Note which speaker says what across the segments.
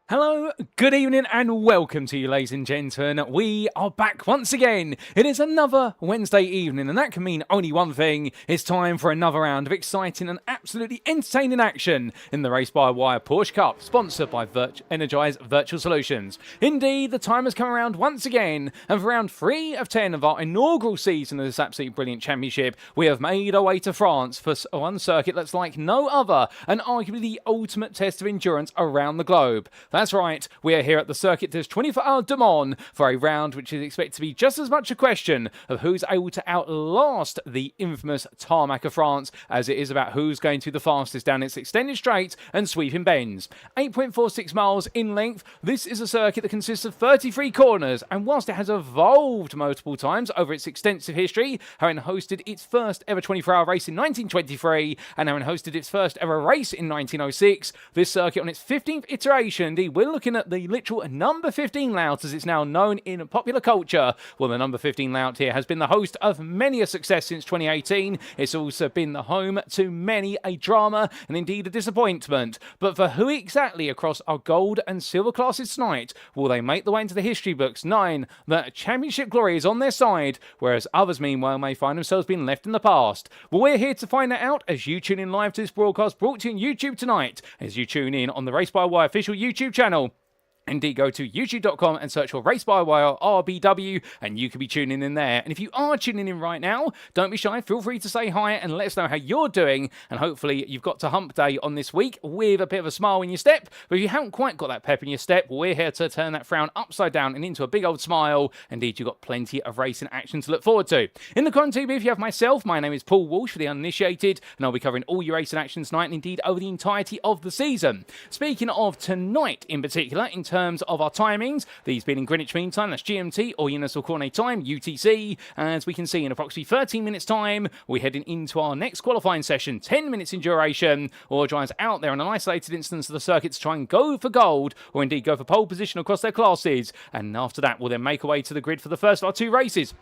Speaker 1: Hello, good evening, and welcome to you, ladies and gentlemen. We are back once again. It is another Wednesday evening, and that can mean only one thing. It's time for another round of exciting and absolutely entertaining action in the Race by Wire Porsche Cup, sponsored by Energise Virtual Solutions. Indeed, the time has come around once again, and for round 3 of 10 of our inaugural season of this absolutely brilliant championship, we have made our way to France for one circuit that's like no other, and arguably the ultimate test of endurance around the globe. That's right, we are here at the Circuit des 24 du Mans for a round which is expected to be just as much a question of who's able to outlast the infamous tarmac of France as it is about who's going to the fastest down its extended straight and sweeping bends. 8.46 miles in length, this is a circuit that consists of 33 corners, and whilst it has evolved multiple times over its extensive history, having hosted its first ever 24-hour race in 1923 and having hosted its first ever race in 1906, this circuit on its 15th iteration, indeed we're looking at the literal number 15 layout as it's now known in popular culture. Well, the number 15 layout here has been the host of many a success since 2018. It's also been the home to many a drama and indeed a disappointment. But for who exactly across our gold and silver classes tonight will they make the way into the history books, knowing that championship glory is on their side, whereas others meanwhile may find themselves being left in the past? Well, we're here to find that out as you tune in live to this broadcast brought to you on YouTube tonight, as you tune in on the Race by Wire official YouTube channel. Indeed, go to youtube.com and search for Race by Wire RBW, and you can be tuning in there. And if you are tuning in right now, don't be shy, feel free to say hi and let us know how you're doing, and hopefully you've got to hump day on this week with a bit of a smile in your step. But if you haven't quite got that pep in your step, we're here to turn that frown upside down and into a big old smile. Indeed, you've got plenty of racing action to look forward to. In the content booth, you have myself. My name is Paul Walsh for the uninitiated, and I'll be covering all your racing action tonight and indeed over the entirety of the season. Speaking of tonight in particular, in terms of our timings, these being in Greenwich Mean Time, that's GMT, or Universal Coordinate Time, UTC. As we can see, in approximately 13 minutes time, we're heading into our next qualifying session, 10 minutes in duration. All drivers out there in an isolated instance of the circuit to try and go for gold, or indeed go for pole position across their classes. And after that, we'll then make our way to the grid for the first of our 2 races.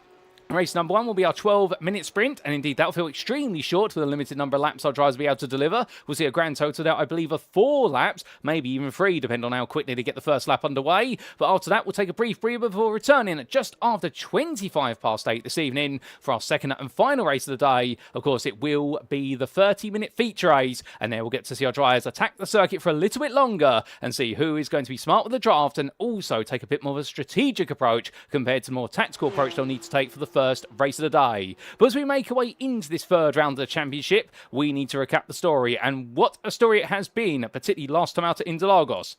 Speaker 1: Race number 1 will be our 12-minute sprint, and indeed that'll feel extremely short for the limited number of laps our drivers will be able to deliver. We'll see a grand total there, I believe, of 4 laps, maybe even 3, depending on how quickly they get the first lap underway. But after that, we'll take a brief breather before returning at just after 25 past 8 this evening for our second and final race of the day. Of course, it will be the 30-minute feature race, and there we'll get to see our drivers attack the circuit for a little bit longer and see who is going to be smart with the draft and also take a bit more of a strategic approach compared to the more tactical approach they'll need to take for the first race of the day. But as we make our way into this third round of the championship, we need to recap the story, and what a story it has been, particularly last time out at Interlagos.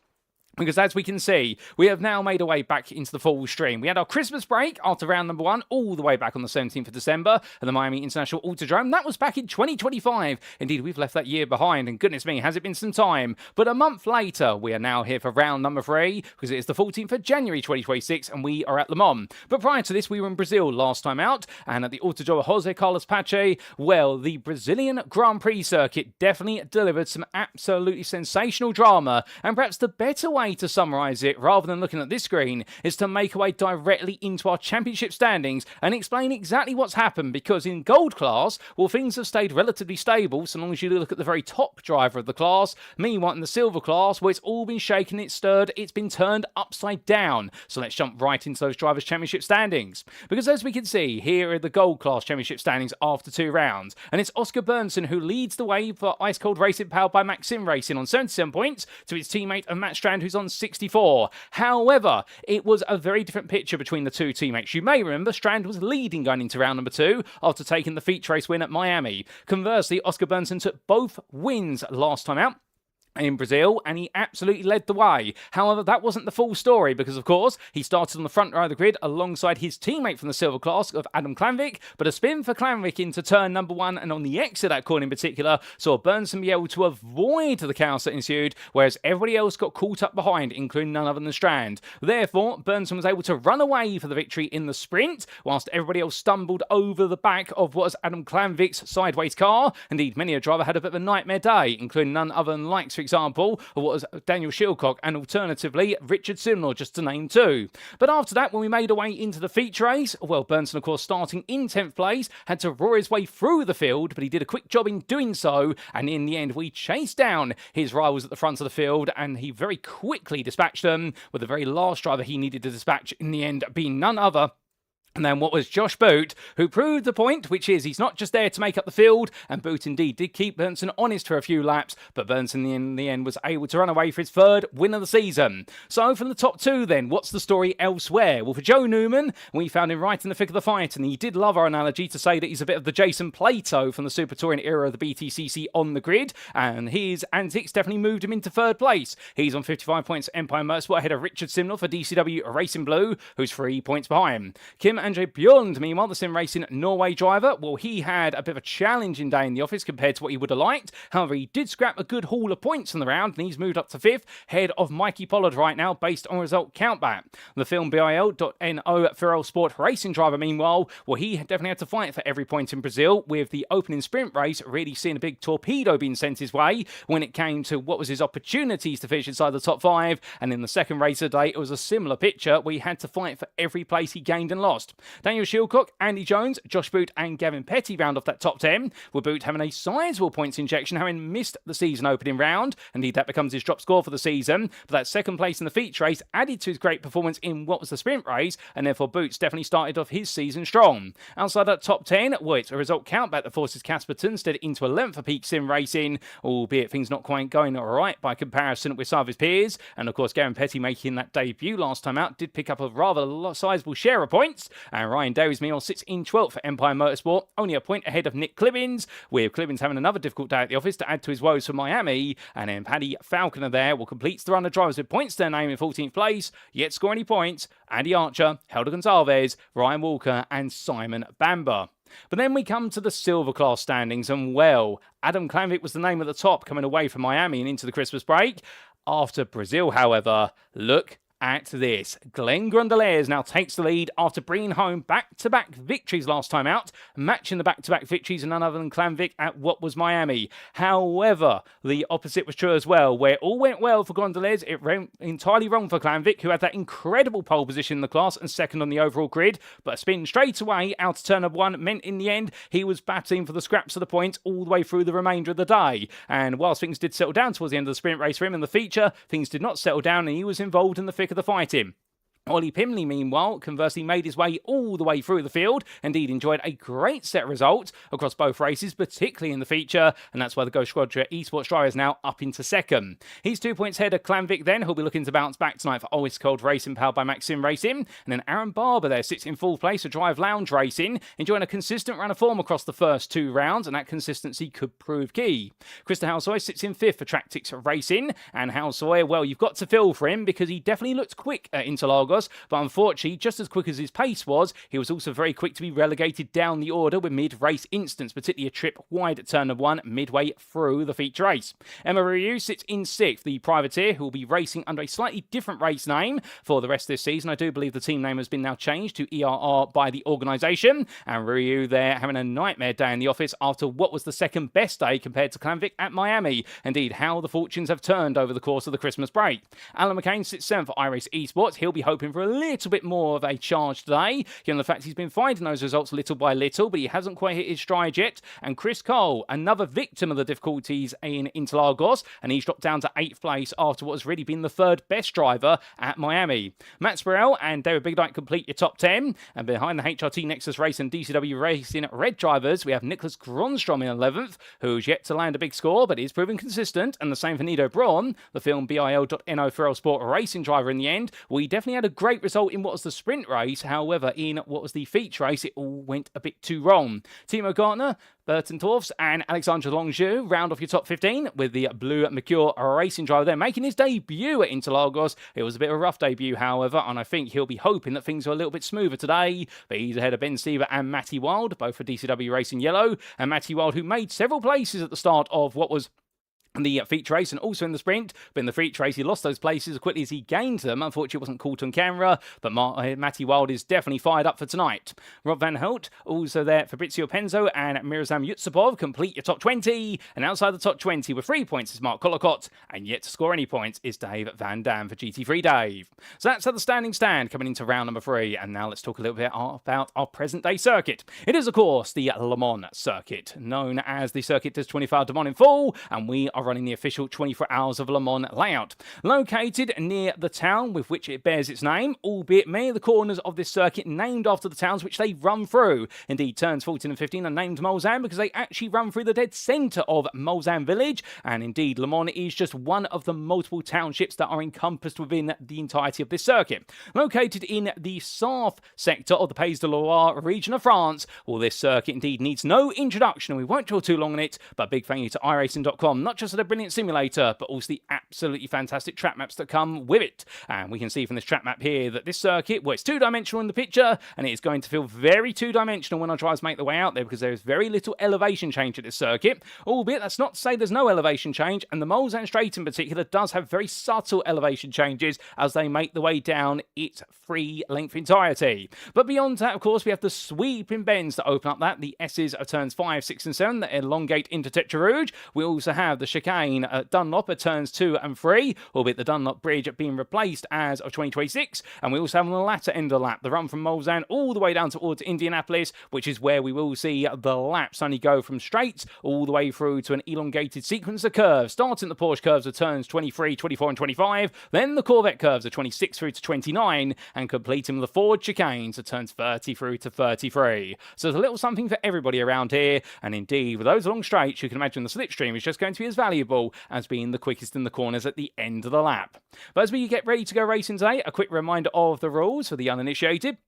Speaker 1: Because as we can see, we have now made our way back into the full stream. We had our Christmas break after round number 1, all the way back on the 17th of December at the Miami International Autodrome. That was back in 2025. Indeed, we've left that year behind, and goodness me, has it been some time. But a month later, we are now here for round number 3, because it is the 14th of January 2026, and we are at Le Mans. But prior to this, we were in Brazil last time out, and at the Autodrome Jose Carlos Pache, well, the Brazilian Grand Prix circuit definitely delivered some absolutely sensational drama, and perhaps the better way to summarise it, rather than looking at this screen, is to make our way directly into our championship standings and explain exactly what's happened, because in gold class, well, things have stayed relatively stable so long as you look at the very top driver of the class. Meanwhile, in the silver class, where it's all been shaken, it's stirred, it's been turned upside down. So let's jump right into those drivers' championship standings, because as we can see, here are the gold class championship standings after 2 rounds, and it's Oscar Berntsson who leads the way for Ice Cold Racing, powered by Maxim Racing, on 77 points to his teammate and Matt Strand, who's on 64. However, it was a very different picture between the 2 teammates. You may remember Strand was leading going into round number 2 after taking the feature race win at Miami. Conversely, Oscar Berntsson took both wins last time out in Brazil, and he absolutely led the way. However, that wasn't the full story, because of course he started on the front row of the grid alongside his teammate from the silver class of Adam Klanvik, but a spin for Klanvik into turn number 1, and on the exit of that corner in particular saw Berntsson be able to avoid the chaos that ensued, whereas everybody else got caught up behind, including none other than Strand. Therefore, Berntsson was able to run away for the victory in the sprint, whilst everybody else stumbled over the back of what was Adam Klanvik's sideways car. Indeed, many a driver had a bit of a nightmare day, including none other than likes, for example, of what was Daniel Shilcock and alternatively Richard Simnor, just to name two. But after that, when we made our way into the feature race, well, Berntsson, of course, starting in 10th place, had to roar his way through the field, but he did a quick job in doing so, and in the end, we chased down his rivals at the front of the field, and he very quickly dispatched them, with the very last driver he needed to dispatch in the end being none other. And then what was Josh Boot, who proved the point, which is he's not just there to make up the field, and Boot indeed did keep Berntsson honest for a few laps, but Berntsson in the end was able to run away for his third win of the season. So from the top two then, what's the story elsewhere? Well, for Joe Newman, we found him right in the thick of the fight, and he did love our analogy to say that he's a bit of the Jason Plato from the Super Touring era of the BTCC on the grid, and his antics definitely moved him into third place. He's on 55 points at Empire Motorsport ahead of Richard Simnor for DCW Racing Blue, who's 3 points behind. Kim Andre Bjorn, meanwhile, the Sim Racing Norway driver, well, he had a bit of a challenging day in the office compared to what he would have liked. However, he did scrap a good haul of points in the round, and he's moved up to 5th, head of Mikey Pollard right now, based on result countback. The film BIL.NO Ferrell Sport Racing driver, meanwhile, well, he definitely had to fight for every point in Brazil, with the opening sprint race really seeing a big torpedo being sent his way when it came to what was his opportunities to finish inside the top 5, and in the second race of the day, it was a similar picture where he had to fight for every place he gained and lost. Daniel Shilcock, Andy Jones, Josh Boot and Gavin Petty round off that top 10, with Boot having a sizable points injection, having missed the season opening round. Indeed, that becomes his drop score for the season, but that second place in the feature race added to his great performance in what was the sprint race, and therefore Boots definitely started off his season strong. Outside that top 10, well, it's a result countback that forces Casper Tunstead into 11th for Peak Sim Racing, albeit things not quite going alright by comparison with some of his peers, and of course Gavin Petty making that debut last time out did pick up a rather sizable share of points, and Ryan Davies meanwhile sits in 12th for Empire Motorsport, only a point ahead of Nick Clibbins, with Clibbins having another difficult day at the office to add to his woes for Miami, and then Paddy Falconer there will complete the run of drivers with points to their name in 14th place, yet score any points, Andy Archer, Helder Gonzalez, Ryan Walker and Simon Bamber. But then we come to the silver class standings, and well, Adam Klanvik was the name at the top coming away from Miami and into the Christmas break. After Brazil, however, look at this. Glenn Grundalairs now takes the lead after bringing home back-to-back victories last time out, matching the back-to-back victories and none other than Klanvik at what was Miami. However, the opposite was true as well, where it all went well for Grundalairs, it went entirely wrong for Klanvik, who had that incredible pole position in the class and second on the overall grid, but a spin straight away out of turn of 1 meant in the end he was battling for the scraps of the points all the way through the remainder of the day. And whilst things did settle down towards the end of the sprint race for him in the feature, things did not settle down and he was involved in the thick of the fighting. Ollie Pimley, meanwhile, conversely made his way all the way through the field. Indeed, enjoyed a great set of results across both races, particularly in the feature, and that's why the Ghost Squadra eSports driver is now up into second. He's 2 points ahead of Klanvik then, who'll be looking to bounce back tonight for Always Cold Racing, powered by Maxim Racing. And then Aaron Barber there sits in full place for Drive Lounge Racing, enjoying a consistent run of form across the first 2 rounds, and that consistency could prove key. Krista Halsoy sits in 5th for Tractics Racing, and Halsoy, well, you've got to feel for him because he definitely looked quick at Interlagos, but unfortunately, just as quick as his pace was, he was also very quick to be relegated down the order with mid-race instance, particularly a trip wide at turn of 1 midway through the feature race. Emma Ryu sits in 6th, the privateer, who will be racing under a slightly different race name for the rest of this season. I do believe the team name has been now changed to ERR by the organisation, and Ryu there having a nightmare day in the office after what was the second best day compared to Klanvik at Miami. Indeed, how the fortunes have turned over the course of the Christmas break. Alan McCain sits 7th for iRace Esports. He'll be hoping for a little bit more of a charge today, given the fact he's been finding those results little by little, but he hasn't quite hit his stride yet. And Chris Cole, another victim of the difficulties in Interlagos, and he's dropped down to 8th place after what has really been the third best driver at Miami. Matt Spurrell and David Bigdyke complete your top 10, and behind the HRT Nexus Race and DCW Racing Red drivers, we have Nicholas Gronstrom in 11th, who's yet to land a big score, but is proving consistent, and the same for Nido Braun, the film BIL.NO Ferrell Sport Racing driver in the end. We definitely had a great result in what was the sprint race, however, in what was the feature race, it all went a bit too wrong. Timo Gartner, Burton Torfs and Alexandre Longieu round off your top 15 with the Blue Mercure racing driver there making his debut at Interlagos. It was a bit of a rough debut, however, and I think he'll be hoping that things are a little bit smoother today. But he's ahead of Ben Seaver and Matty Wild, both for DCW Racing Yellow, and Matty Wild, who made several places at the start of what was the feature race and also in the sprint, but in the feature race he lost those places as quickly as he gained them. Unfortunately, it wasn't caught on camera, but Matty Wild is definitely fired up for tonight. Rob Van Hout also there. Fabrizio Penzo and Mirzam Yutsupov complete your top 20, and outside the top 20 with 3 points is Mark Collicott, and yet to score any points is Dave Van Dam for GT3 Dave. So that's how the standing stand coming into round number 3, and now let's talk a little bit about our present day circuit. It is of course the Le Mans circuit, known as the Circuit des 24 de Mans in full, and we are running the official 24 Hours of Le Mans layout. Located near the town with which it bears its name, albeit many of the corners of this circuit named after the towns which they run through. Indeed, turns 14 and 15 are named Mulsanne because they actually run through the dead centre of Mulsanne village, and indeed Le Mans is just one of the multiple townships that are encompassed within the entirety of this circuit. Located in the south sector of the Pays de Loire region of France, well, this circuit indeed needs no introduction, and we won't dwell too long on it, but big thank you to iRacing.com, not just for the brilliant simulator, but also the absolutely fantastic track maps that come with it. And we can see from this track map here that this circuit, well, it's two-dimensional in the picture, and it is going to feel very two-dimensional when our drivers make their way out there, because there is very little elevation change at this circuit, albeit that's not to say there's no elevation change, and the Mulsanne Straight in particular does have very subtle elevation changes as they make their way down its free-length entirety. But beyond that, of course, we have the sweeping bends that open up that, the S's of turns 5, 6 and 7 that elongate into Tetra Rouge. We also have the chicane at Dunlop at turns 2 and 3, albeit the Dunlop Bridge being replaced as of 2026. And we also have on the latter end of the lap the run from Mulsanne all the way down towards Indianapolis, which is where we will see the laps only go from straights all the way through to an elongated sequence of curves, starting the Porsche curves of turns 23, 24 and 25, then the Corvette curves of 26 through to 29, and completing the Ford chicanes of turns 30 through to 33. So there's a little something for everybody around here, and indeed with those long straights you can imagine the slipstream is just going to be as valuable as being the quickest in the corners at the end of the lap. But as we get ready to go racing today, a quick reminder of the rules for the uninitiated.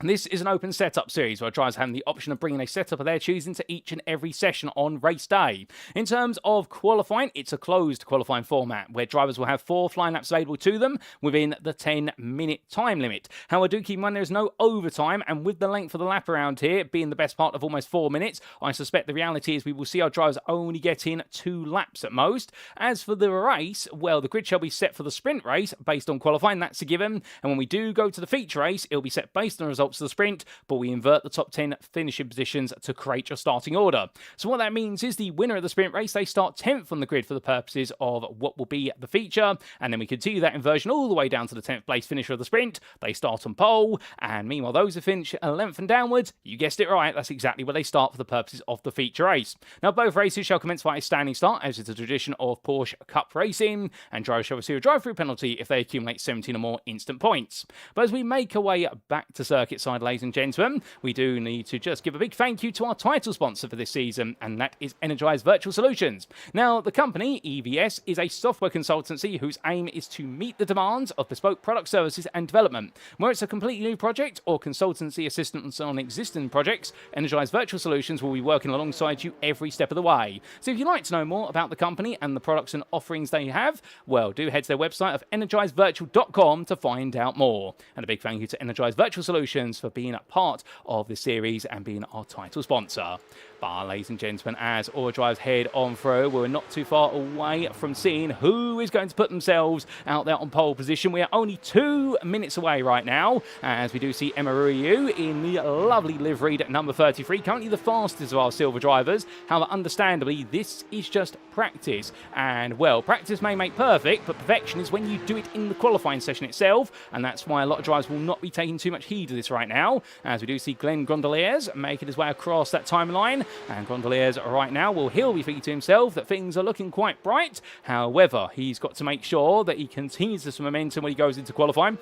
Speaker 1: This is an open setup series where drivers have the option of bringing a setup of their choosing to each and every session on race day. In terms of qualifying, it's a closed qualifying format where drivers will have 4 flying laps available to them within the 10-minute time limit. However, do keep in mind there is no overtime, and with the length of the lap around here being the best part of almost 4 minutes, I suspect the reality is we will see our drivers only get in 2 laps at most. As for the race, well, the grid shall be set for the sprint race based on qualifying, that's a given, and when we do go to the feature race, it'll be set based on the results of the sprint, but we invert the top 10 finishing positions to create your starting order. So what that means is the winner of the sprint race, they start 10th on the grid for the purposes of what will be the feature, and then we continue that inversion all the way down to the 10th place finisher of the sprint. They start on pole, and meanwhile those who finish 11th and downwards, you guessed it right, that's exactly where they start for the purposes of the feature race. Now both races shall commence by a standing start, as is a tradition of Porsche Cup racing, and drivers shall receive a drive-through penalty if they accumulate 17 or more instant points. But as we make our way back to circuit side, ladies and gentlemen, we do need to just give a big thank you to our title sponsor for this season, and that is Energise Virtual Solutions. Now, the company, EVS, is a software consultancy whose aim is to meet the demands of bespoke product services and development. Where it's a completely new project or consultancy assistance on existing projects, Energise Virtual Solutions will be working alongside you every step of the way. So if you'd like to know more about the company and the products and offerings they have, well, do head to their website of energisevirtual.com to find out more. And a big thank you to Energise Virtual Solutions for being a part of this series and being our title sponsor. But ladies and gentlemen, as all drivers head on through, we're not too far away from seeing who is going to put themselves out there on pole position. We are only 2 minutes away right now, as we do see Emma Ryu in the lovely liveried number 33, currently the fastest of our silver drivers. However, understandably, this is just practice. And, well, practice may make perfect, but perfection is when you do it in the qualifying session itself, and that's why a lot of drivers will not be taking too much heed of this right now, as we do see Glenn Gondoliers making his way across that timeline. And Gondoliers right now, well, he'll be thinking to himself that things are looking quite bright. However, he's got to make sure that he continues this momentum when he goes into qualifying,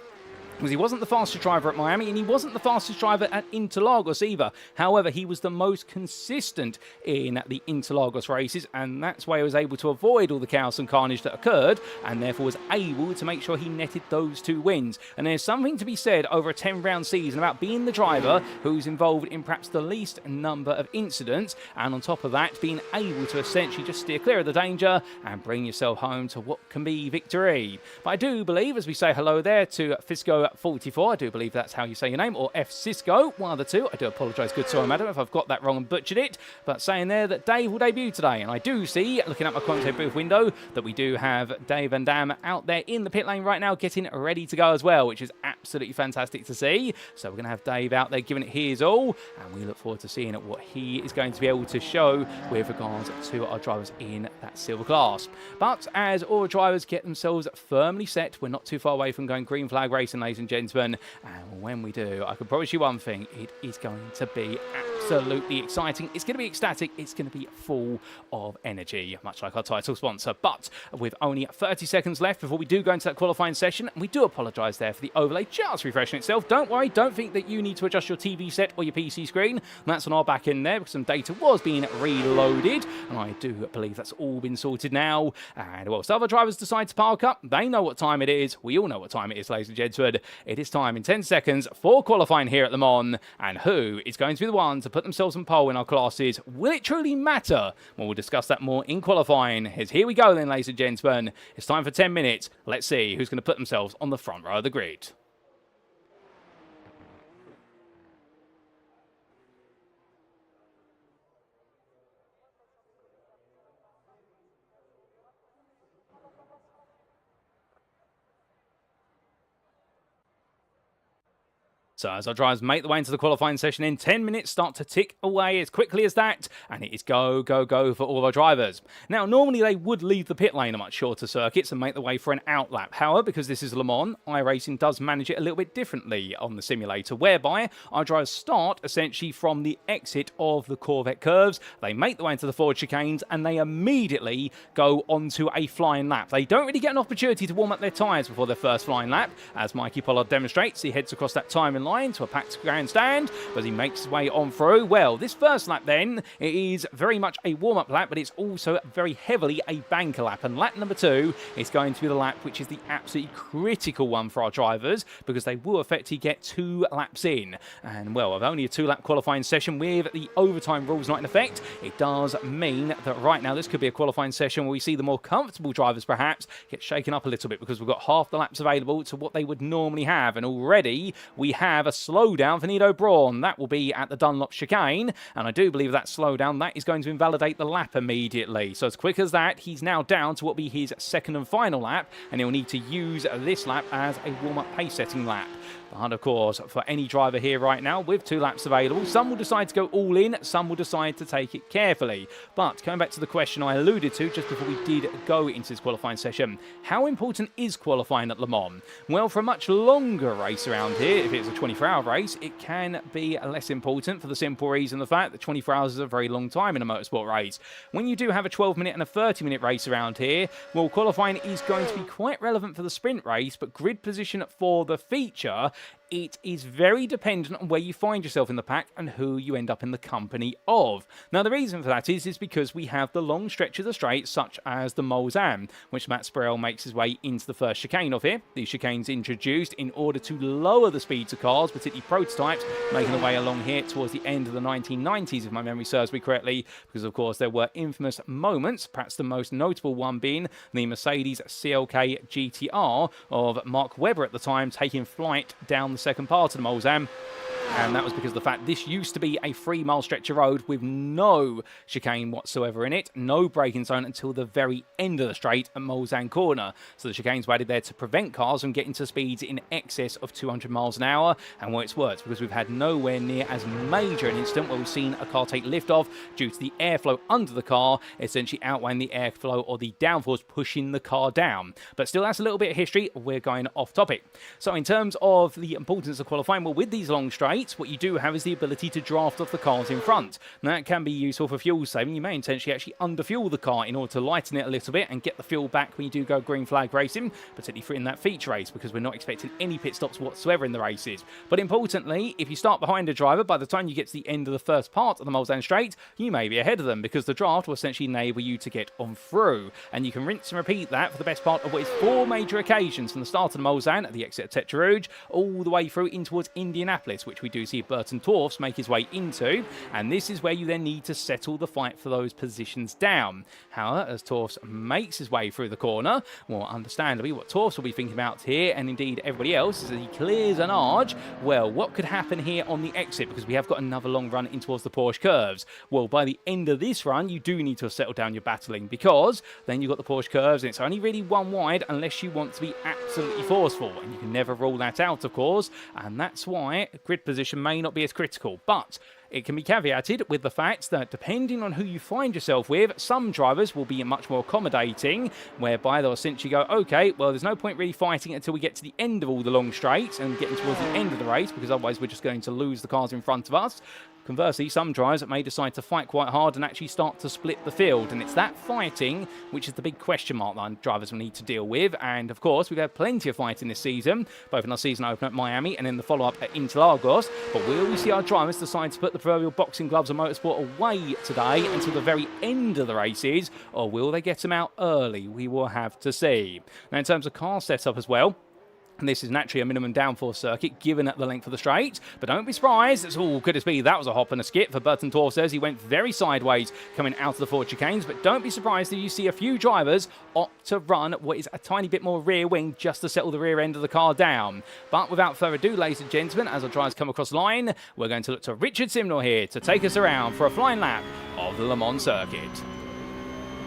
Speaker 1: because he wasn't the fastest driver at Miami, and he wasn't the fastest driver at Interlagos either. However, he was the most consistent in the Interlagos races, and that's why he was able to avoid all the chaos and carnage that occurred, and therefore was able to make sure he netted those 2 wins. And there's something to be said over a 10-round season about being the driver who's involved in perhaps the least number of incidents, and on top of that, being able to essentially just steer clear of the danger and bring yourself home to what can be victory. But I do believe, as we say hello there to Fisco Cisco44, I do believe that's how you say your name, or F Cisco, one of the two. I do apologise, good sorry, madam, if I've got that wrong and butchered it. But saying there that Dave will debut today, and I do see, looking at my commentator booth window, that we do have Dave and Dam out there in the pit lane right now, getting ready to go as well, which is absolutely fantastic to see. So we're going to have Dave out there giving it his all, and we look forward to seeing what he is going to be able to show with regards to our drivers in that silver class. But as all drivers get themselves firmly set, we're not too far away from going green flag racing, ladies and gentlemen, and when we do, I can promise you one thing, it is going to be absolutely exciting. It's going to be ecstatic. It's going to be full of energy, much like our title sponsor. But with only 30 seconds left before we do go into that qualifying session, we do apologise there for the overlay just refreshing itself. Don't worry, don't think that you need to adjust your TV set or your PC screen. That's on our back end there because some data was being reloaded, and I do believe that's all been sorted now. And whilst other drivers decide to park up, they know what time it is. We all know what time it is, ladies and gentlemen. It is time in 10 seconds for qualifying here at Le Mans, and who is going to be the one to put themselves on pole in our classes? Will it truly matter? Well, we'll discuss that more in qualifying. Here we go then, ladies and gentlemen. It's time for 10 minutes. Let's see who's going to put themselves on the front row of the grid. So as our drivers make the way into the qualifying session in 10 minutes, start to tick away as quickly as that, and it is go, go, go for all our drivers. Now, normally they would leave the pit lane on much shorter circuits and make the way for an outlap. However, because this is Le Mans, iRacing does manage it a little bit differently on the simulator, whereby our drivers start essentially from the exit of the Corvette curves, they make the way into the forward chicanes, and they immediately go onto a flying lap. They don't really get an opportunity to warm up their tyres before their first flying lap. As Mikey Pollard demonstrates, he heads across that timing line to a packed grandstand as he makes his way on through. Well, this first lap then, it is very much a warm-up lap, but it's also very heavily a banker lap, and lap number 2 is going to be the lap which is the absolutely critical one for our drivers, because they will effectively get 2 laps in, and well, with only a 2-lap qualifying session with the overtime rules not in effect, it does mean that right now this could be a qualifying session where we see the more comfortable drivers perhaps get shaken up a little bit, because we've got half the laps available to what they would normally have, and already we have a slowdown for Nido Braun. That will be at the Dunlop chicane, and I do believe that slowdown, that is going to invalidate the lap immediately. So as quick as that, he's now down to what will be his second and final lap, and he'll need to use this lap as a warm-up pace setting lap. And of course, for any driver here right now with 2 laps available, some will decide to go all in, some will decide to take it carefully. But coming back to the question I alluded to just before we did go into this qualifying session, how important is qualifying at Le Mans? Well, for a much longer race around here, if it's a 24-hour race, it can be less important for the simple reason the fact that 24 hours is a very long time in a motorsport race. When you do have a 12-minute and a 30-minute race around here, well, qualifying is going to be quite relevant for the sprint race, but grid position for the feature, it is very dependent on where you find yourself in the pack and who you end up in the company of. Now, the reason for that is because we have the long stretch of the straight, such as the Mulsanne, which Matt Sparrell makes his way into the first chicane of here. These chicanes introduced in order to lower the speeds of cars, particularly prototypes, making their way along here towards the end of the 1990s, if my memory serves me correctly, because, of course, there were infamous moments, perhaps the most notable one being the Mercedes CLK GTR of Mark Webber at the time, taking flight down the second part of the Mulsanne. And that was because of the fact this used to be a 3-mile stretch of road with no chicane whatsoever in it, no braking zone until the very end of the straight at Mulsanne Corner. So the chicanes were added there to prevent cars from getting to speeds in excess of 200 miles an hour. And well, it's worked because we've had nowhere near as major an incident where we've seen a car take liftoff due to the airflow under the car essentially outweighing the airflow or the downforce pushing the car down. But still, that's a little bit of history. We're going off topic. So in terms of the importance of qualifying, well, with these long straights, what you do have is the ability to draft off the cars in front. Now, that can be useful for fuel saving. You may intentionally actually underfuel the car in order to lighten it a little bit and get the fuel back when you do go green flag racing, particularly for in that feature race, because we're not expecting any pit stops whatsoever in the races. But importantly, if you start behind a driver, by the time you get to the end of the first part of the Mulsanne straight, you may be ahead of them, because the draft will essentially enable you to get on through. And you can rinse and repeat that for the best part of what is 4 major occasions, from the start of the Mulsanne at the exit of Tetra Rouge all the way through in towards Indianapolis, which we we do see Berntsson make his way into, and this is where you then need to settle the fight for those positions down. However, as Torfs makes his way through the corner, well, understandably, what Torfs will be thinking about here, and indeed everybody else, is that he clears an arch. Well, what could happen here on the exit, because we have got another long run in towards the Porsche curves? Well, by the end of this run, you do need to settle down your battling, because then you've got the Porsche curves, and it's only really one wide unless you want to be absolutely forceful, and you can never rule that out, of course, and that's why grid position may not be as critical. But it can be caveated with the fact that depending on who you find yourself with, some drivers will be much more accommodating, whereby they'll essentially go, okay, well, there's no point really fighting until we get to the end of all the long straights and getting towards the end of the race, because otherwise we're just going to lose the cars in front of us. Conversely, some drivers may decide to fight quite hard and actually start to split the field. And it's that fighting which is the big question mark that drivers will need to deal with. And of course, we've had plenty of fighting this season, both in our season opener at Miami and in the follow-up at Interlagos. But will we see our drivers decide to put the proverbial boxing gloves of motorsport away today until the very end of the races? Or will they get them out early? We will have to see. Now, in terms of car setup as well, and this is naturally a minimum downforce circuit, given at the length of the straight. But don't be surprised. It's all could it be. That was a hop and a skip for Berntsson. Says he went very sideways coming out of the forward chicanes. But don't be surprised that you see a few drivers opt to run what is a tiny bit more rear wing just to settle the rear end of the car down. But without further ado, ladies and gentlemen, as our drivers come across the line, we're going to look to Richard Simnor here to take us around for a flying lap of the Le Mans circuit.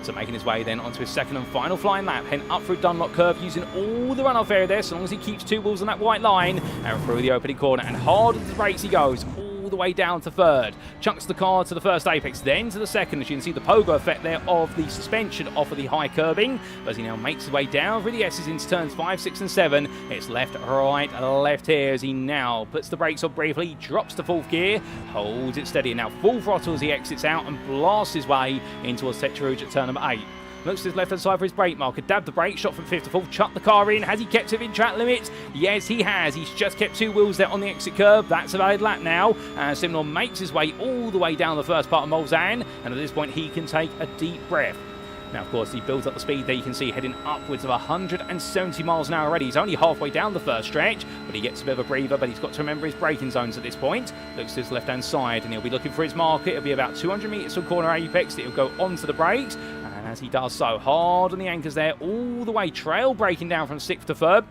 Speaker 1: So making his way then onto his second and final flying lap, heading up through Dunlop curve, using all the runoff area there, so long as he keeps two wheels on that white line, and through the opening corner, and hard as the brakes he goes, all the way down to third. Chunks the car to the first apex, then to the second, as you can see the pogo effect there of the suspension off of the high curbing. But as he now makes his way down through the S's into turns 5, 6 and 7, it's left, right, left here as he now puts the brakes on briefly, drops to fourth gear, holds it steady, and now full throttle as he exits out and blasts his way in towards Sector Rouge at turn number 8. Looks to his left-hand side for his brake marker. Dabbed the brake, shot from 5th to 4th, chucked the car in. Has he kept it in track limits? Yes, he has. He's just kept two wheels there on the exit curb. That's a valid lap now. Simnor makes his way all the way down the first part of Mulsanne, and at this point he can take a deep breath. Now, of course, he builds up the speed there. You can see heading upwards of 170 miles an hour already. He's only halfway down the first stretch, but he gets a bit of a breather, but he's got to remember his braking zones at this point. Looks to his left-hand side, and he'll be looking for his marker. It'll be about 200 metres from corner apex that he'll go onto the brakes. And as he does so, hard on the anchors there, all the way trail braking down from 6th to 3rd.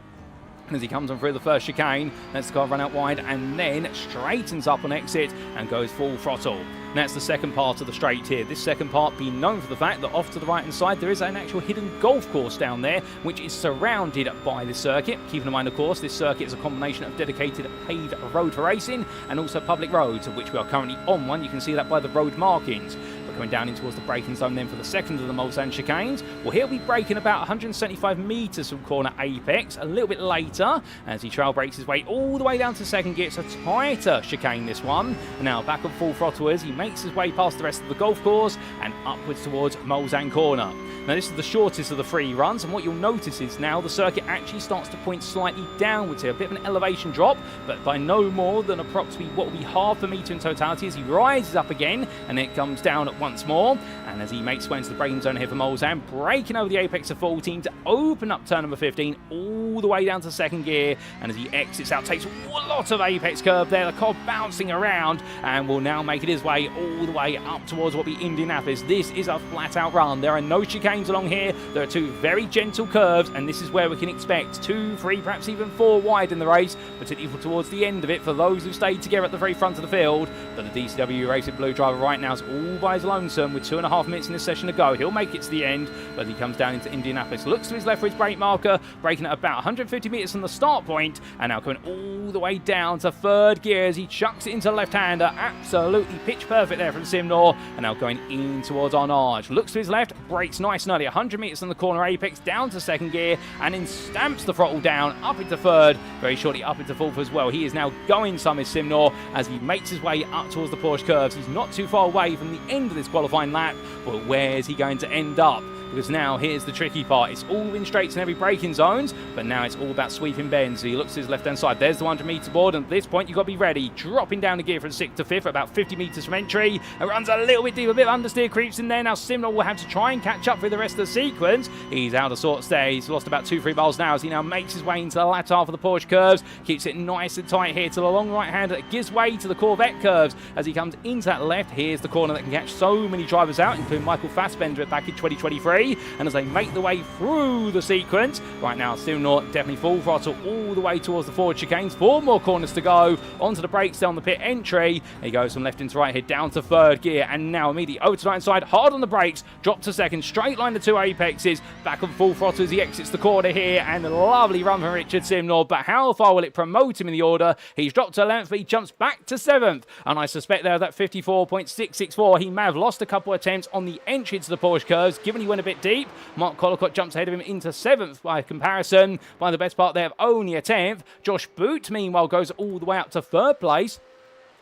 Speaker 1: And as he comes on through the first chicane, lets the car run out wide and then straightens up on exit and goes full throttle. And that's the second part of the straight here. This second part being known for the fact that off to the right-hand side there is an actual hidden golf course down there, which is surrounded by the circuit. Keeping in mind, of course, this circuit is a combination of dedicated paved road for racing and also public roads, of which we are currently on one. You can see that by the road markings. Coming down in towards the braking zone then for the second of the Mulsanne chicanes. Well, he'll be braking about 175 metres from corner apex a little bit later as he trail brakes his way all the way down to second gear. It's a tighter chicane, this one. And now back on full throttle as he makes his way past the rest of the golf course and upwards towards Mulsanne corner. Now, this is the shortest of the three runs, and what you'll notice is now the circuit actually starts to point slightly downwards here, a bit of an elevation drop, but by no more than approximately what will be half a metre in totality as he rises up again, and then it comes down at once more. And as he makes his way into the braking zone here for Mulsanne, braking over the apex of 14 to open up turn number 15, all the way down to second gear, and as he exits out, takes a lot of apex curve there, the car bouncing around, and will now make it his way all the way up towards what will be Indianapolis. This is a flat-out run. There are no chicanes along here. There are two very gentle curves, and this is where we can expect 2, 3, perhaps even 4 wide in the race, particularly towards the end of it for those who stayed together at the very front of the field. But the DCW Racing Blue driver right now is all by his lonesome with 2.5 minutes in this session to go. He'll make it to the end, but he comes down into Indianapolis. Looks to his left for his brake marker, braking at about 150 metres from the start point, and now coming all the way down to third gear as he chucks it into left-hander. Absolutely pitch perfect there from Simnor, and now going in towards Arnage. Looks to his left, brakes nice and early, 100 metres on the corner apex, down to second gear, and then stamps the throttle down, up into third, very shortly up into fourth as well. He is now going some, is Simnor, as he makes his way up towards the Porsche curves. He's not too far away from the end of this qualifying lap, but where is he going to end up? because now here's the tricky part. It's all in straights and every braking zones, but now it's all about sweeping bends. So he looks to his left-hand side. There's the 100-meter board, and at this point, you've got to be ready. Dropping down the gear from 6th to 5th, about 50 metres from entry, and runs a little bit deep, a bit of understeer creeps in there. Now Simnor will have to try and catch up for the rest of the sequence. He's out of sorts there. He's lost about 2-3 miles an hour as he now makes his way into the latter half of the Porsche curves. Keeps it nice and tight here to the long right-hander that gives way to the Corvette curves as he comes into that left. Here's the corner that can catch so many drivers out, including Michael Fassbender back in 2023. And as they make the way through the sequence, right now Simnor definitely full throttle all the way towards the forward chicanes. 4 more corners to go. Onto the brakes down the pit entry. He goes from left into right here down to 3rd gear, and now immediately over to the right side, hard on the brakes, drop to 2nd, straight line the 2 apexes, back on full throttle as he exits the corner here, and a lovely run from Richard Simnor. But how far will it promote him in the order? He's dropped to 11th, but he jumps back to 7th, and I suspect there that 54.664, he may have lost a couple of attempts on the entry to the Porsche curves, given he went a bit deep. Mark Collicott jumps ahead of him into 7th by comparison, by the best part there of only a 10th. Josh Boot, meanwhile, goes all the way up to 3rd place.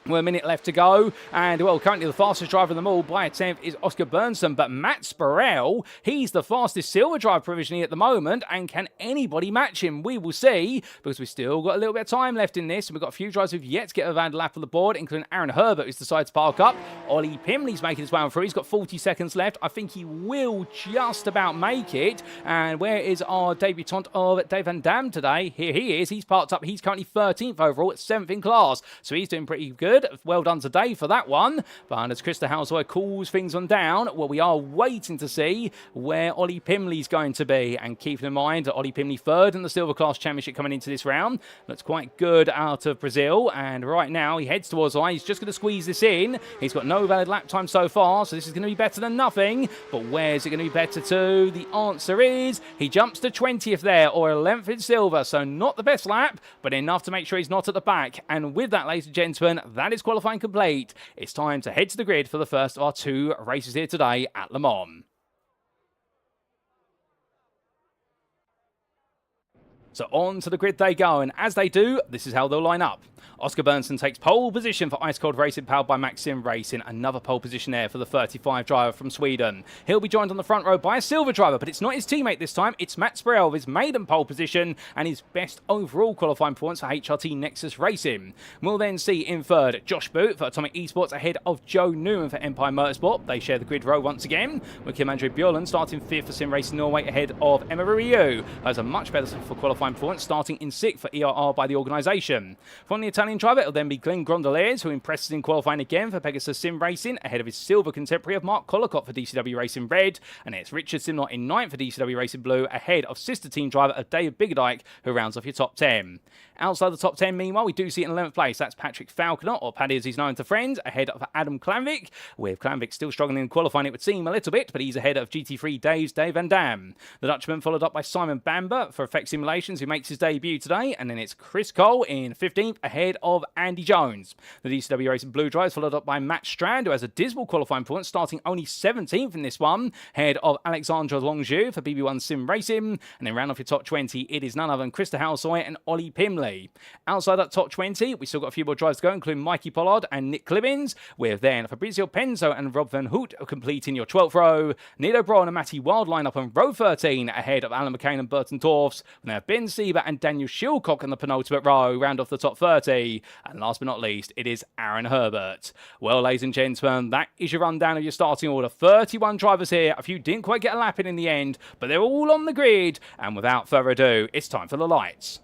Speaker 1: Well, a minute left to go, and well, currently the fastest driver of them all by a 10th is Oscar Berntsson, but Matt Sparrell, he's the fastest silver driver provisionally at the moment, and can anybody match him? We will see, because we've still got a little bit of time left in this, and we've got a few drivers who've yet to get a van lap of the board, including Aaron Herbert, who's decided to park up. Ollie Pimley's making his way on through. He's got 40 seconds left. I think he will just about make it. And where is our debutant of Dave Van Dam today? Here he is. He's parked up. He's currently 13th overall at 7th in class, so he's doing pretty good. Well done today for that one. But as Krista Househoy cools things on down, well, we are waiting to see where Ollie Pimley's going to be. And keeping in mind that Ollie Pimley 3rd in the Silver Class Championship coming into this round. Looks quite good out of Brazil. And right now he heads towards the line. He's just going to squeeze this in. He's got no valid lap time so far, so this is going to be better than nothing. But where's it going to be better to? The answer is he jumps to 20th there, or 11th in silver. So not the best lap, but enough to make sure he's not at the back. And with that, ladies and gentlemen, that is qualifying complete. It's time to head to the grid for the first of our 2 races here today at Le Mans. So on to the grid they go, and as they do, this is how they'll line up. Oscar Berntsson takes pole position for Ice Cold Racing, powered by Maxim Racing. Another pole position there for the 35 driver from Sweden. He'll be joined on the front row by a silver driver, but it's not his teammate this time. It's Matt Sparrell, his maiden pole position and his best overall qualifying performance for HRT Nexus Racing. We'll then see in 3rd Josh Boot for Atomic Esports, ahead of Joe Newman for Empire Motorsport. They share the grid row once again, with Kim Andrew Bjorland starting 5th for Sim Racing Norway, ahead of Emma Ryu, who has a much better for qualifying performance, starting in 6th for ERR by the organisation. From the Italian driver, it'll then be Glenn Grondeliers, who impresses in qualifying again for Pegasus Sim Racing, ahead of his silver contemporary of Mark Collicott for DCW Racing Red. And it's Richard Simnor in 9th for DCW Racing Blue, ahead of sister team driver of David Biggerdike, who rounds off your top 10. Outside the top 10, meanwhile, we do see it in 11th place. That's Patrick Falconer, or Paddy as he's known to friends, ahead of Adam Klanvik, with Klanvik still struggling in qualifying, it would seem, a little bit, but he's ahead of GT3 Dave's Dave Van Dam. The Dutchman followed up by Simon Bamber for Effect Simulations, who makes his debut today, and then it's Chris Cole in 15th, ahead of Andy Jones. The DCW Racing Blue Drive followed up by Matt Strand, who has a dismal qualifying performance, starting only 17th in this one, ahead of Alexandre Longieu for BB1 Sim Racing. And then round off your top 20, it is none other than Krista Househoy and Ollie Pimley. Outside that top 20, we still got a few more drives to go, including Mikey Pollard and Nick Clibbins, with then Fabrizio Penzo and Rob Van Hoot completing your 12th row. Neil O'Brien and Matty Wild line up on row 13, ahead of Alan McCain and Burton Torfs. We have Ben Sieber and Daniel Shilcock in the penultimate row, round off the top 30. And last but not least, it is Aaron Herbert. Well, ladies and gentlemen, that is your rundown of your starting order. 31 drivers here. A few didn't quite get a lap in the end, but they're all on the grid. And without further ado, it's time for the lights.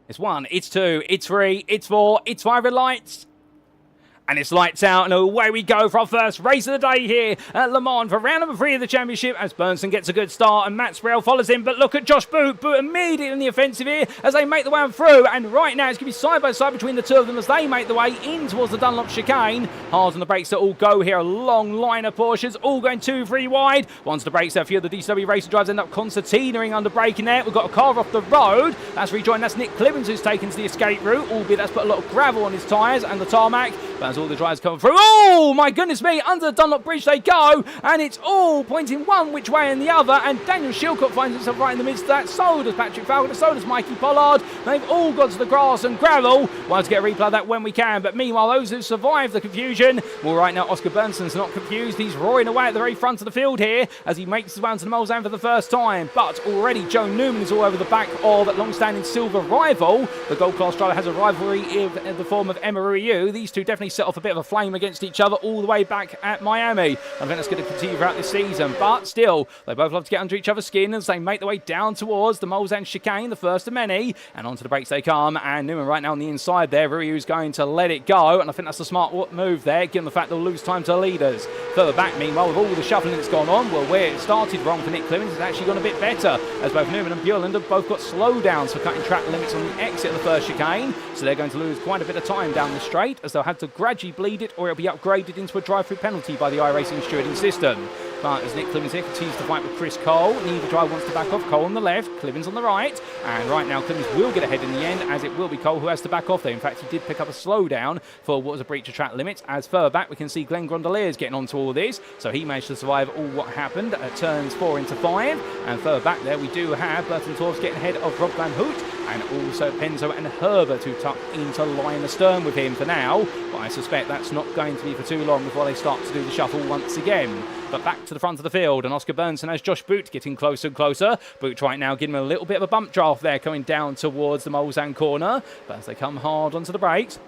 Speaker 1: It's 1, it's 2, it's 3, it's 4, it's 5 red lights. And it's lights out, and away we go for our first race of the day here at Le Mans for round number 3 of the championship, as Berntsson gets a good start and Matt Sparrell follows him. But look at Josh Boot. Boot immediately in the offensive here as they make the way on through. And right now it's going to be side by side between the two of them as they make the way in towards the Dunlop chicane. Hard on the brakes that all go here. A long line of Porsches, all going 2-3 wide. Once the brakes, a few of the DCW racing drives end up concertinaing under braking there. We've got a car off the road. That's rejoined. That's Nick Clibbins who's taken to the escape route, albeit that's put a lot of gravel on his tyres and the tarmac. But as all the drivers come through. Oh, my goodness me, under the Dunlop Bridge they go, and it's all pointing one which way and the other, and Daniel Shilcott finds himself right in the midst of that. So does Patrick Falconer, so does Mikey Pollard. They've all got to the grass and gravel. We'll have to get a replay of that when we can, but meanwhile, those who survived the confusion, well, right now, Oscar Berntson's not confused. He's roaring away at the very front of the field here as he makes his way onto the Mulsanne for the first time, but already Joe Newman is all over the back of that long-standing silver rival. The gold class driver has a rivalry in the form of Emma Ryu. These two definitely set off a bit of a flame against each other all the way back at Miami. I think that's going to continue throughout this season, but still, they both love to get under each other's skin as they make their way down towards the Mulsanne chicane, the first of many, and onto the brakes they come, and Newman right now on the inside there. Ryu's going to let it go, and I think that's a smart move there, given the fact they'll lose time to leaders. Further back, meanwhile, with all the shuffling that's gone on, well, where it started wrong for Nick Clemens, it's actually gone a bit better, as both Newman and Bjorland have both got slowdowns for cutting track limits on the exit of the first chicane, so they're going to lose quite a bit of time down the straight, as they'll have to gradually bleed it, or it'll be upgraded into a drive-through penalty by the iRacing stewarding system. But as Nick Clemens here continues to fight with Chris Cole, neither driver wants to back off. Cole on the left, Clemens on the right, and right now Clemens will get ahead in the end, as it will be Cole who has to back off there. In fact, he did pick up a slowdown for what was a breach of track limits. As further back, we can see Glenn Grondeliers getting onto all this, so he managed to survive all what happened at turns 4 into 5, and further back there we do have Burton Torres getting ahead of Rob Van Hoot, and also Penzo and Herbert who tuck into line astern with him for now, but I suspect that's not going to be for too long before they start to do the shuffle once again. But back to the front of the field, and Oscar Berntsson has Josh Boot getting closer and closer. Boot right now giving him a little bit of a bump draft there, coming down towards the Mulsanne corner, but as they come hard onto the brakes,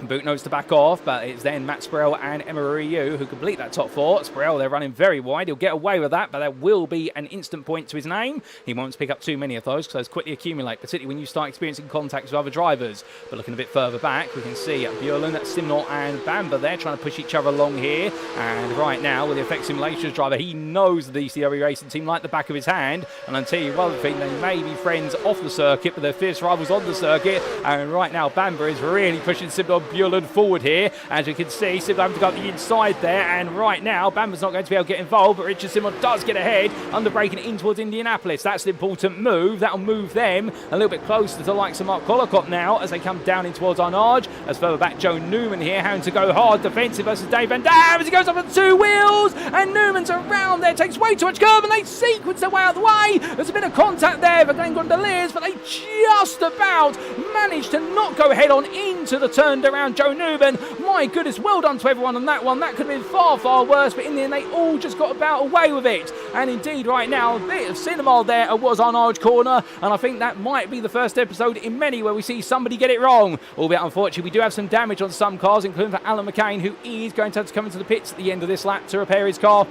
Speaker 1: Boot knows to back off, but it's then Matt Sprell and Emma Ryu who complete that top 4. Sprell, they're running very wide. He'll get away with that, but there will be an instant point to his name. He won't pick up too many of those because those quickly accumulate, particularly when you start experiencing contacts with other drivers. But looking a bit further back, we can see Bjorlund, Simnor and Bamber there trying to push each other along here. And right now, with the Effect Simulations driver, he knows the DCW racing team like the back of his hand. And I'll tell you one thing, they may be friends off the circuit, but they're fierce rivals on the circuit. And right now, Bamber is really pushing Simnor Bjorlund forward here. As you can see, Simnor having to go up the inside there, and right now Bamber's not going to be able to get involved, but Richard Simnor does get ahead, under braking in towards Indianapolis. That's an important move. That'll move them a little bit closer to the likes of Mark Collicott now as they come down in towards Arnage. As further back, Joe Newman here having to go hard defensive versus Dave Van Dam as he goes up on 2 wheels, and Newman's around there, takes way too much curve, and they sequence their way out of the way. There's a bit of contact there for Glenn Gondoliers, but they just about managed to not go head on into the turned around Joe Newman. My goodness, well done to everyone on that one. That could have been far, far worse, but in the end they all just got about away with it. And indeed right now, a bit of cinema there was on Arge Corner, and I think that might be the first episode in many where we see somebody get it wrong. Albeit unfortunately, we do have some damage on some cars, including for Alan McCain, who is going to have to come into the pits at the end of this lap to repair his car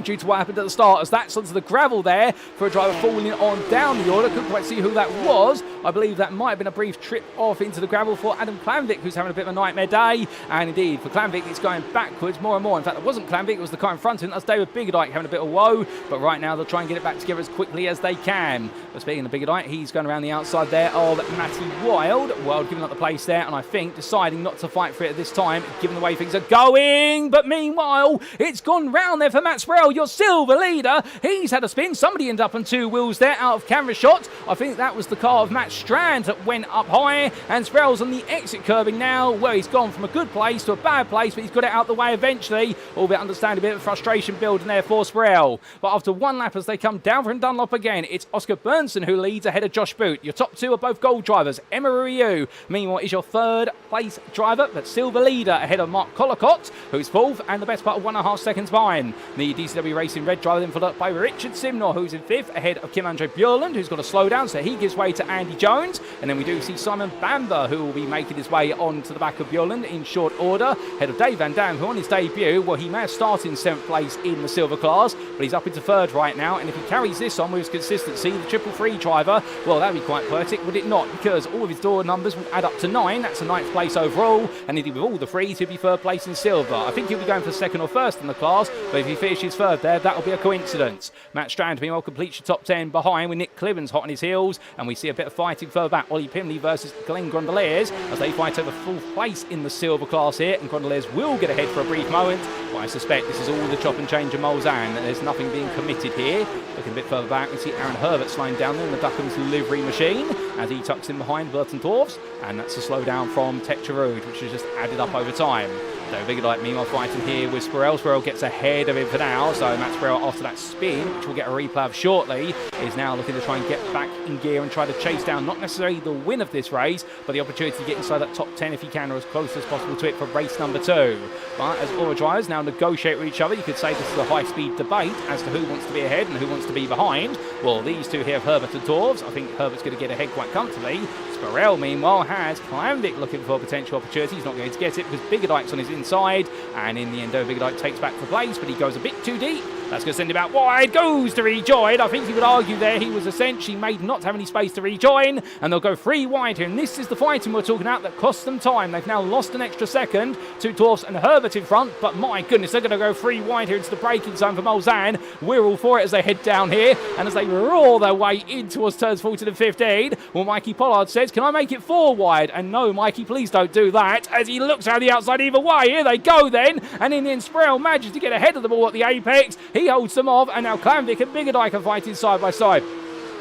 Speaker 1: due to what happened at the start, as that's onto the gravel there for a driver falling on down the order. Couldn't quite see who that was. I believe that might have been a brief trip off into the gravel for Adam Klanvik, who's having a bit of a nightmare day. And indeed, for Klanvik, it's going backwards more and more. In fact, it wasn't Klanvik, it was the car in front of him. That's David Biggerdike having a bit of woe. But right now, they'll try and get it back together as quickly as they can. But speaking of Biggerdike, he's going around the outside there of Matty Wild. Wild giving up the place there, and I think deciding not to fight for it at this time, given the way things are going. But meanwhile, it's gone round there for Matt Sprell, your silver leader. He's had a spin. Somebody ended up on 2 wheels there out of camera shot. I think that was the car of Matt Strand that went up high, and Sprell's on the exit curbing now, where he's gone from a good place to a bad place, but he's got it out the way eventually, albeit understand a bit of frustration building there for Sprell. But after one lap as they come down from Dunlop again, it's Oscar Berntsson who leads ahead of Josh Boot. Your top 2 are both gold drivers. Emma Ryu, meanwhile, is your 3rd place driver, but silver leader ahead of Mark Collicott, who's 4th, and the best part of 1.5 seconds behind. The DCW Racing red driver then followed up by Richard Simnor, who's in 5th, ahead of Kim Andre Bjorlund, who's got a slowdown, so he gives way to Andy Jones. And then we do see Simon Bamber, who will be making his way onto the back of Bjorlund in short order, ahead of Dave Van Dam, who on his debut, well, he may have started in 7th place in the silver class, but he's up into 3rd right now. And if he carries this on with his consistency, the triple free driver, well, that'd be quite poetic, would it not? Because all of his door numbers will add up to 9. That's a 9th place overall, and indeed with all the frees, he'll be 3rd place in silver. I think he'll be going for 2nd or 1st in the class, but if he finishes third there. That'll be a coincidence. Matt Strand, meanwhile, completes your top 10 behind with Nick Clibbens hot on his heels. And we see a bit of fighting further back. Ollie Pimley versus Glenn Grondeliers as they fight over fourth place in the silver class here. And Grondeliers will get ahead for a brief moment. But I suspect this is all the chop and change of Mulsanne. There's nothing being committed here. Looking a bit further back, we see Aaron Herbert sliding down there in the Duckham's livery machine as he tucks in behind Burton Torfs. And that's a slowdown from Tetrarud, which has just added up over time. So Vigordite meanwhile fighting here with Spirell. Spirell gets ahead of him for now. So Matt Spirell, after that spin, which we'll get a replay of shortly, is now looking to try and get back in gear and try to chase down not necessarily the win of this race, but the opportunity to get inside that top 10 if he can, or as close as possible to it for race number 2. But as all drivers now negotiate with each other, you could say this is a high-speed debate as to who wants to be ahead and who wants to be behind. Well, these two here have Herbert and Torves. I think Herbert's going to get ahead quite comfortably. Spirell, meanwhile, has Klamvik looking for a potential opportunity. He's not going to get it because Vigordite's on his inside. And in the end, Vigordite takes back for place, but he goes a bit too deep. That's going to send him out wide. Goes to rejoin. I think you would argue there he was essentially made not to have any space to rejoin. And they'll go 3 wide here. And this is the fighting we're talking about that costs them time. They've now lost an extra second to Torfs and Herbert in front. But my goodness, they're going to go 3 wide here into the braking zone for Mulsanne. We're all for it as they head down here. And as they roar their way in towards turns 14 and 15. Well, Mikey Pollard says, can I make it 4 wide? And no, Mikey, please don't do that. As he looks around the outside either way. Here they go then. And in the end, Spirell manages to get ahead of them all at the apex. He holds them off. And now Klamvik and Vigordite are fighting side by side.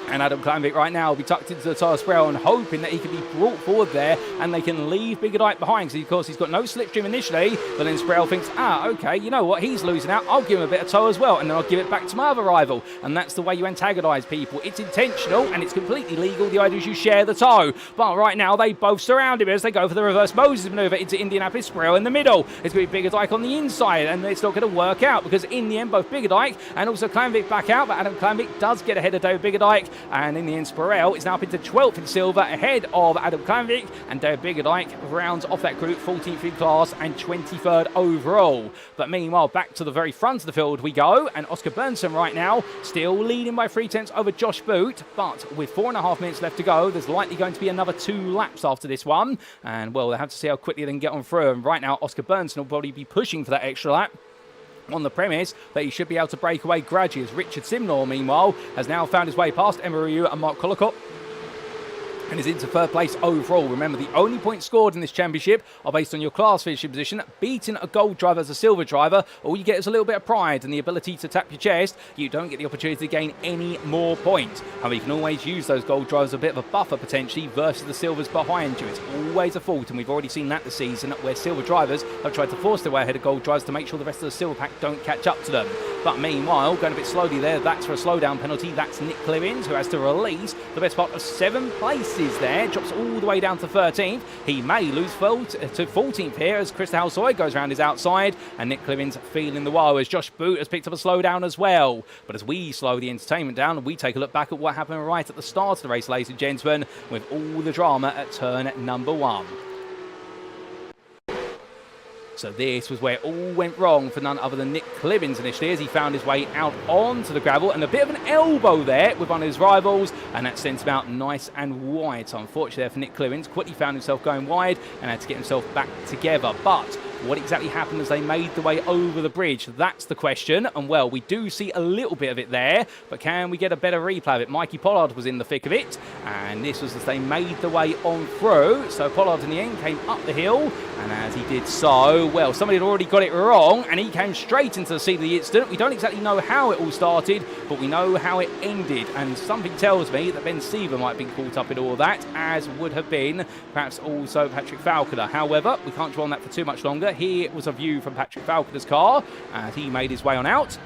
Speaker 1: And Adam Klamvik right now will be tucked into the tyre Spirell and hoping that he can be brought forward there and they can leave Vigordite behind because, of course, he's got no slipstream initially. But then Spirell thinks, okay, you know what? He's losing out. I'll give him a bit of tow as well and then I'll give it back to my other rival. And that's the way you antagonise people. It's intentional and it's completely legal. The idea is you share the tow. But right now, they both surround him as they go for the reverse Moses manoeuvre into Indianapolis. Spirell in the middle. It's going to be Vigordite on the inside and it's not going to work out because in the end, both Vigordite and also Klamvik back out. But Adam Klamvik does get ahead of David Vigordite. And in the end, Spirell is now up into 12th in silver ahead of Adam Klamvik, and David Vigordite rounds off that group 14th in class and 23rd overall. But meanwhile, back to the very front of the field we go, and Oscar Berntsson right now still leading by 3/10 over Josh Boot, but with 4.5 minutes left to go, there's likely going to be another 2 laps after this one, and well, they'll have to see how quickly they can get on through, and right now Oscar Berntsson will probably be pushing for that extra lap, on the premise that he should be able to break away gradually, as Richard Simnor, meanwhile, has now found his way past Emery and Mark Collicott and is into 3rd place overall. Remember, the only points scored in this championship are based on your class finishing position. Beating a gold driver as a silver driver, all you get is a little bit of pride and the ability to tap your chest. You don't get the opportunity to gain any more points. However, you can always use those gold drivers as a bit of a buffer potentially versus the silvers behind you. It's always a fault, and we've already seen that this season where silver drivers have tried to force their way ahead of gold drivers to make sure the rest of the silver pack don't catch up to them. But meanwhile, going a bit slowly there, that's for a slowdown penalty. That's Nick Clibbens, who has to release the best part of 7 places there. Drops all the way down to 13th. He may lose to 14th here as Chris Halsoy goes around his outside, and Nick Clibbens feeling the woe as Josh Boot has picked up a slowdown as well. But as we slow the entertainment down, we take a look back at what happened right at the start of the race, ladies and gentlemen, with all the drama at turn number 1. So this was where it all went wrong for none other than Nick Clibbens initially as he found his way out onto the gravel and a bit of an elbow there with one of his rivals, and that sent him out nice and wide. So unfortunately there for Nick Clibbens, quickly found himself going wide and had to get himself back together. But what exactly happened as they made the way over the bridge? That's the question. And well, we do see a little bit of it there, but can we get a better replay of it? Mikey Pollard was in the thick of it, and this was as they made the way on through. So Pollard in the end came up the hill, and as he did so, well, somebody had already got it wrong, and he came straight into the scene of the incident. We don't exactly know how it all started, but we know how it ended, and something tells me that Ben Seaver might be caught up in all that, as would have been perhaps also Patrick Falconer. However, we can't dwell on that for too much longer. Here was a view from Patrick Falconer's car as he made his way on out.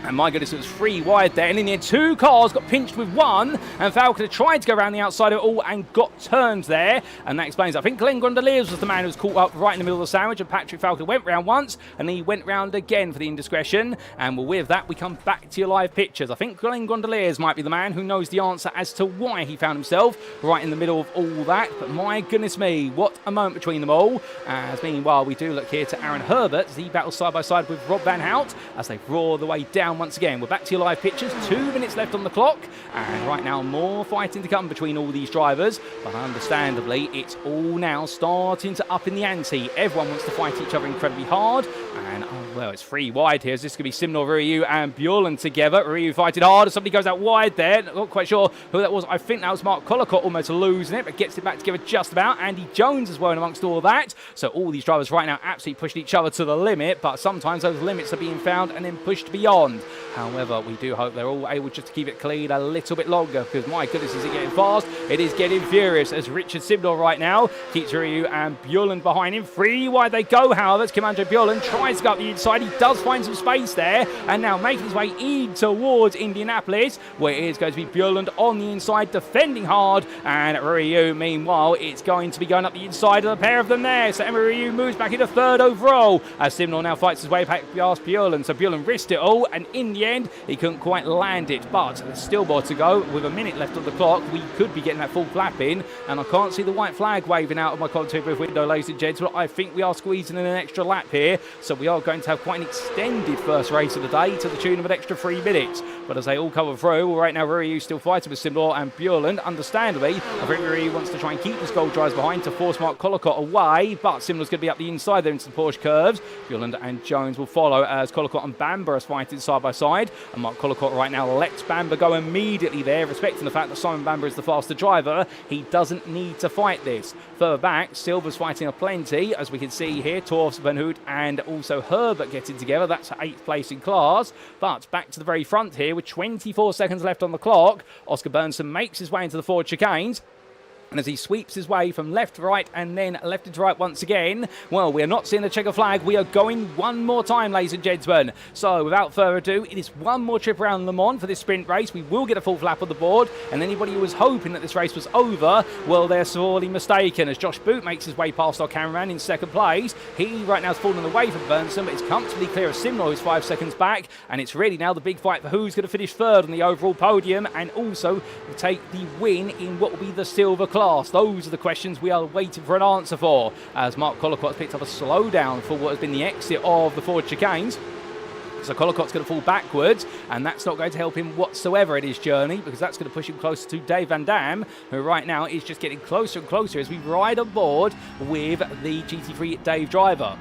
Speaker 1: And my goodness, it was 3 wide there. And in the end, 2 cars got pinched with 1. And Falconer tried to go around the outside of it all and got turned there. And that explains, I think Glenn Grondeliers was the man who was caught up right in the middle of the sandwich. And Patrick Falconer went round once. And he went round again for the indiscretion. And well, with that, we come back to your live pictures. I think Glenn Grondeliers might be the man who knows the answer as to why he found himself right in the middle of all that. But my goodness me, what a moment between them all. As meanwhile, we do look here to Aaron Herbert as he battles side by side with Rob Van Hout as they roar the way down down once again. We're back to your live pictures. 2 minutes left on the clock. And right now, more fighting to come between all these drivers. But understandably, it's all now starting to up in the ante. Everyone wants to fight each other incredibly hard. And, oh, well, it's 3 wide here. Is this going to be Simnor, Ryu, and Bjorlund together? Ryu fighting hard. Somebody goes out wide there. Not quite sure who that was. I think that was Mark Collicott almost losing it, but gets it back together just about. Andy Jones as well in amongst all of that. So all these drivers right now absolutely pushing each other to the limit, but sometimes those limits are being found and then pushed beyond. However, we do hope they're all able just to keep it clean a little bit longer, because my goodness, is it getting fast? It is getting furious as Richard Simnor right now keeps Ryu and Bjorlund behind him. 3 wide they go, however, as Commander Bjorlund tries to go up the inside. He does find some space there, and now making his way in towards Indianapolis, where it is going to be Bjorlund on the inside, defending hard, and Ryu, meanwhile, it's going to be going up the inside of the pair of them there. So Emma Ryu moves back into 3rd overall, as Simnor now fights his way back past Bjorlund. So Bjorlund risked it all, and in the end, he couldn't quite land it, but there's still more to go. With a minute left on the clock, we could be getting that full flap in, and I can't see the white flag waving out of my commentary booth window, ladies and gentlemen. I think we are squeezing in an extra lap here, so we are going to have quite an extended first race of the day to the tune of an extra 3 minutes. But as they all cover through, well, right now Ryu still fighting with Simnor and Bjorlund. Understandably, I think Ryu wants to try and keep his gold drives behind to force Mark Collicott away, but Simnor's going to be up the inside there into the Porsche curves. Bjorlund and Jones will follow as Collicott and Bamber are fighting side by side, and Mark Collicott right now lets Bamber go immediately there, respecting the fact that Simon Bamber is the faster driver. He doesn't need to fight this. Further back, Silver's fighting a plenty, as we can see here. Torfs, Van Hoot and also Herbert getting together. That's 8th place in class. But back to the very front here with 24 seconds left on the clock. Oscar Berntsson makes his way into the forward chicanes. And as he sweeps his way from left to right and then left into right once again, well, we are not seeing the checker flag. We are going one more time, ladies and gentlemen. So without further ado, it is one more trip around Le Mans for this sprint race. We will get a full flap on the board, and anybody who was hoping that this race was over, well, they're sorely mistaken, as Josh Boot makes his way past our cameraman in 2nd place. He right now is falling away from Berntsson, but it's comfortably clear of Simnor, who's 5 seconds back, and it's really now the big fight for who's going to finish 3rd on the overall podium and also take the win in what will be the silver class. Those are the questions we are waiting for an answer for, as Mark Collicott has picked up a slowdown for what has been the exit of the forward chicanes. So Collicott's going to fall backwards, and that's not going to help him whatsoever in his journey, because that's going to push him closer to Dave Van Dam, who right now is just getting closer and closer as we ride on board with the GT3 Dave driver.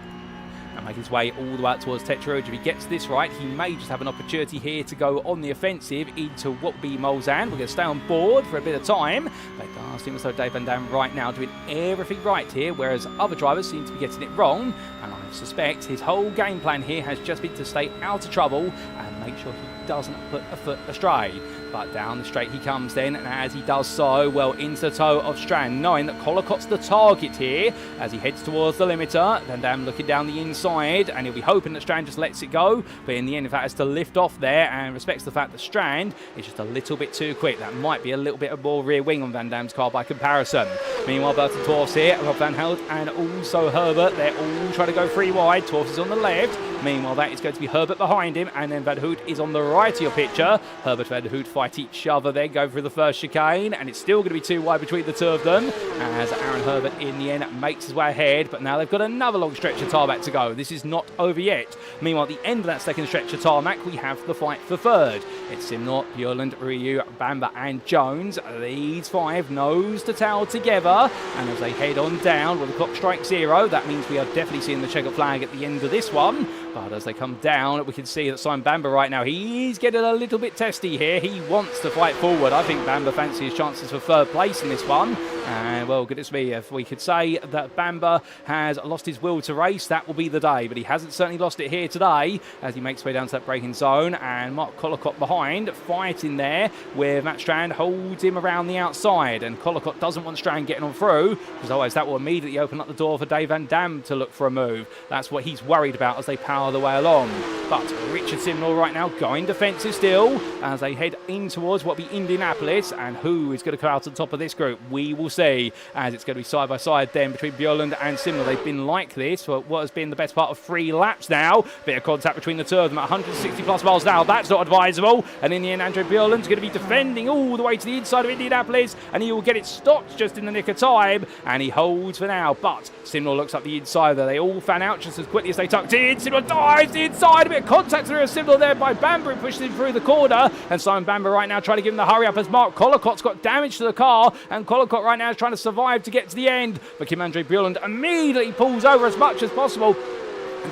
Speaker 1: And make his way all the way out towards Tetra. If he gets this right, he may just have an opportunity here to go on the offensive into what will be Mulsanne. We're going to stay on board for a bit of time. But it does seem as though Dave Van Dam right now doing everything right here, whereas other drivers seem to be getting it wrong. And I suspect his whole game plan here has just been to stay out of trouble and make sure he doesn't put a foot astray. But down the straight he comes then, and as he does so, well, into the toe of Strand, knowing that Collicott's the target here as he heads towards the limiter. Van Dam looking down the inside, and he'll be hoping that Strand just lets it go, but in the end, in fact, has to lift off there and respects the fact that Strand is just a little bit too quick. That might be a little bit of more rear wing on Van Dam's car by comparison. Meanwhile, Burton Torfs here, Rob Van Held and also Herbert, they're all trying to go 3 wide. Torfs is on the left. Meanwhile, that is going to be Herbert behind him, and then Van Hoot is on the right of your picture. Herbert and Van Hoot fight each other, then go through the first chicane, and it's still going to be 2 wide between the 2 of them, as Aaron Herbert in the end makes his way ahead, but now they've got another long stretch of tarmac to go. This is not over yet. Meanwhile, at the end of that second stretch of tarmac, we have the fight for 3rd. It's Simnor, Bjorlund, Ryu, Bamber and Jones. These 5 nose to tail together, and as they head on down, when the clock strikes 0, that means we are definitely seeing the checker flag at the end of this one. But as they come down, we can see that Simon Bamber right now, he's getting a little bit testy here. He wants to fight forward. I think Bamber fancies his chances for 3rd place in this one. And, well, goodness me, if we could say that Bamber has lost his will to race, that will be the day. But he hasn't certainly lost it here today as he makes his way down to that braking zone. And Mark Collicott behind, fighting there with Matt Strand, holds him around the outside. And Collicott doesn't want Strand getting on through, because otherwise that will immediately open up the door for Dave Van Dam to look for a move. That's what he's worried about as they power the way along. But Richard Simnor right now going defensive still as they head in towards what will be Indianapolis. And who is going to come out on top of this group? We will see, as it's going to be side by side then between Bjorlund and Simnor. They've been like this for what has been the best part of 3 laps now. Bit of contact between the 2 of them at 160 plus miles an hour. That's not advisable. And in the end, Andrew Bjorlund's going to be defending all the way to the inside of Indianapolis, and he will get it stopped just in the nick of time, and he holds for now. But Simnor looks up the inside there. They all fan out just as quickly as they tucked in. Simnor dives inside, a bit bit of contact through a signal there by Bamber, who pushes him through the corner. And Simon Bamber right now trying to give him the hurry up as Mark Collicott's got damage to the car. And Collicott right now is trying to survive to get to the end. But Kim-Andre Bjorland immediately pulls over as much as possible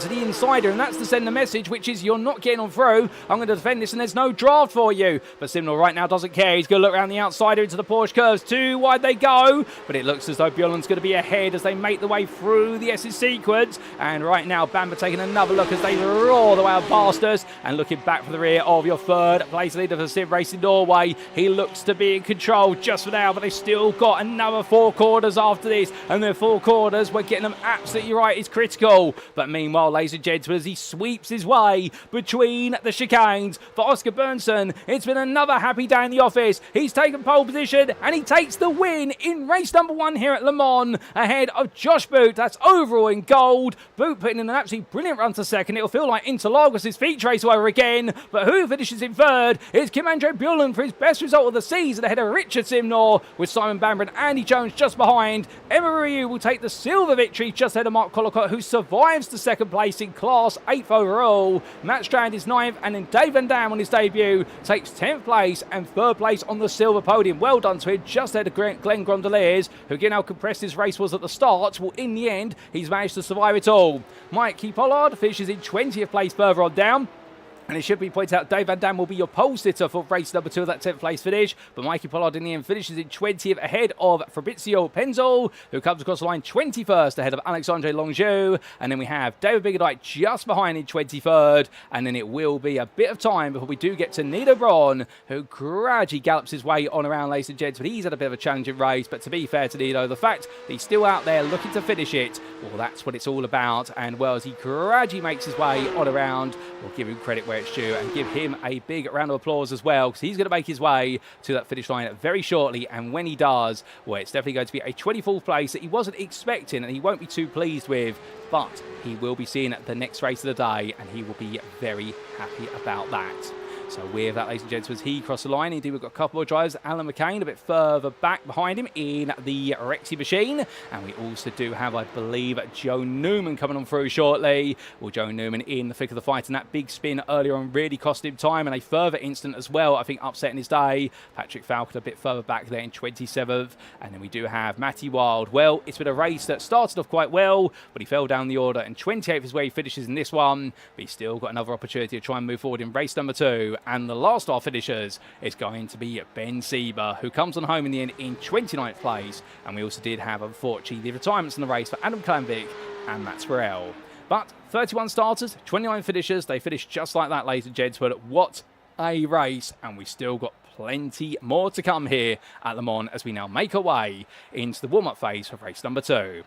Speaker 1: to the insider, and that's to send the message, which is you're not getting on through. I'm going to defend this and there's no draft for you. But Simnor right now doesn't care. He's going to look around the outsider into the Porsche curves. Too wide they go, but it looks as though Bjorland's going to be ahead as they make the way through the S's sequence. And right now Bamber taking another look as they roar the way of past us and looking back for the rear of your third place leader for Sim Racing Norway. He looks to be in control just for now, but they've still got another 4 quarters after this, and their 4 quarters, we're getting them absolutely right, is critical. But meanwhile, ladies and gentlemen, as he sweeps his way between the chicanes for Oscar Berntsson, it's been another happy day in the office. He's taken pole position and he takes the win in race number 1 here at Le Mans ahead of Josh Boot. That's overall in gold. Boot putting in an absolutely brilliant run to second. It'll feel like Interlagos' feature race over again, but who finishes in third is Kim-Andre Bjorland for his best result of the season ahead of Richard Simnor, with Simon Bamber and Andy Jones just behind. Emma Ryu will take the silver victory just ahead of Mark Collicott, who survives the second place in Class 8th overall. Matt Strand is 9th, and then Dave Van Dam on his debut takes 10th place and 3rd place on the silver podium. Well done to him, just ahead of Glenn Grondeliers, who again how compressed his race was at the start. Well, in the end, he's managed to survive it all. Mikey Pollard finishes in 20th place further on down. And it should be pointed out, Dave Van Dam will be your pole sitter for race number 2 of that 10th place finish. But Mikey Pollard in the end finishes in 20th ahead of Fabrizio Penzo, who comes across the line 21st ahead of Alexandre Longieu. And then we have David Biggerdike just behind in 23rd. And then it will be a bit of time before we do get to Nido Braun, who gradually gallops his way on around, ladies and gents. But he's had a bit of a challenging race. But to be fair to Nido, the fact that he's still out there looking to finish it, well, that's what it's all about. And well, as he gradually makes his way on around, we'll give him credit where it's due and give him a big round of applause as well, because he's going to make his way to that finish line very shortly. And when he does, well, it's definitely going to be a 24th place that he wasn't expecting and he won't be too pleased with, but he will be seeing the next race of the day and he will be very happy about that. So with that, ladies and gentlemen, he crossed the line. Indeed, we've got a couple more drivers. Alan McCain a bit further back behind him in the Rexy machine. And we also do have, I believe, Joe Newman coming on through shortly. Well, Joe Newman in the thick of the fight, and that big spin earlier on really cost him time, and a further incident as well, I think, upsetting his day. Patrick Falcon a bit further back there in 27th. And then we do have Matty Wild. Well, it's been a race that started off quite well, but he fell down the order, and 28th is where he finishes in this one. But he's still got another opportunity to try and move forward in race number 2. And the last of our finishers is going to be Ben Sieber, who comes on home in the end in 29th place. And we also did have, unfortunately, the retirements in the race for Adam Klamvik and Mats Farrell. But 31 starters, 29 finishers. They finished just like that, ladies and gents. But what a race. And we still got plenty more to come here at Le Mans as we now make our way into the warm-up phase for race number 2.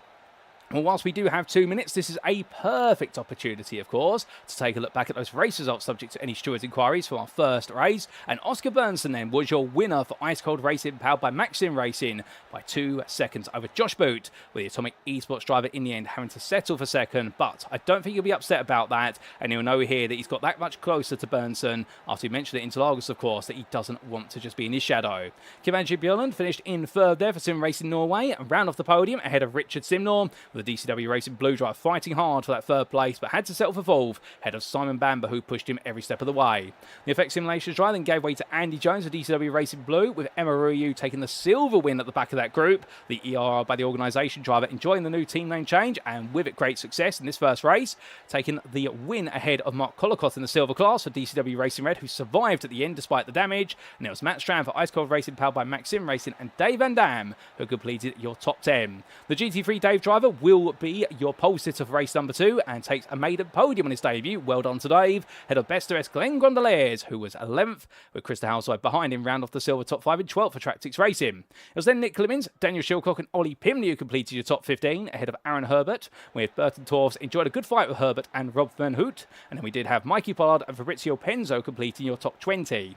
Speaker 1: Well, whilst we do have 2 minutes, this is a perfect opportunity, of course, to take a look back at those race results subject to any stewards' inquiries for our first race. And Oscar Berntsson then was your winner for Ice Cold Racing, powered by Maxim Racing, by 2 seconds over Josh Boot, with the Atomic Esports driver in the end having to settle for second. But I don't think he'll be upset about that, and he'll know here that he's got that much closer to Berntsson, after he mentioned it in Interlagos, of course, that he doesn't want to just be in his shadow. Kim-Andre Bjorland finished in 3rd there for Sim Racing Norway, and round off the podium ahead of Richard Simnor, with the DCW Racing Blue Drive fighting hard for that 3rd place, but had to settle for 4th, ahead of Simon Bamber, who pushed him every step of the way. The Effect Simulations drive then gave way to Andy Jones of DCW Racing Blue, with Emma Ryu taking the silver win at the back of that group. The ERR by the organisation driver enjoying the new team name change, and with it great success in this first race, taking the win ahead of Mark Collicott in the silver class for DCW Racing Red, who survived at the end despite the damage. And it was Matt Strand for Ice Cold Racing, powered by Maxim Racing, and Dave Van Dam, who completed your top 10. The GT3 Dave driver will be your pole sitter for race number 2 and takes a maiden podium on his debut. Well done to Dave. Head of Best S Glenn Grondeliers, who was 11th, with Krista Houseway behind him, round off the silver top 5 in 12th for Tractics Racing. It was then Nick Clemens, Daniel Shilcock and Ollie Pimley who completed your top 15, ahead of Aaron Herbert, with Burton Torves enjoyed a good fight with Herbert and Rob Van Hoot. And then we did have Mikey Pollard and Fabrizio Penzo completing your top 20.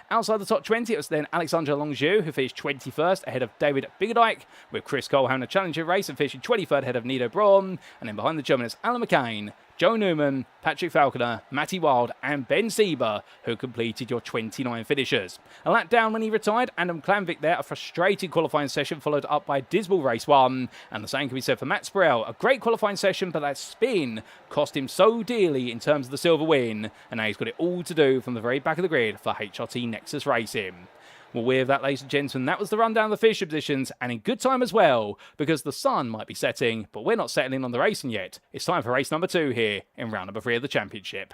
Speaker 1: Outside the top 20, it was then Alexandre Longieu, who finished 21st ahead of David Biggerdike, with Chris Cole having a challenging race and finishing 23rd ahead of Nido Braun. And then behind the German is Alan McCain, Joe Newman, Patrick Falconer, Matty Wild and Ben Sieber, who completed your 29 finishers. A lap down when he retired, Adam Klamvik there, a frustrating qualifying session followed up by a dismal race one. And the same can be said for Matt Sporrell, a great qualifying session, but that spin cost him so dearly in terms of the silver win. And now he's got it all to do from the very back of the grid for HRT Nexus Racing. Well, with that, ladies and gentlemen, that was the rundown of the finisher positions, and in good time as well, because the sun might be setting, but we're not settling on the racing yet. It's time for race number 2 here in round number 3 of the championship.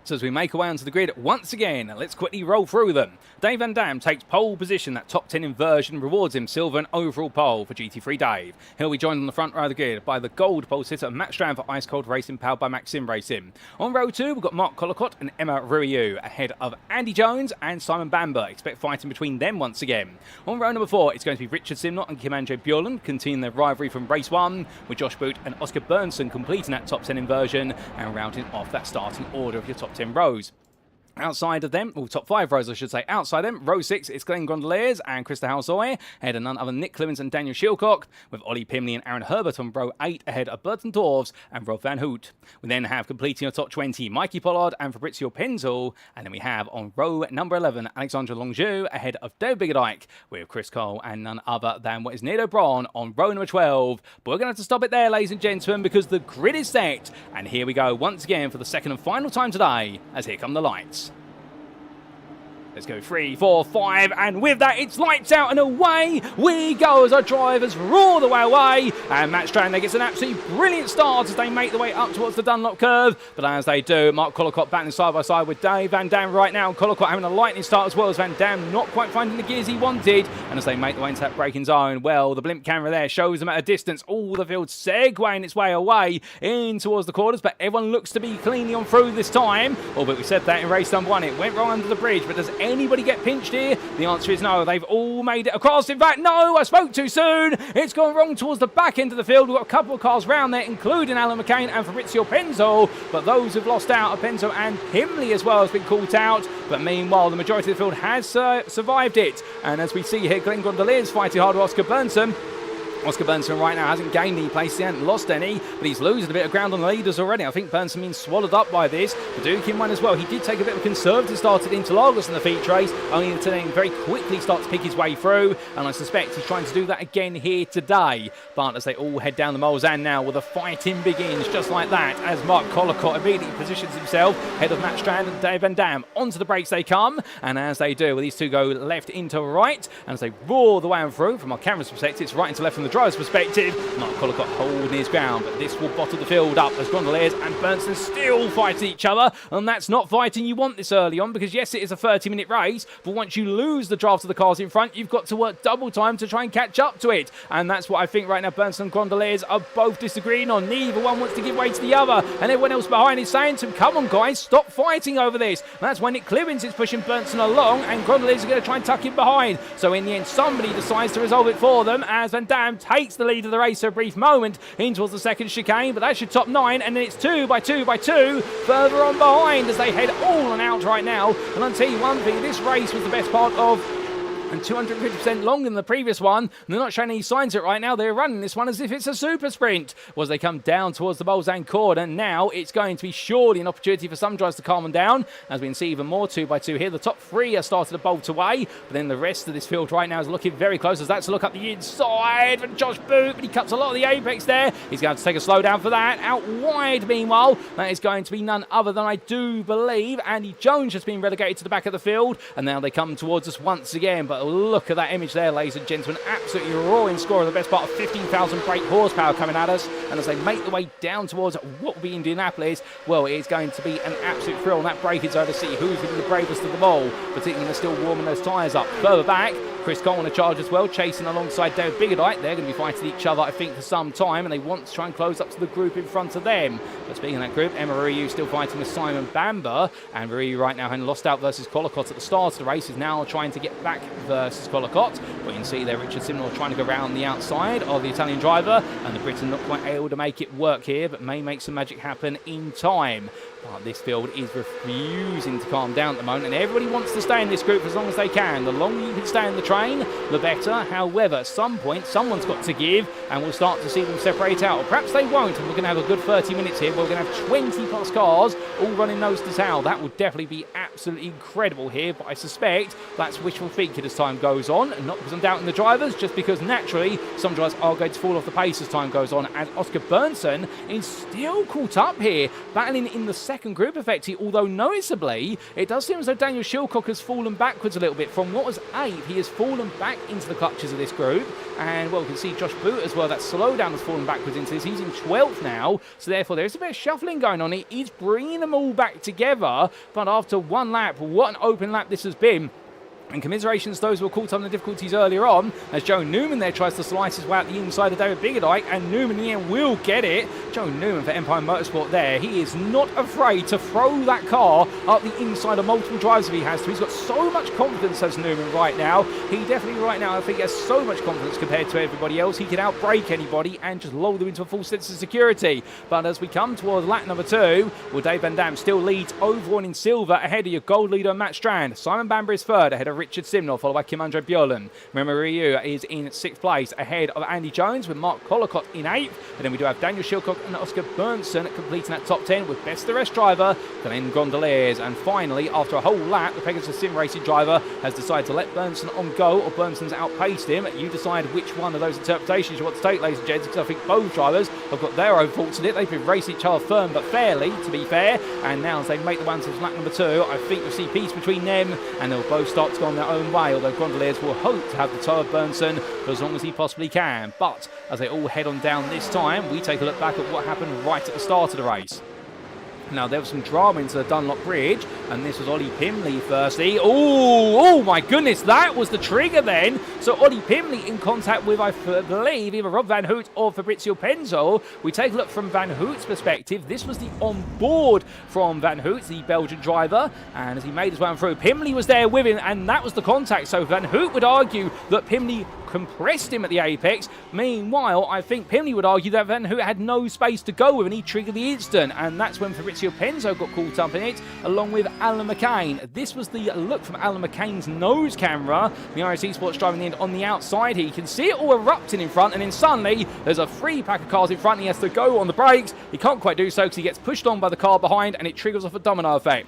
Speaker 1: So as we make our way onto the grid once again, let's quickly roll through them. Dave Van Dam takes pole position. That top 10 inversion rewards him silver and overall pole for GT3 Dave. He'll be joined on the front row of the grid by the gold pole sitter Matt Strand for Ice Cold Racing, powered by Maxim Racing. On row 2, we've got Mark Collicott and Emma Ruiu ahead of Andy Jones and Simon Bamber. Expect fighting between them once again. On row number 4, it's going to be Richard Simnott and Kim-Andre Bjorlund, continuing their rivalry from race 1, with Josh Boot and Oscar Berntsson completing that top 10 inversion and rounding off that starting order of your top 10 rows. Outside of them, top 5 rows I should say, outside them, row 6, it's Glenn Gondoliers and Krista Halsoy, ahead of none other than Nick Clemens and Daniel Shilcock, with Ollie Pimley and Aaron Herbert on row 8, ahead of Burton Dorves and Rob Van Hoot. We then have completing your top 20, Mikey Pollard and Fabrizio Penzel, and then we have on row number 11, Alexandra Longjou, ahead of Dave Biggerdike, with Chris Cole and none other than what is Neil O'Brien on row number 12. But we're going to have to stop it there, ladies and gentlemen, because the grid is set, and here we go once again for the second and final time today, as here come the lights. Let's go 3, 4, 5, and with that, it's lights out and away we go as our drivers roar the way away. And Matt Strand gets an absolutely brilliant start as they make their way up towards the Dunlop curve. But as they do, Mark Collicott battling side by side with Dave Van Dam right now. Collicott having a lightning start as well as Van Dam not quite finding the gears he wanted. And as they make their way into that braking zone, well, the blimp camera there shows them at a distance. All the field segueing its way away in towards the corners, but everyone looks to be cleanly on through this time. But we said that in race number 1, it went wrong under the bridge, but does anybody get pinched here? The answer is no. They've all made it across. In fact, no, I spoke too soon. It's gone wrong towards the back end of the field. We've got a couple of cars round there, including Alan McCain and Fabrizio Penzo. But those who've lost out are Penzo and Himley as well has been caught out. But meanwhile, the majority of the field has survived it. And as we see here, Glenn Gondoliers fighting hard with Oscar Berntsson. Oscar Berntsson right now hasn't gained any place, he hasn't lost any, but he's losing a bit of ground on the leaders already. I think Berntsson being swallowed up by this. Paducah won as well. He did take a bit of a conservative start at Interlagos in the feature race, only to then very quickly start to pick his way through, and I suspect he's trying to do that again here today. But as they all head down the Molzan now, well, the fighting begins just like that, as Mark Collicott immediately positions himself ahead of Matt Strand and Dave Van Dam. Onto the brakes they come, and as they do, well, these two go left into right, and as they roar the way on through, from our camera's perspective, it's right into left from the driver's perspective. Mark Collicott holding his ground, but this will bottle the field up as Gondoliers and Berntsson still fight each other, and that's not fighting you want this early on, because yes, it is a 30-minute race, but once you lose the draft of the cars in front, you've got to work double time to try and catch up to it, and that's what I think right now Berntsson and Gondoliers are both disagreeing on. Neither one wants to give way to the other, and everyone else behind is saying to him, come on guys, stop fighting over this. And that's when Nick Clemens is pushing Berntsson along, and Gondoliers are going to try and tuck him behind. So in the end, somebody decides to resolve it for them, as Van Dam takes the lead of the race for a brief moment in towards the second chicane, but that's your top 9, and then it's 2 by 2 by 2 further on behind as they head all on out right now. And I'll tell you one thing, this race was the best part of and 250% longer than the previous one. And they're not showing any signs of it right now. They're running this one as if it's a super sprint. As they come down towards the Bolzan corner, now it's going to be surely an opportunity for some drivers to calm them down. As we can see even more 2 by 2 here. The top 3 are starting to bolt away, but then the rest of this field right now is looking very close, as that's a look up the inside for Josh Boot, but he cuts a lot of the apex there. He's going to take a slow down for that. Out wide, meanwhile, that is going to be none other than, I do believe, Andy Jones has been relegated to the back of the field, and now they come towards us once again. But look at that image there, ladies and gentlemen. Absolutely roaring score of the best part of 15,000 brake horsepower coming at us. And as they make their way down towards what will be Indianapolis, well, it's going to be an absolute thrill on that braking zone to see who's going to be the bravest of them all, particularly when they're still warming those tyres up. Further back, Chris Cole on a charge as well, chasing alongside Dave Biggerdike. They're going to be fighting each other, I think, for some time, and they want to try and close up to the group in front of them. But speaking of that group, Emma Ryu still fighting with Simon Bamber, and Ryu right now, having lost out versus Collicott at the start of the race, is now trying to get back versus Collicott. But you can see there Richard Simnor trying to go around the outside of the Italian driver, and the Briton not quite able to make it work here, but may make some magic happen in time. But this field is refusing to calm down at the moment, and everybody wants to stay in this group for as long as they can. The longer you can stay in the train, the better. However, at some point, someone's got to give, and we'll start to see them separate out. Or perhaps they won't, and we're going to have a good 30 minutes here. We're going to have 20 plus cars all running nose to tail. That would definitely be absolutely incredible here, but I suspect that's wishful thinking as time goes on, and not because I'm doubting the drivers, just because naturally some drivers are going to fall off the pace as time goes on, as Oscar Berntsson is still caught up here, battling in the second group effectively, although noticeably it does seem as though Daniel Schilcock has fallen backwards a little bit. From what was 8th, he has fallen back into the clutches of this group, and well, we can see Josh Boot as well, that slowdown has fallen backwards into this. He's in 12th now, so therefore there is a bit of shuffling going on. He is bringing them all back together, but after one lap, what an open lap this has been. And commiserations to those who were caught up in the difficulties earlier on, as Joe Newman there tries to slice his way out the inside of David Biggerdike, and Newman in the end will get it. Joe Newman for Empire Motorsport there. He is not afraid to throw that car up the inside of multiple drives if he has to. He's got so much confidence as Newman right now. He definitely right now, I think, has so much confidence compared to everybody else. He can outbrake anybody and just lull them into a full sense of security. But as we come towards lap number 2, well, Dave Van Dam still leads overall in silver ahead of your gold leader Matt Strand. Simon Bamber is third ahead of Richard Simnor, followed by Kim-Andre Bjorlund. Remember, Ryu is in 6th place ahead of Andy Jones, with Mark Collicott in 8th. And then we do have Daniel Schilcock and Oscar Berntsson completing that top 10, with best the rest driver Glenn Gondoliers. And finally, after a whole lap, the Pegasus Sim Racing driver has decided to let Berntsson on go, or Bernsson's outpaced him. You decide which one of those interpretations you want to take, ladies and gents, because I think both drivers have got their own faults in it. They've been racing each other firm but fairly, to be fair. And now as they make the one to lap number 2, I think we'll see peace between them, and they'll both start to go on their own way, although Gondoliers will hope to have the toe of Berntsson for as long as he possibly can. But as they all head on down this time, we take a look back at what happened right at the start of the race. Now, there was some drama into the Dunlop Bridge, and this was Ollie Pimley firstly. Oh my goodness, that was the trigger then. So Ollie Pimley in contact with, I believe, either Rob Van Hoot or Fabrizio Penzo. We take a look from Van Hoot's perspective. This was the onboard from Van Hoot, the Belgian driver, and as he made his way through, Pimley was there with him, and that was the contact. So Van Hoot would argue that Pimley compressed him at the apex. Meanwhile, I think Pimley would argue that Van Hoot had no space to go with, and he triggered the instant, and that's when Fabrizio Penzo got caught up in it, along with Alan McCain. This was the look from Alan McCain's nose camera. The RS Sports driving the end on the outside here. You can see it all erupting in front, and then suddenly there's a free pack of cars in front, and he has to go on the brakes. He can't quite do so because he gets pushed on by the car behind, and it triggers off a domino effect.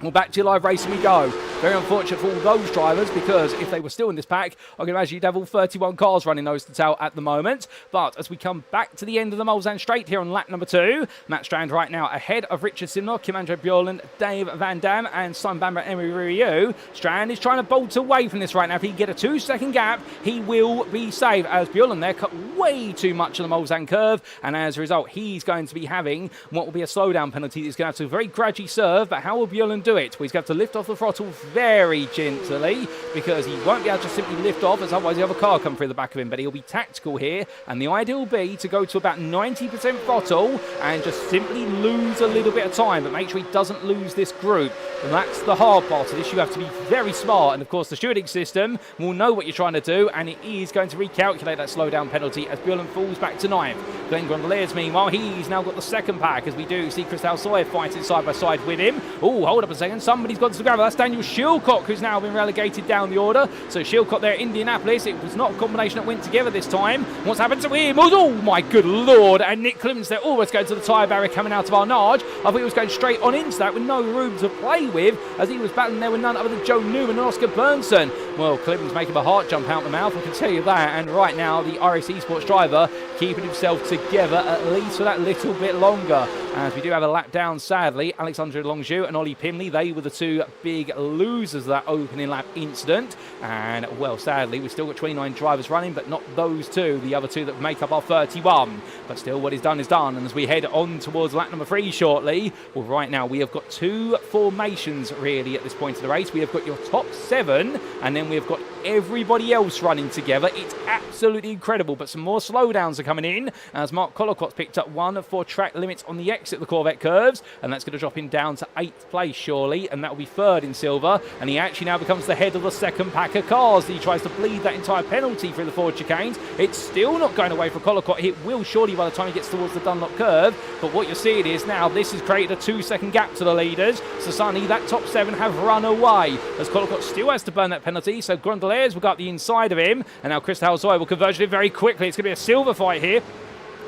Speaker 1: Well, back to your live racing we go. Very unfortunate for all those drivers, because if they were still in this pack, I can imagine you'd have all 31 cars running nose to tail at the moment. But as we come back to the end of the Mulsanne Straight here on lap number 2, Matt Strand right now ahead of Richard Simnor, Kim-Andre Bjorlund, Dave Van Dam, and Simon Bamber and Emery Ryu. Strand is trying to bolt away from this right now. If he can get a 2-second gap, he will be safe, as Bjorlund there cut way too much on the Mulsanne curve, and as a result, he's going to be having what will be a slowdown penalty. He's going to have to very gradually serve, but how will Bjorlund do it? Well, he's going to have to lift off the throttle very gently, because he won't be able to simply lift off, as otherwise the other car come through the back of him. But he'll be tactical here, and the idea will be to go to about 90% throttle and just simply lose a little bit of time, but make sure he doesn't lose this group. And that's the hard part of this. You have to be very smart, and of course the stewarding system will know what you're trying to do, and it is going to recalculate that slowdown penalty as Bjorlund falls back to 9th. Glenn Gondoliers, meanwhile, he's now got the second pack, as we do see Christel Sawyer fighting side by side with him. Oh, hold up a second. Somebody's gone to the gravel. That's Daniel Schilcock, who's now been relegated down the order. So Schilcock there, Indianapolis. It was not a combination that went together this time. What's happened to him? Oh my good lord. And Nick Clements there almost going to the tyre barrier coming out of Arnage. I thought he was going straight on into that with no room to play with, as he was battling there with none other than Joe Newman and Oscar Berntsson. Well, Clements making a heart jump out the mouth, I can tell you that. And right now, the RS Esports driver keeping himself together at least for that little bit longer. As we do have a lap down, sadly, Alexandre Longjou and Ollie Pimley, they were the two big losers of that opening lap incident. And, well, sadly, we've still got 29 drivers running, but not those two, the other two that make up our 31. But still, what is done is done. And as we head on towards lap number 3 shortly, well, right now, we have got 2 formations, really, at this point of the race. We have got your top 7, and then we have got everybody else running together. It's absolutely incredible, but some more slowdowns are coming in as Mark Collicott's picked up 1 for track limits on the exit of the Corvette curves, and that's going to drop him down to 8th place surely, and that will be 3rd in silver, and he actually now becomes the head of the second pack of cars. He tries to bleed that entire penalty through the forward chicanes. It's still not going away for Collicott. It will surely by the time he gets towards the Dunlop curve, but what you're seeing is now this has created a 2-second gap to the leaders. So suddenly that top 7 have run away as Collicott still has to burn that penalty, so Grundelaires will go up the inside of him, and now Chris Halsoy will converge it very quickly. It's going to be a silver fight here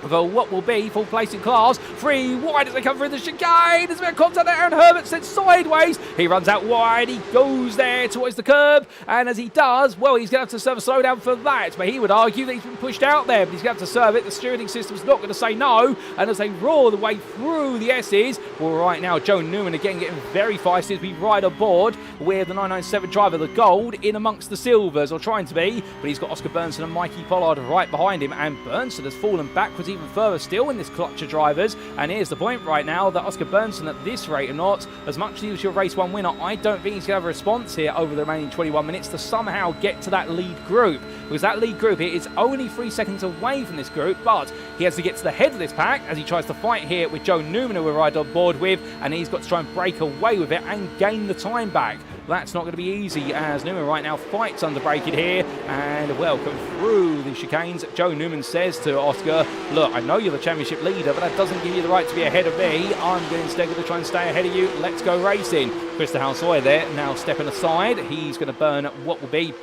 Speaker 1: for what will be full place in class. 3 wide as they come through the chicane. There's a bit of contact there, and Herbert sent sideways. He runs out wide. He goes there towards the curb, and as he does, well, he's going to have to serve a slowdown for that. But he would argue that he's been pushed out there, but he's going to have to serve it. The steering system's not going to say no, and as they roar the way through the S's, well, right now, Joe Newman again getting very feisty as we ride aboard with the 997 driver, the gold, in amongst the silvers, or trying to be, but he's got Oscar Berntsson and Mikey Pollard right behind him, and Berntsson has fallen backwards even further still in this clutch of drivers. And here's the point right now that Oscar Berntsson at this rate or not, as much as he was your race 1 winner, I don't think he's going to have a response here over the remaining 21 minutes to somehow get to that lead group, because that lead group here is only 3 seconds away from this group, but he has to get to the head of this pack as he tries to fight here with Joe Newman, who we're right on board with, and he's got to try and break away with it and gain the time back. That's not going to be easy as Newman right now fights under braking here, and welcome through the chicanes. Joe Newman says to Oscar, look, I know you're the championship leader, but that doesn't give you the right to be ahead of me. I'm instead going to try and stay ahead of you. Let's go racing. Krista Halsoy there now stepping aside. He's going to burn what will be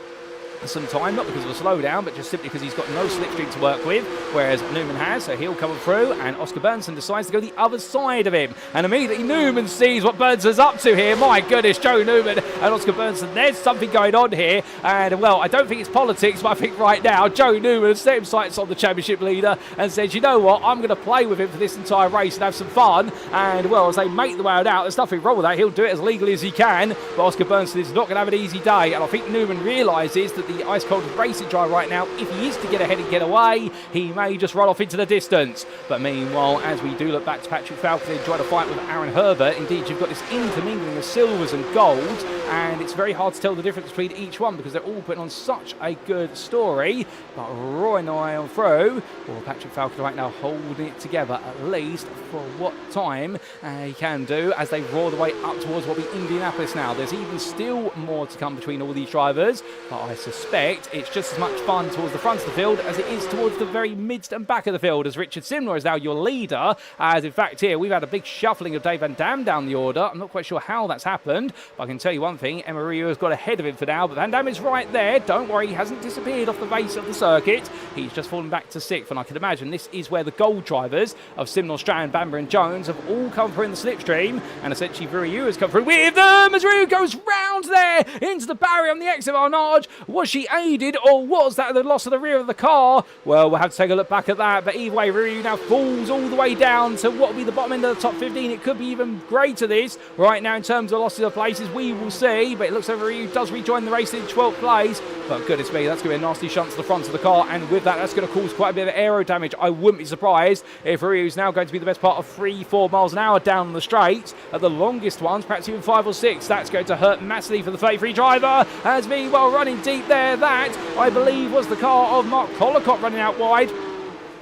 Speaker 1: some time, not because of a slowdown, but just simply because he's got no slipstream to work with, whereas Newman has, so he'll come through, and Oscar Berntsson decides to go the other side of him, and immediately Newman sees what Berntsson's up to here. My goodness, Joe Newman and Oscar Berntsson, there's something going on here, and well, I don't think it's politics, but I think right now Joe Newman has set his sights on the championship leader and said, you know what, I'm going to play with him for this entire race and have some fun, and well, as they make the way out, there's nothing wrong with that. He'll do it as legally as he can, but Oscar Berntsson is not going to have an easy day, and I think Newman realises that the ice-cold racing drive right now, if he is to get ahead and get away, he may just run off into the distance. But meanwhile, as we do look back to Patrick Falconer and try to fight with Aaron Herbert, indeed you've got this intermingling of silvers and golds, and it's very hard to tell the difference between each one because they're all putting on such a good story. But roaring away on through, well, Patrick Falconer right now holding it together at least for what time he can do as they roar the way up towards what will be Indianapolis now. There's even still more to come between all these drivers, but I suspect it's just as much fun towards the front of the field as it is towards the very midst and back of the field, as Richard Simler is now your leader, as in fact here we've had a big shuffling of Dave Van Dam down the order. I'm not quite sure how that's happened, but I can tell you one thing, Emery has got ahead of him for now, but Van Dam is right there. Don't worry, he hasn't disappeared off the base of the circuit. He's just fallen back to 6th, and I can imagine this is where the gold drivers of Simnor, Strand, Bamber and Jones have all come through in the slipstream, and essentially Viryu has come through with them as Viryu goes round there into the barrier on the exit of Arnage. Was she aided, or was that the loss of the rear of the car? Well, we'll have to take a look back at that, but either way, Viryu now falls all the way down to what will be the bottom end of the top 15. It could be even greater this right now in terms of losses of places. We will see, but it looks like Viryu does rejoin the race in 12th place, but goodness me, that's going to be a nasty shunt to the front of the car, and with that, that's going to cause quite a bit of aero damage. I wouldn't be surprised if Viryu's now going to be the best part of 3-4 miles an hour down the straight. At the longest ones, perhaps even 5 or 6. That's going to hurt massively for the 33 driver, as meanwhile running deep there, that I believe was the car of Mark Collicott running out wide.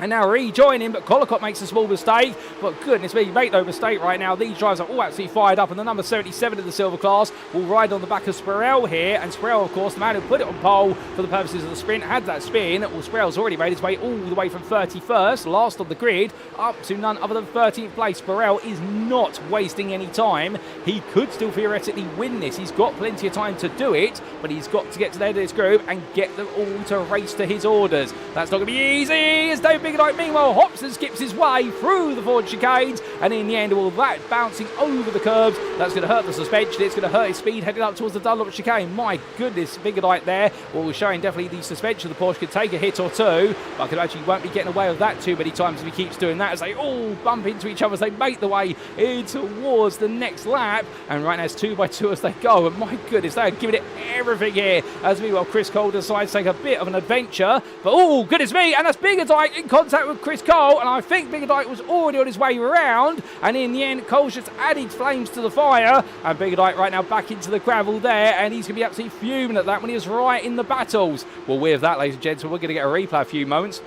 Speaker 1: And now rejoining, but Collicott makes a small mistake. But goodness me, make no mistake right now. These drivers are all absolutely fired up. And the number 77 in the silver class will ride on the back of Spirell here. And Spirell, of course, the man who put it on pole for the purposes of the sprint, had that spin. Well, Spirell's already made his way all the way from 31st, last on the grid, up to none other than 13th place. Spirell is not wasting any time. He could still theoretically win this. He's got plenty of time to do it, but he's got to get to the head of this group and get them all to race to his orders. That's not going to be easy, as David Biggert, meanwhile, hops and skips his way through the forward chicanes, and in the end, all that bouncing over the curbs, that's going to hurt the suspension. It's going to hurt his speed heading up towards the Dunlop chicane. My goodness, Biggert there. Well, we're showing definitely the suspension of the Porsche could take a hit or two, but I could actually won't be getting away with that too many times if he keeps doing that, as they all bump into each other as they make the way in towards the next lap. And right now it's 2 by 2 as they go, and my goodness, they are giving it everything here, as meanwhile Chris Cole decides to take a bit of an adventure, but oh goodness me, and that's Biggert in contact with Chris Cole, and I think Bigger Dyke was already on his way around, and in the end, Cole's just added flames to the fire, and Bigger Dyke right now back into the gravel there, and he's going to be absolutely fuming at that when he was right in the battles. Well, with that, ladies and gentlemen, we're going to get a replay a few moments,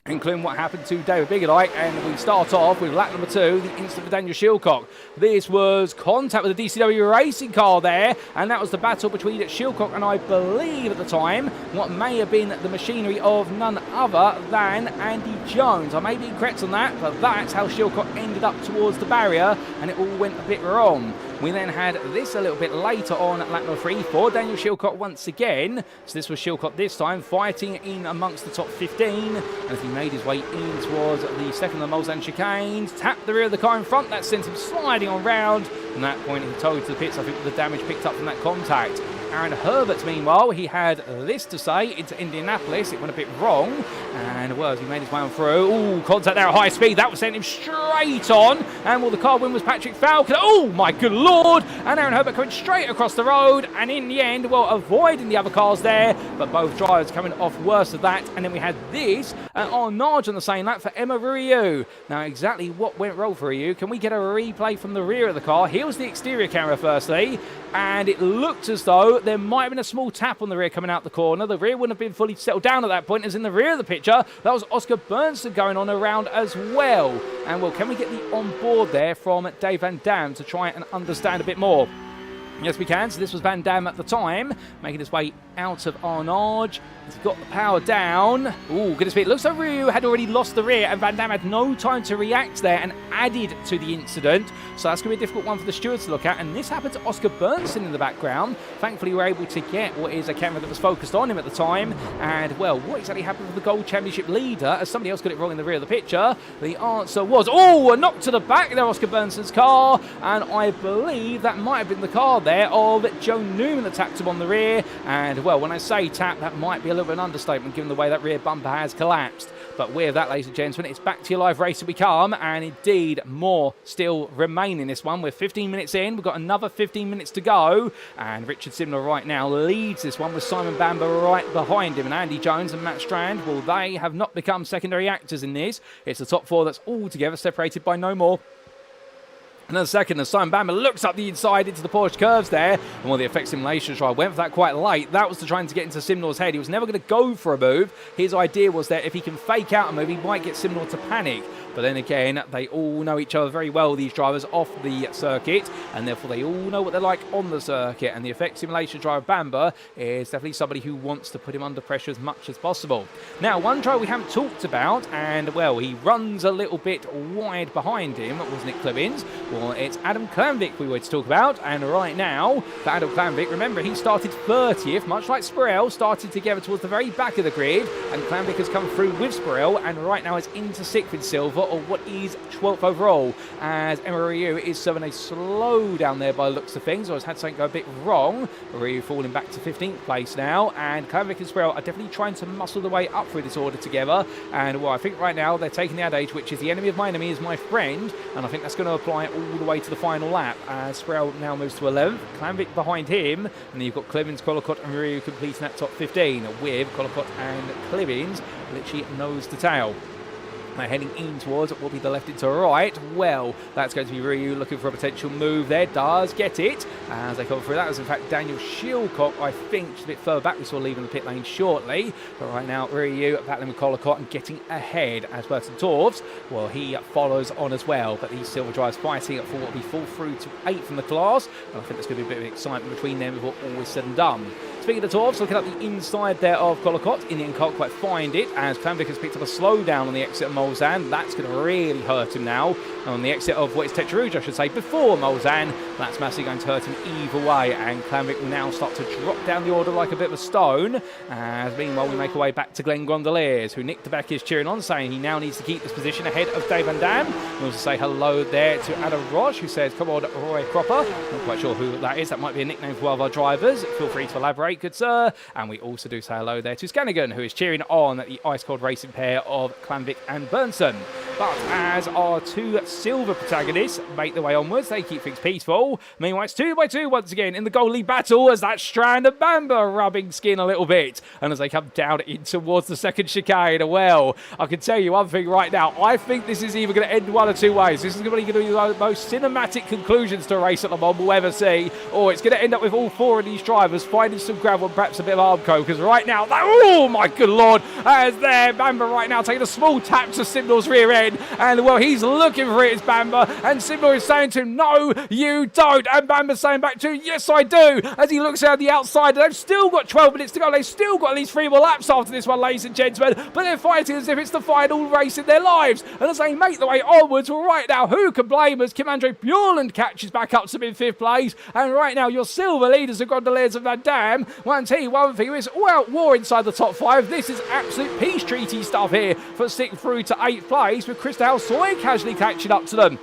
Speaker 1: including what happened to David Biggerdyke, and we start off with lap number 2, the incident for Daniel Shilcock. This was contact with the DCW racing car there, and that was the battle between Shilcock and I believe at the time what may have been the machinery of none other than Andy Jones. I may be incorrect on that, but that's how Shilcock ended up towards the barrier, and it all went a bit wrong. We then had this a little bit later on at lap number 3 for Daniel Shilcock once again. So this was Shilcock this time fighting in amongst the top 15. And as he made his way in towards the second of the Mulsanne chicanes, tapped the rear of the car in front. That sent him sliding on round. From that point, he towed to the pits. I think with the damage picked up from that contact. Aaron Herbert, meanwhile, he had this to say into Indianapolis. It went a bit wrong. And, well, as he made his way on through, ooh, contact there at high speed. That was sent him straight on. And, well, the car win was Patrick Falcon. Oh, my good Lord. And Aaron Herbert coming straight across the road. And in the end, well, avoiding the other cars there. But both drivers coming off worse of that. And then we had this Arnage on the same lap for Emma Ryu. Now, exactly what went wrong for Ryu? Can we get a replay from the rear of the car? Here was the exterior camera, firstly. And it looked as though there might have been a small tap on the rear coming out the corner. The rear wouldn't have been fully settled down at that point. As in the rear of the picture, that was Oscar Berntsson going on around as well. And, well, can we get the on board there from Dave Van Dam to try and understand a bit more? Yes, we can. So this was Van Dam at the time, making his way out of Arnage. He's got the power down. Ooh, goodness me. It looks like Ryu had already lost the rear, and Van Dam had no time to react there and added to the incident. So that's going to be a difficult one for the stewards to look at. And this happened to Oscar Berntsson in the background. Thankfully, we were able to get what is a camera that was focused on him at the time. And, well, what exactly happened with the Gold Championship leader? As somebody else got it wrong in the rear of the picture, the answer was, oh, a knock to the back there, Oscar Bernsson's car. And I believe that might have been the car there of Joe Newman that tapped him on the rear. And, well, when I say tap, that might be a little bit of an understatement given the way that rear bumper has collapsed. But with that, ladies and gentlemen, it's back to your live race we come, and indeed more still remain in this one. We're 15 minutes in, we've got another 15 minutes to go, and Richard Simler right now leads this one with Simon Bamber right behind him, and Andy Jones and Matt Strand, well, they have not become secondary actors in this. It's the top 4 that's all together separated by no more. Another second as Simon Bamber looks up the inside into the Porsche curves there. And while the effect simulation trial went for that quite late, that was to trying to get into Simnor's head. He was never going to go for a move. His idea was that if he can fake out a move, he might get Simnor to panic. But then again, they all know each other very well, these drivers, off the circuit, and therefore they all know what they're like on the circuit. And the effect simulation driver Bamber is definitely somebody who wants to put him under pressure as much as possible. Now, one driver we haven't talked about, and, well, he runs a little bit wide behind him, was Nick Clemens. Well, it's Adam Klanvik we were to talk about, and right now, for Adam Klanvik, remember, he started 30th, much like Spirell, started together towards the very back of the grid, and Klanvik has come through with Spirell, and right now is into 6th in silver, or what is 12th overall, as Emma Ryu is serving a slow down there by the looks of things, or has had something go a bit wrong. Ryu falling back to 15th place now, and Klanvik and Spirell are definitely trying to muscle their way up through this order together, and, well, I think right now they're taking the adage, which is the enemy of my enemy is my friend, and I think that's going to apply all the way to the final lap, as Spirell now moves to 11th, Klanvik behind him, and then you've got Clemens, Collicott and Ryu completing that top 15, with Collicott and Clemens literally nose to tail. Now heading in towards what will be the left into right. Well, that's going to be Ryu looking for a potential move there. Does get it as they come through. That was in fact Daniel Shilcock, I think, just a bit further back. We saw leaving the pit lane shortly. But right now, Ryu battling with Collicott and getting ahead as Burton Torves. Well, he follows on as well. But these silver drivers fighting for what will be full through to 8th from the class. And I think there's going to be a bit of excitement between them before all is said and done. Speaking of Torves, looking at the inside there of Collicott, Indian can't quite find it as Klanvik has picked up a slowdown on the exit of Mulsanne. That's going to really hurt him now. And on the exit of what is Tetrarouge, I should say, before Mulsanne, that's massively going to hurt him either way. And Klanvik will now start to drop down the order like a bit of a stone. As meanwhile, we make our way back to Glenn Gondoliers, who Nick DeBeck is cheering on, saying he now needs to keep this position ahead of Dave Van Dam. We also say hello there to Adam Roche, who says, come on, Roy Cropper. Not quite sure who that is. That might be a nickname for one of our drivers. Feel free to elaborate, good sir. And we also do say hello there to Scanigan, who is cheering on the ice-cold racing pair of Klanvik and Berntsson. But as our two silver protagonists make their way onwards, they keep things peaceful. Meanwhile, it's 2-2 once again in the goal lead battle as that Strand and Bamba rubbing skin a little bit. And as they come down in towards the second chicane, well, I can tell you one thing right now. I think this is either going to end one of two ways. This is going to be the most cinematic conclusions to a race at Le Mans we'll ever see, or it's going to end up with all four of these drivers finding some gravel and perhaps a bit of Armco, because right now, oh my good lord, as there, Bamba right now taking a small tap to Simnor's rear end, and well, he's looking for it, it's Bamba, and Simnor is saying to him, no, you don't, and Bamba's saying back to him, yes, I do, as he looks out the outside. They've still got 12 minutes to go, they've still got at least 3 more laps after this one, ladies and gentlemen, but they're fighting as if it's the final race in their lives, and as they make their way onwards, well, right now, who can blame us? Kim-Andre Bjorland catches back up to in 5th place, and right now, your silver leaders are Gondoliers of Van Dam. One thing is all out war inside the top 5. This is absolute peace treaty stuff here for 6th through to 8th place, with Krista Halsoy casually catching up to them.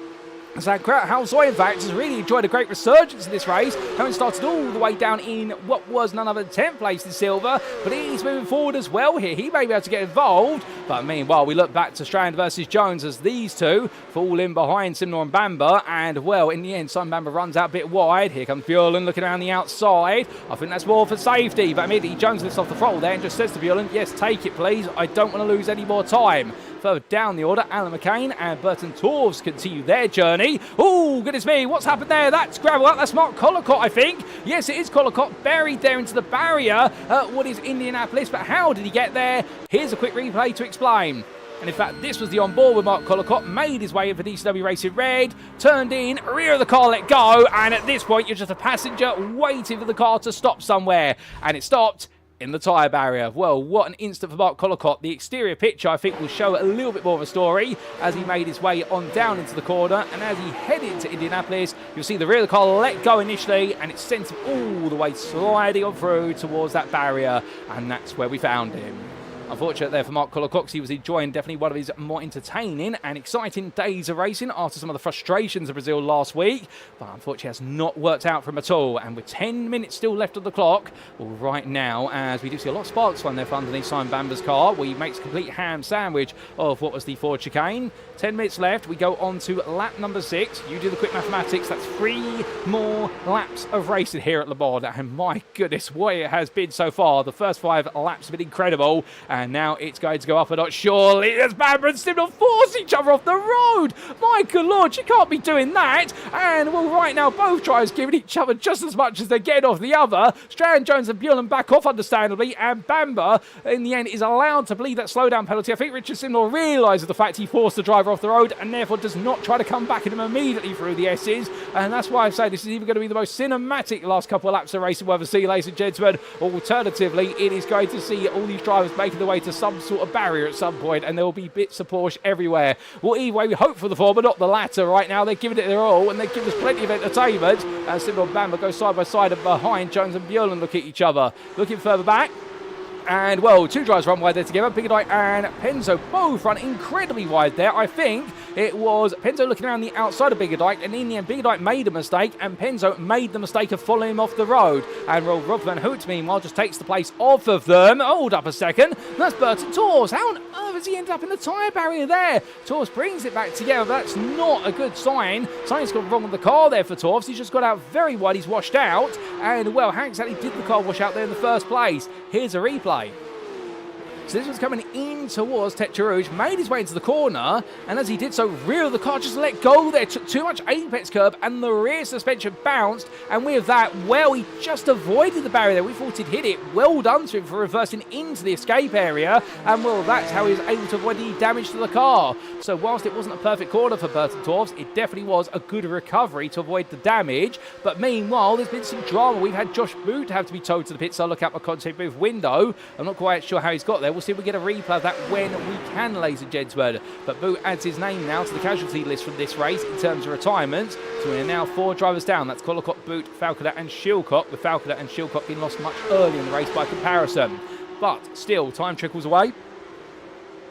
Speaker 1: So Halsoy, in fact, has really enjoyed a great resurgence in this race, having started all the way down in what was none other than 10th place in silver, but he's moving forward as well here. He may be able to get involved, but meanwhile, we look back to Strand versus Jones as these two fall in behind Simnor and Bamba, and well, in the end, Simon Bamba runs out a bit wide. Here comes Bjorland looking around the outside. I think that's more for safety, but immediately Jones lifts off the throttle there and just says to Bjorland, yes, take it please, I don't want to lose any more time. Further down the order, Alan McCain and Burton Torves continue their journey. Oh, goodness me, what's happened there? That's gravel. That's Mark Collicott, I think. Yes, it is Collicott, buried there into the barrier at what is Indianapolis, but how did he get there? Here's a quick replay to explain. And in fact, this was the on-board with Mark Collicott, made his way in for DCW Racing Red, turned in, rear of the car let go, and at this point, you're just a passenger waiting for the car to stop somewhere. And it stopped in the tyre barrier. Well, what an instant for Mark Collicott. The exterior picture, I think, will show a little bit more of a story as he made his way on down into the corner, and as he headed into Indianapolis, you'll see the rear of the car let go initially, and it sent him all the way sliding on through towards that barrier, and that's where we found him. Unfortunate there for Mark Collicott. He was enjoying definitely one of his more entertaining and exciting days of racing after some of the frustrations of Brazil last week, but unfortunately has not worked out for him at all. And with 10 minutes still left on the clock, well, right now, as we do see a lot of sparks flying there for underneath Simon Bamba's car, where he makes a complete ham sandwich of what was the forward chicane. 10 minutes left, we go on to lap number 6. You do the quick mathematics, that's 3 more laps of racing here at Le Mans, and my goodness, what it has been so far. The first 5 laps have been incredible, and now it's going to go up a notch. Surely, as Bamba and Simnor force each other off the road. My good lord, you can't be doing that. And well, right now, both drivers giving each other just as much as they're getting off the other. Strand, Jones and Bjorland back off, understandably, and Bamba, in the end, is allowed to bleed that slowdown penalty. I think Richard Simnor realises the fact he forced the driver off the road and therefore does not try to come back at him immediately through the S's. And that's why I say this is even going to be the most cinematic last couple of laps of racing we'll ever see, ladies and gentlemen. Alternatively, it is going to see all these drivers making their way to some sort of barrier at some point, and there will be bits of Porsche everywhere. Well, either way, we hope for the former, not the latter. Right now, they're giving it their all, and they give us plenty of entertainment. And Simnor and Bamba go side by side and behind. Jones and Bjorland look at each other. Looking further back, and well, 2 drivers run wide there together. Biggerdike and Penzo both run incredibly wide there. I think it was Penzo looking around the outside of Biggerdike, and in the end, Biggerdike made a mistake, and Penzo made the mistake of following him off the road. And well, Rob Van Hoot, meanwhile, just takes the place off of them. Hold up a second. That's Burton Torres. How on earth has he ended up in the tyre barrier there? Torres brings it back together. That's not a good sign. Something's gone wrong with the car there for Torres. He's just got out very wide. He's washed out. And well, how exactly did the car wash out there in the first place? Here's a replay. So this was coming in towards Tete Rouge, made his way into the corner, and as he did so, rear of the car just let go there, took too much apex curb, and the rear suspension bounced, and with that, well, he just avoided the barrier there. We thought he'd hit it. Well done to him for reversing into the escape area, and well, that's how he was able to avoid any damage to the car. So whilst it wasn't a perfect corner for Burton Torves, it definitely was a good recovery to avoid the damage, but meanwhile, there's been some drama. We've had Josh Boot have to be towed to the pit, so I'll look out my content booth window. I'm not quite sure how he's got there. We'll see if we get a replay of that when we can, ladies and gentlemen. But Boot adds his name now to the casualty list from this race in terms of retirement. So we're now 4 drivers down. That's Collicott, Boot, Falconer and Shilcock, with Falconer and Shilcock being lost much earlier in the race by comparison. But still, time trickles away.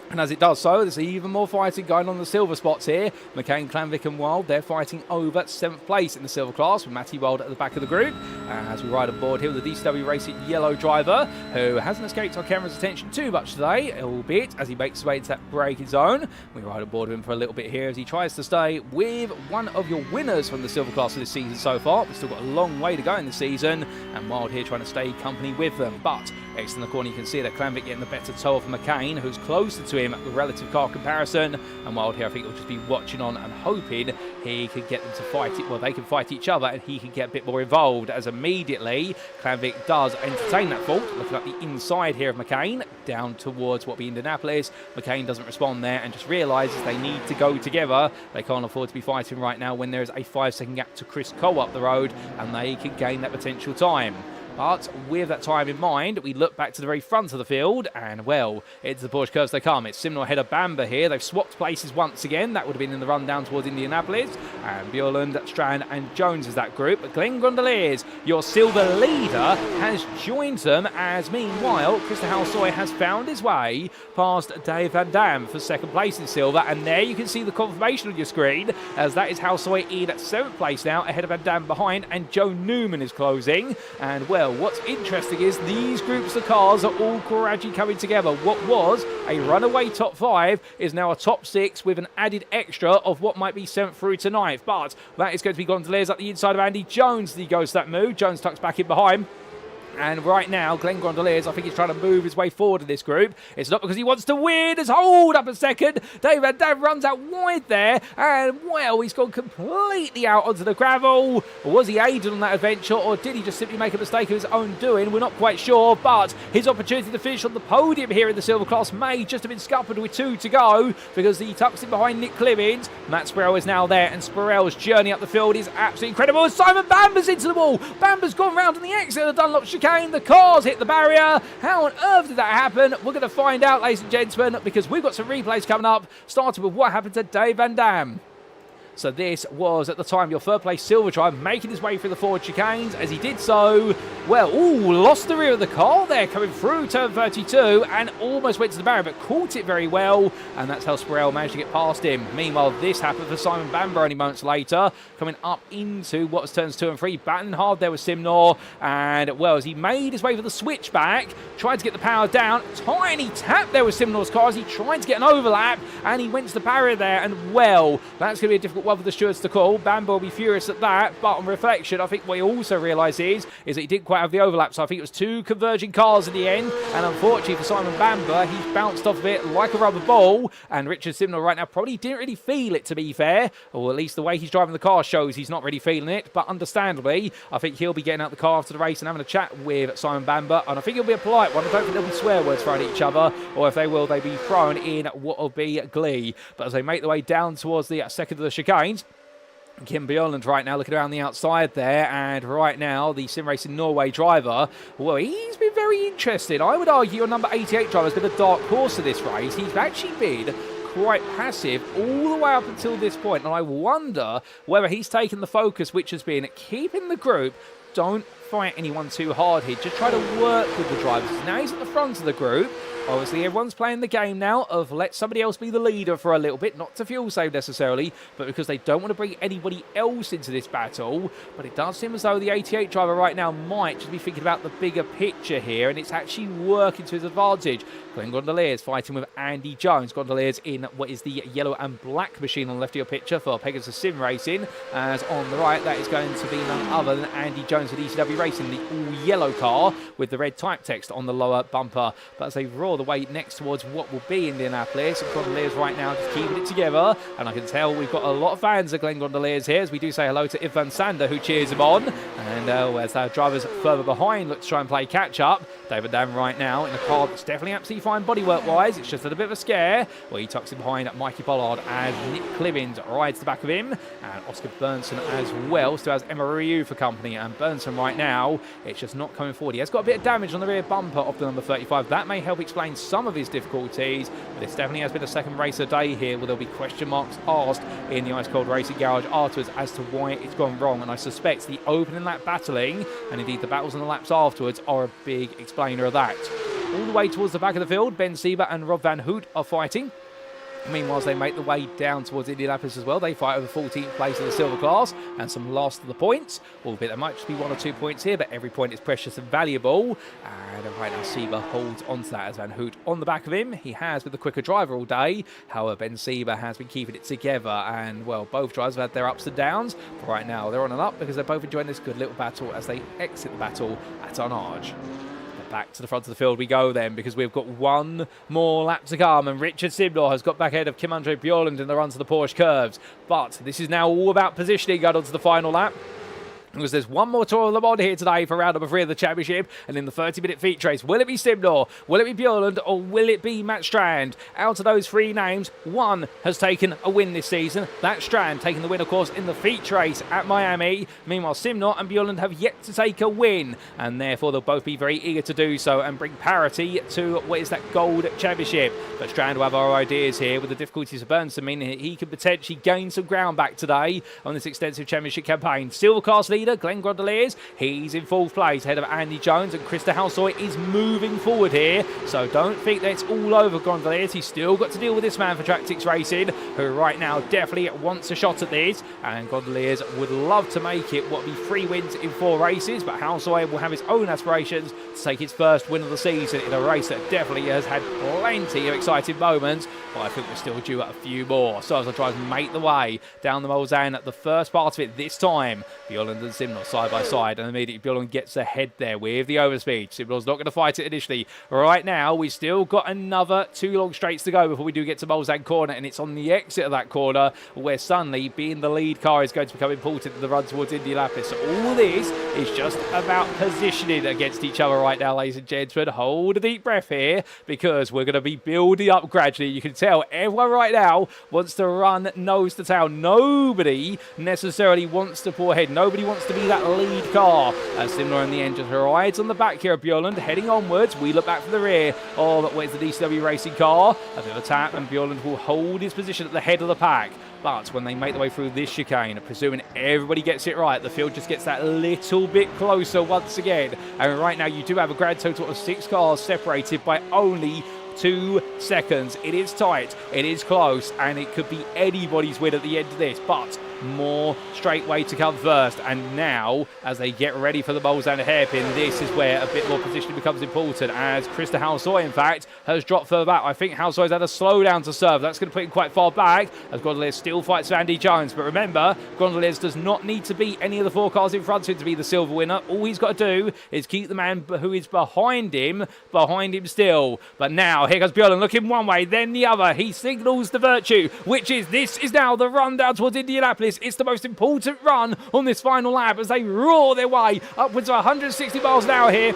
Speaker 1: And as it does so, there's even more fighting going on in the silver spots here. McCain, Clanvick and Wild, they're fighting over 7th place in the silver class with Matty Wild at the back of the group. As we ride aboard here with the DCW Racing yellow driver, who hasn't escaped our camera's attention too much today, albeit as he makes his way into that braking zone. We ride aboard him for a little bit here as he tries to stay with one of your winners from the silver class of this season so far. We've still got a long way to go in the season, and Wild here trying to stay company with them. But next in the corner, you can see that Clanvick getting the better toe off McCain, who's closer to him with relative car comparison. And Wild here, I think, will just be watching on and hoping he could get them to fight it. Well, they can fight each other and he can get a bit more involved, as immediately Clanvick does entertain that fault. Looking at the inside here of McCain, down towards what will be Indianapolis. McCain doesn't respond there and just realises they need to go together. They can't afford to be fighting right now when there is a 5-second gap to Chris Cole up the road, and they can gain that potential time. But with that time in mind, we look back to the very front of the field, and well, it's the Porsche curves they come. It's Simnor ahead of Bamber here. They've swapped places once again. That would have been in the run down towards Indianapolis. And Bjorlund, Strand and Jones is that group. But Glenn Gondoliers, your silver leader, has joined them, as meanwhile, Christopher Halsoy has found his way past Dave Van Dam for 2nd place in silver. And there you can see the confirmation on your screen, as that is Halsoy in at 7th place now, ahead of Van Dam behind, and Joe Newman is closing. And well, what's interesting is these groups of cars are all gradually coming together. What was a runaway top 5 is now a top 6 with an added extra of what might be 7th through to 9th. But that is going to be Gondoliers up the inside of Andy Jones as he goes to that move. Jones tucks back in behind. And right now, Glenn Gondoliers, I think he's trying to move his way forward in this group. It's not because he wants to win. It's hold up a second. Dave Van Dam runs out wide there. And, well, he's gone completely out onto the gravel. Was he aided on that adventure, or did he just simply make a mistake of his own doing? We're not quite sure. But his opportunity to finish on the podium here in the silver class may just have been scuppered with 2 to go, because he tucks in behind Nick Clemens. Matt Spurrell is now there, and Spurrell's journey up the field is absolutely incredible. Simon Bamber's into the wall. Bamber's gone round on the exit of the Dunlop chicane. The cars hit the barrier. How on earth did that happen? We're going to find out, ladies and gentlemen, because we've got some replays coming up, starting with what happened to Dave Van Dam. So this was, at the time, your 3rd place silver drive, making his way through the forward chicanes. As he did so, well, lost the rear of the car there, coming through turn 32, and almost went to the barrier, but caught it very well, and that's how Spurrell managed to get past him. Meanwhile, this happened for Simon Bamber only moments later, coming up into what was turns 2 and 3, battling hard there with Simnor, and, well, as he made his way for the switchback, tried to get the power down, tiny tap there with Simnor's car as he tried to get an overlap, and he went to the barrier there, and, well, that's going to be a difficult one for the stewards to call. Bamber will be furious at that, but on reflection, I think what he also realises is that he didn't quite have the overlap, so I think it was 2 converging cars in the end, and unfortunately for Simon Bamber, he's bounced off of it like a rubber ball, and Richard Simnor right now probably didn't really feel it, to be fair, or at least the way he's driving the car shows he's not really feeling it, but understandably, I think he'll be getting out the car after the race and having a chat with Simon Bamber, and I think it'll be a polite one. I don't think there'll be swear words thrown at each other, or if they will, they'll be thrown in what will be glee. But as they make their way down towards the second of the chicanes, Kim Bjorlund right now looking around the outside there, and right now the Sim Racing Norway driver, well, he's been very interesting. I would argue your number 88 driver has been a dark horse of this race. He's actually been quite passive all the way up until this point, and I wonder whether he's taken the focus, which has been keeping the group, don't fight anyone too hard here, just try to work with the drivers. Now he's at the front of the group. Obviously, everyone's playing the game now of let somebody else be the leader for a little bit, not to fuel save necessarily, but because they don't want to bring anybody else into this battle. But it does seem as though the 88 driver right now might just be thinking about the bigger picture here, and it's actually working to his advantage. Glenn Gondoliers fighting with Andy Jones. Gondoliers in what is the yellow and black machine on the left of your picture for Pegasus Sim Racing, as on the right, that is going to be none other than Andy Jones with ECW Racing, the all-yellow car with the red type text on the lower bumper. But as they roar the way next towards what will be Indianapolis, and Gondoliers right now just keeping it together, and I can tell we've got a lot of fans of Glenn Gondoliers here, as we do say hello to Ivan Sander, who cheers him on, and as our drivers further behind look to try and play catch-up. David Dam right now in a car that's definitely absolutely fine bodywork-wise. It's just a bit of a scare. Well, he tucks in behind Mikey Pollard as Nick Clemens rides the back of him, and Oscar Berntsson as well. Still has Emma Ryu for company, and Berntsson right now, it's just not coming forward. He has got a bit of damage on the rear bumper of the number 35. That may help explain some of his difficulties, but this definitely has been a second race a day here, where there'll be question marks asked in the Ice Cold Racing Garage afterwards as to why it's gone wrong, and I suspect the opening lap battling, and indeed the battles and the laps afterwards, are a big explainer of that. all the way towards the back of the field. Berntsson and Rob van Hoot are fighting. Meanwhile, they make the way down towards Indianapolis as well. They fight over 14th place in the silver class and some last of the points. Albeit there might just be 1 or 2 points here, but every point is precious and valuable. And right now, Sieber holds onto that as Van Hoot on the back of him. He has with the quicker driver all day. However, Berntsson has been keeping it together. And, well, both drivers have had their ups and downs. But right now, they're on and up because they're both enjoying this good little battle as they exit the battle at Arnage. Back to the front of the field we go then, because we've got one more lap to come, and Richard Simnor has got back ahead of Kim-Andre Bjorland in the run to the Porsche curves. But this is now all about positioning going on to the final lap, because there's one more Tour of Le Mans here today for round number 3 of the championship, and in the 30-minute feet race, will it be Simnor, will it be Bjorland, or will it be Matt Strand? Out of those 3 names, one has taken a win this season. That's Strand taking the win, of course, in the feature race at Miami. Meanwhile, Simnor and Bjorland have yet to take a win, and therefore they'll both be very eager to do so and bring parity to what is that gold championship. But Strand will have our ideas here, with the difficulties of Berntsson meaning he could potentially gain some ground back today on this extensive championship campaign. Silver class leader Glenn Grondeliers, he's in 4th place ahead of Andy Jones, and Krista Halsoy is moving forward here, so don't think that it's all over Grondeliers. He's still got to deal with this man for Track 6 Racing, who right now definitely wants a shot at this, and Grondeliers would love to make it what would be 3 wins in 4 races, but Halsoy will have his own aspirations to take his first win of the season in a race that definitely has had plenty of exciting moments, but I think we're still due at a few more. So as I try to make the way down the Mulsanne at the first part of it this time, Bjorland and Simnor side by side, and immediately Bjorland gets ahead there with the overspeed. Simnor's not going to fight it initially. Right now, we've still got another 2 long straights to go before we do get to Mulsanne corner, and it's on the exit of that corner where suddenly being the lead car is going to become important in the run towards Indianapolis. So all this is just about positioning against each other right now, ladies and gentlemen. Hold a deep breath here, because we're going to be building up gradually. You can tell everyone right now wants to run nose to tail. Nobody necessarily wants to pull ahead. Nobody wants to be that lead car. As Simnor in the end just rides on the back here of Bjorland, heading onwards. We look back from the rear of where's the DCW racing car. A bit of a tap, and Bjorland will hold his position at the head of the pack. But when they make their way through this chicane, presuming everybody gets it right, the field just gets that little bit closer once again. And right now you do have a grand total of 6 cars separated by only 2 seconds. It is tight, it is close, and it could be anybody's win at the end of this, but more straightway to come first. And now, as they get ready for the Mulsanne hairpin, this is where a bit more positioning becomes important, as Krista Halsoy, in fact, has dropped further back. I think Halsoy's had a slowdown to serve. That's going to put him quite far back, as Grondeliers still fights Andy Jones. But remember, Grondeliers does not need to beat any of the 4 cars in front of him to be the silver winner. All he's got to do is keep the man who is behind him still. But now, here comes Bjorland, looking one way, then the other. He signals the virtue, which is this is now the run down towards Indianapolis. It's the most important run on this final lap as they roar their way upwards of 160 miles an hour here.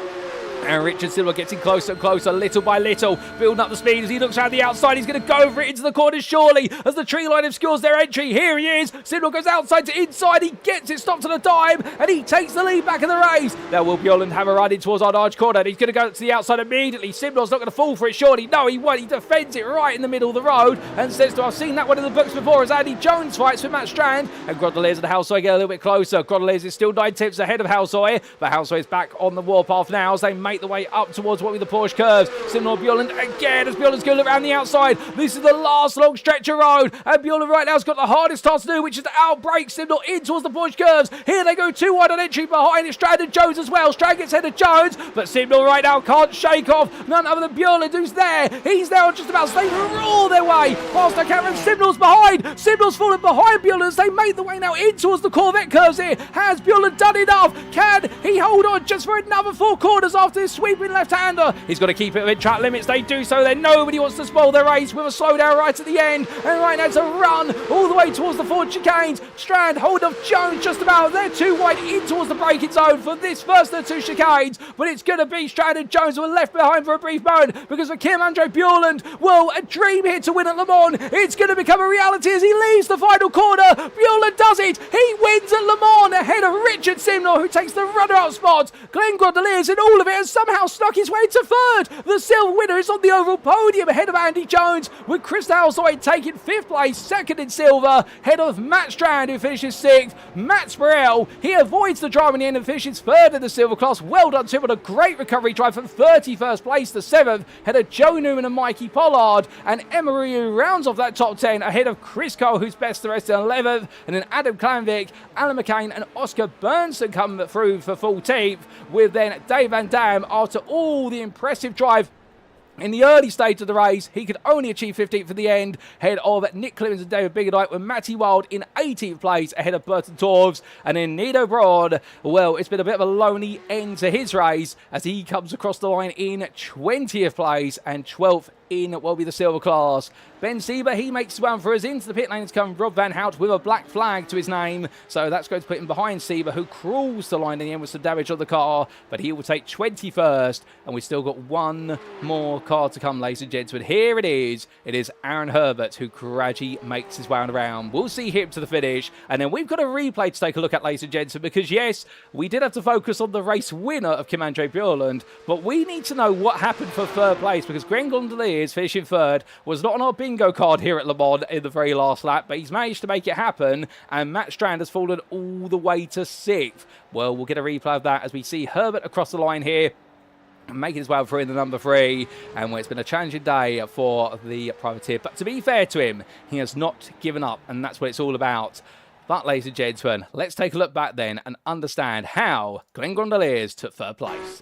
Speaker 1: And Richard Simnor getting closer and closer, little by little, building up the speed as he looks around the outside. He's going to go over it into the corners, surely, as the tree line obscures their entry. Here he is. Simnor goes outside to inside. He gets it stopped on a dime, and he takes the lead back in the race. Now will Bjorland have a run in towards our large corner, and he's going to go to the outside immediately. Simnor's not going to fall for it, surely. No, he won't. He defends it right in the middle of the road and says to, I've seen that one in the books before, as Andy Jones fights with Matt Strand, and Grondeliers and Halsoy get a little bit closer. Grondeliers is still 9 tenths ahead of Halsoy, but Halsoy is back on the warpath now as they make the way up towards what with the Porsche curves. Simnor Bjorland again, as Bjorland's going to look around the outside. This is the last long stretch of road, and Bjorland right now has got the hardest task to do, which is to outbrake Simnor in towards the Porsche curves. Here they go 2 wide on entry, behind it Strand and Jones as well. Strand gets ahead of Jones, but Simnor right now can't shake off none other than Bjorland, who's there. He's there on just about as they roar their way past the camera, and Simnor's behind. Simnor's fallen behind Bjorland as they make the way now in towards the Corvette curves here. Has Bjorland done enough? Can he hold on just for another 4 corners after this sweeping left-hander? He's got to keep it within track limits. They do so then. Nobody wants to spoil their race with a slowdown right at the end. And right now it's a run all the way towards the 4 chicanes. Strand hold of Jones just about. They're 2 wide in towards the braking zone for this first of the 2 chicanes. But it's going to be Strand and Jones who are left behind for a brief moment, because for Kim-Andre Bjorland, well, a dream here to win at Le Mans. It's going to become a reality as he leaves the final corner. Bjorland does it. He wins at Le Mans ahead of Richard Simnor, who takes the runner-up spot. Glenn Grondeliers in all of it, and somehow snuck his way into third. The silver winner is on the overall podium ahead of Andy Jones, with Chris Halsoy taking 5th place, 2nd in silver, ahead of Matt Strand, who finishes 6th. Matt Burrell, he avoids the drama in the end and finishes 3rd in the silver class. Well done to him on a great recovery drive from 31st place to 7th, ahead of Joe Newman and Mikey Pollard. And Emery rounds off that top 10 ahead of Chris Cole, who's best the rest in 11th, and then Adam Klanvik, Alan McCain and Oscar Berntsson come through for 14th, with then Dave Van Dam, after all the impressive drive in the early stage of the race, he could only achieve 15th for the end, ahead of Nick Clemens and David Biggerdike, with Matty Wild in 18th place, ahead of Burton Torves. And then Nido Broad, well, it's been a bit of a lonely end to his race as he comes across the line in 20th place and 12th in what will be the silver class. Ben Sieber, he makes one for us. Into the pit lane has come Rob Van Hout with a black flag to his name. So that's going to put him behind Sieber, who crawls the line in the end with some damage on the car. But he will take 21st. And we've still got one more car to come, ladies and gentlemen. Here it is. It is Aaron Herbert, who gradually makes his way around. We'll see him to the finish. And then we've got a replay to take a look at, ladies and gentlemen, because yes, we did have to focus on the race winner of Kim-Andre Bjorland. But we need to know what happened for 3rd place, because Glenn Gondolier finishing 3rd was not on our bingo card here at Le Mans in the very last lap, but he's managed to make it happen, and Matt Strand has fallen all the way to 6th. Well, we'll get a replay of that as we see Herbert across the line here, making his way through in the number 3, and it's been a challenging day for the privateer. But to be fair to him, he has not given up, and that's what it's all about. But, ladies and gentlemen, let's take a look back then and understand how Glenn Gondoliers took 3rd place.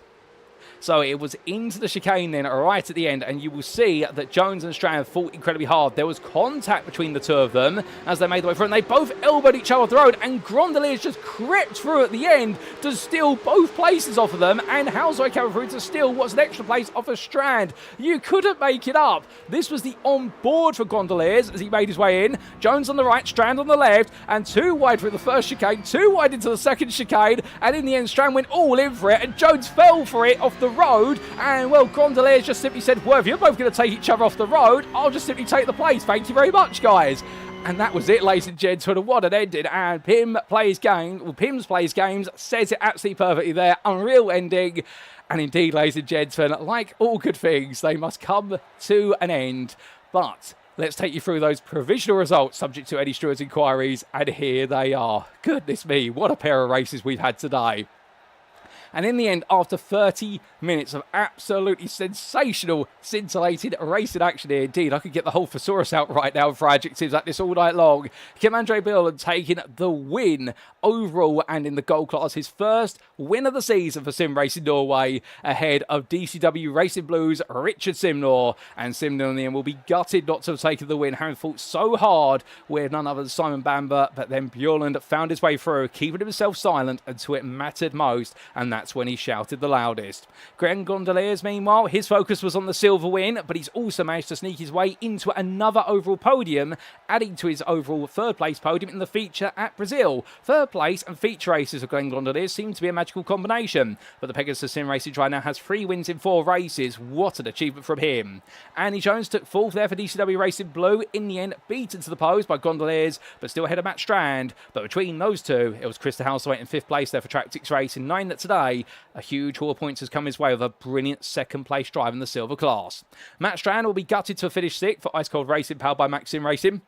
Speaker 1: So it was into the chicane then, right at the end, and you will see that Jones and Strand fought incredibly hard. There was contact between the two of them as they made the way through, and they both elbowed each other off the road, and Gondoliers just crept through at the end to steal both places off of them, and Halsoy came through to steal what's an extra place off of Strand. You couldn't make it up. This was the on board for Gondoliers as he made his way in. Jones on the right, Strand on the left, and 2 wide through the first chicane, 2 wide into the second chicane, and in the end Strand went all in for it, and Jones fell for it off the road, and well, Gondoliers just simply said, well, if you're both going to take each other off the road, I'll just simply take the place. Thank you very much, guys. And that was it, ladies and gentlemen. What an ending. And Pim's Plays Games says it absolutely perfectly there. Unreal ending. And indeed, ladies and gentlemen, like all good things, they must come to an end. But let's take you through those provisional results subject to Eddie Stewart's inquiries. And here they are. Goodness me, what a pair of races we've had today. And in the end, after 30 minutes of absolutely sensational, scintillating racing action here, indeed, I could get the whole thesaurus out right now for adjectives like this all night long. Kim-Andre Bjorland taking the win overall and in the gold class, his first win of the season for Sim Racing Norway, ahead of DCW Racing Blues Richard Simnor. And Simnor in the end will be gutted not to have taken the win, having fought so hard with none other than Simon Bamber, but then Bjorland found his way through, keeping himself silent until it mattered most, and that's when he shouted the loudest. Glenn Gondoliers, meanwhile, his focus was on the silver win, but he's also managed to sneak his way into another overall podium, adding to his overall 3rd place podium in the feature at Brazil. 3rd place and feature races of Glenn Gondoliers seem to be a magical combination, but the Pegasus Sim Racing driver now has 3 wins in 4 races. What an achievement from him. Andy Jones took 4th there for DCW Racing Blue, in the end beaten to the post by Gondoliers, but still ahead of Matt Strand. But between those two, it was Krista Halsoy in 5th place there for Tractics Racing 9 that today. A huge haul of points has come his way with a brilliant 2nd place drive in the silver class. Matt Strand will be gutted to finish 6th for Ice Cold Racing, powered by Maxim Racing.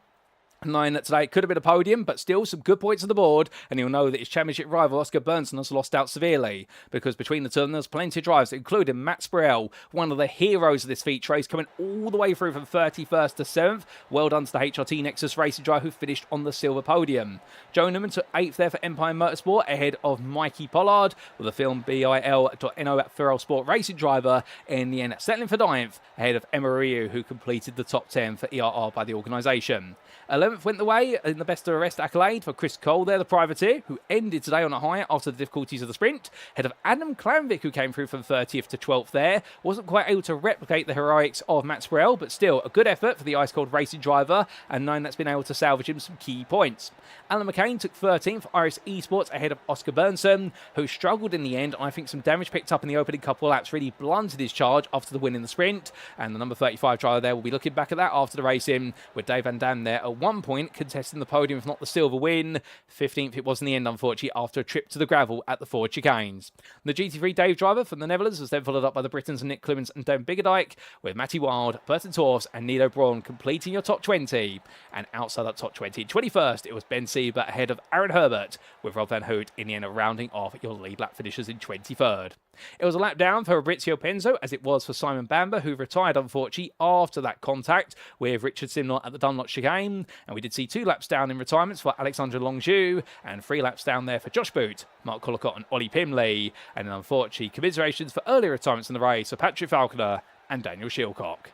Speaker 1: 9 that today. It could have been a podium, but still some good points on the board, and he'll know that his championship rival Oscar Berntsson has lost out severely, because between the two of them there's plenty of drives, including Matt Sprell, one of the heroes of this feature race, coming all the way through from 31st to 7th. Well done to the HRT Nexus Racing driver who finished on the silver podium. Joe Newman took 8th there for Empire Motorsport, ahead of Mikey Pollard, with the film BIL.NO Ferrell Sport Racing driver in the end settling for 9th, ahead of Emma Ryu, who completed the top 10 for ERR by the organisation. 11th went the way in the best of the rest accolade for Chris Cole there, the privateer, who ended today on a high after the difficulties of the sprint. Ahead of Adam Klanvik, who came through from 30th to 12th there. Wasn't quite able to replicate the heroics of Matt Sprell, but still a good effort for the Ice Cold Racing driver, and 9 that's been able to salvage him some key points. Alan McCain took 13th for Iris Esports, ahead of Oscar Berntsson, who struggled in the end. I think some damage picked up in the opening couple of laps really blunted his charge after the win in the sprint, and the number 35 driver there will be looking back at that after the racing, with Dave Van Dam there at one one point contesting the podium, if not the silver win. 15th it was in the end, unfortunately, after a trip to the gravel at the Ford chicanes. The GT3 Dave driver from the Netherlands was then followed up by the Britons Nick Clemens and Dan Biggerdijk, with Matty Wild, Burton Torfs and Nido Braun completing your top 20. And outside that top 20, 21st, it was Ben Siebert ahead of Aaron Herbert, with Rob Van Hoot in the end rounding off your lead lap finishers in 23rd. It was a lap down for Fabrizio Penzo, as it was for Simon Bamber, who retired, unfortunately, after that contact with Richard Simnor at the Dunlop chicane. And we did see 2 laps down in retirements for Alexandre Longju, and 3 laps down there for Josh Boot, Mark Collicott and Ollie Pimley. And then, unfortunately, commiserations for earlier retirements in the race for Patrick Falconer and Daniel Shilcock.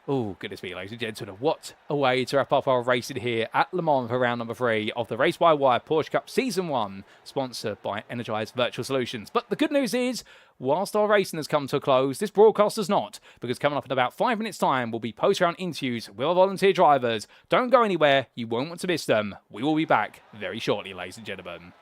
Speaker 1: Oh, goodness me, ladies and gentlemen, what a way to wrap up our racing here at Le Mans for round number 3 of the Race by Wire Porsche Cup Season 1, sponsored by Energise Virtual Solutions. But the good news is, whilst our racing has come to a close, this broadcast does not, because coming up in about 5 minutes' time will be post-round interviews with our volunteer drivers. Don't go anywhere, you won't want to miss them. We will be back very shortly, ladies and gentlemen.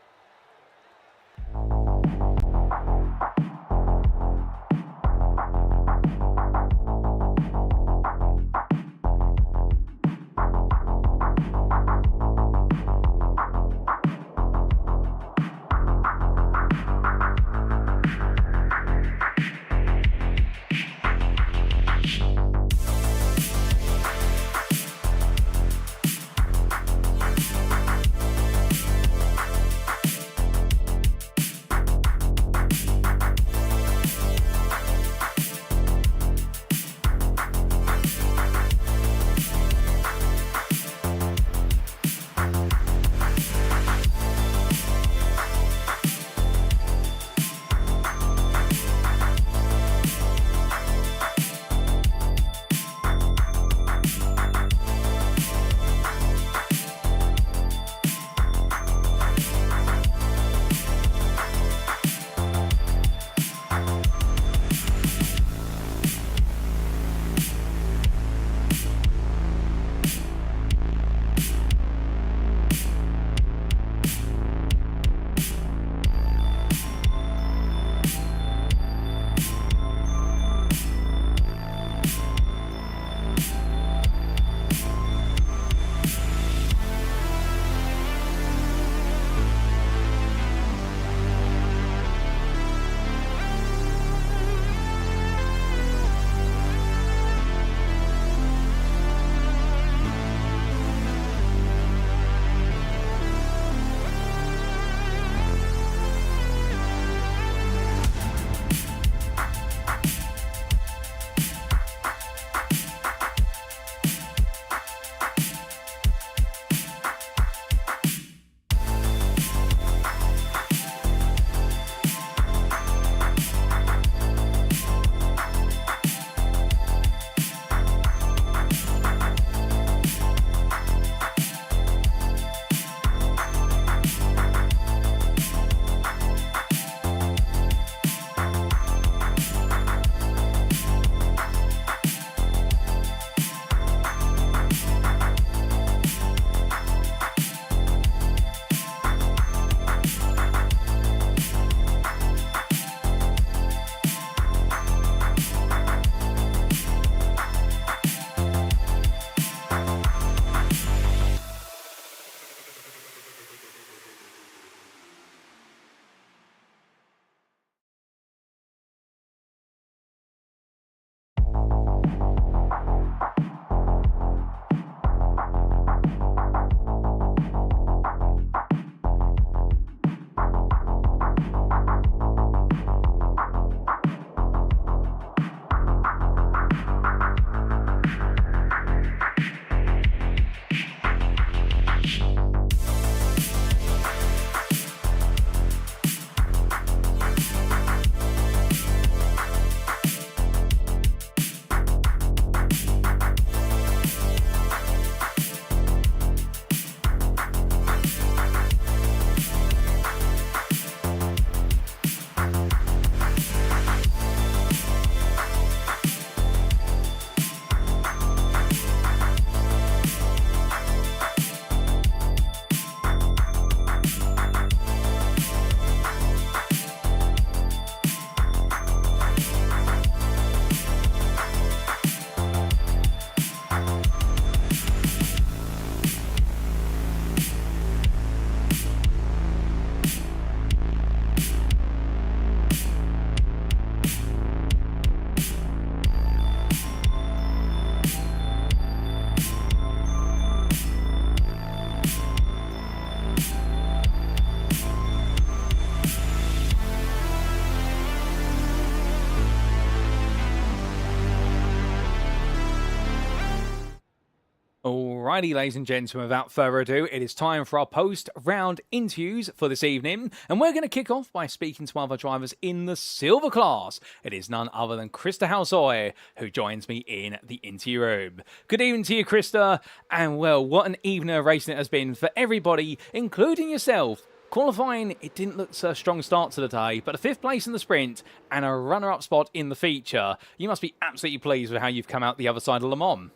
Speaker 1: Alrighty, ladies and gentlemen, without further ado, it is time for our post-round interviews for this evening, and we're going to kick off by speaking to other drivers in the silver class. It is none other than Krista Halsoy, who joins me in the interview room. Good evening to you, Krista, and well, what an evening of racing it has been for everybody, including yourself. Qualifying, it didn't look so strong start to the day, but a 5th place in the sprint and a runner-up spot in the feature. You must be absolutely pleased with how you've come out the other side of Le Mans.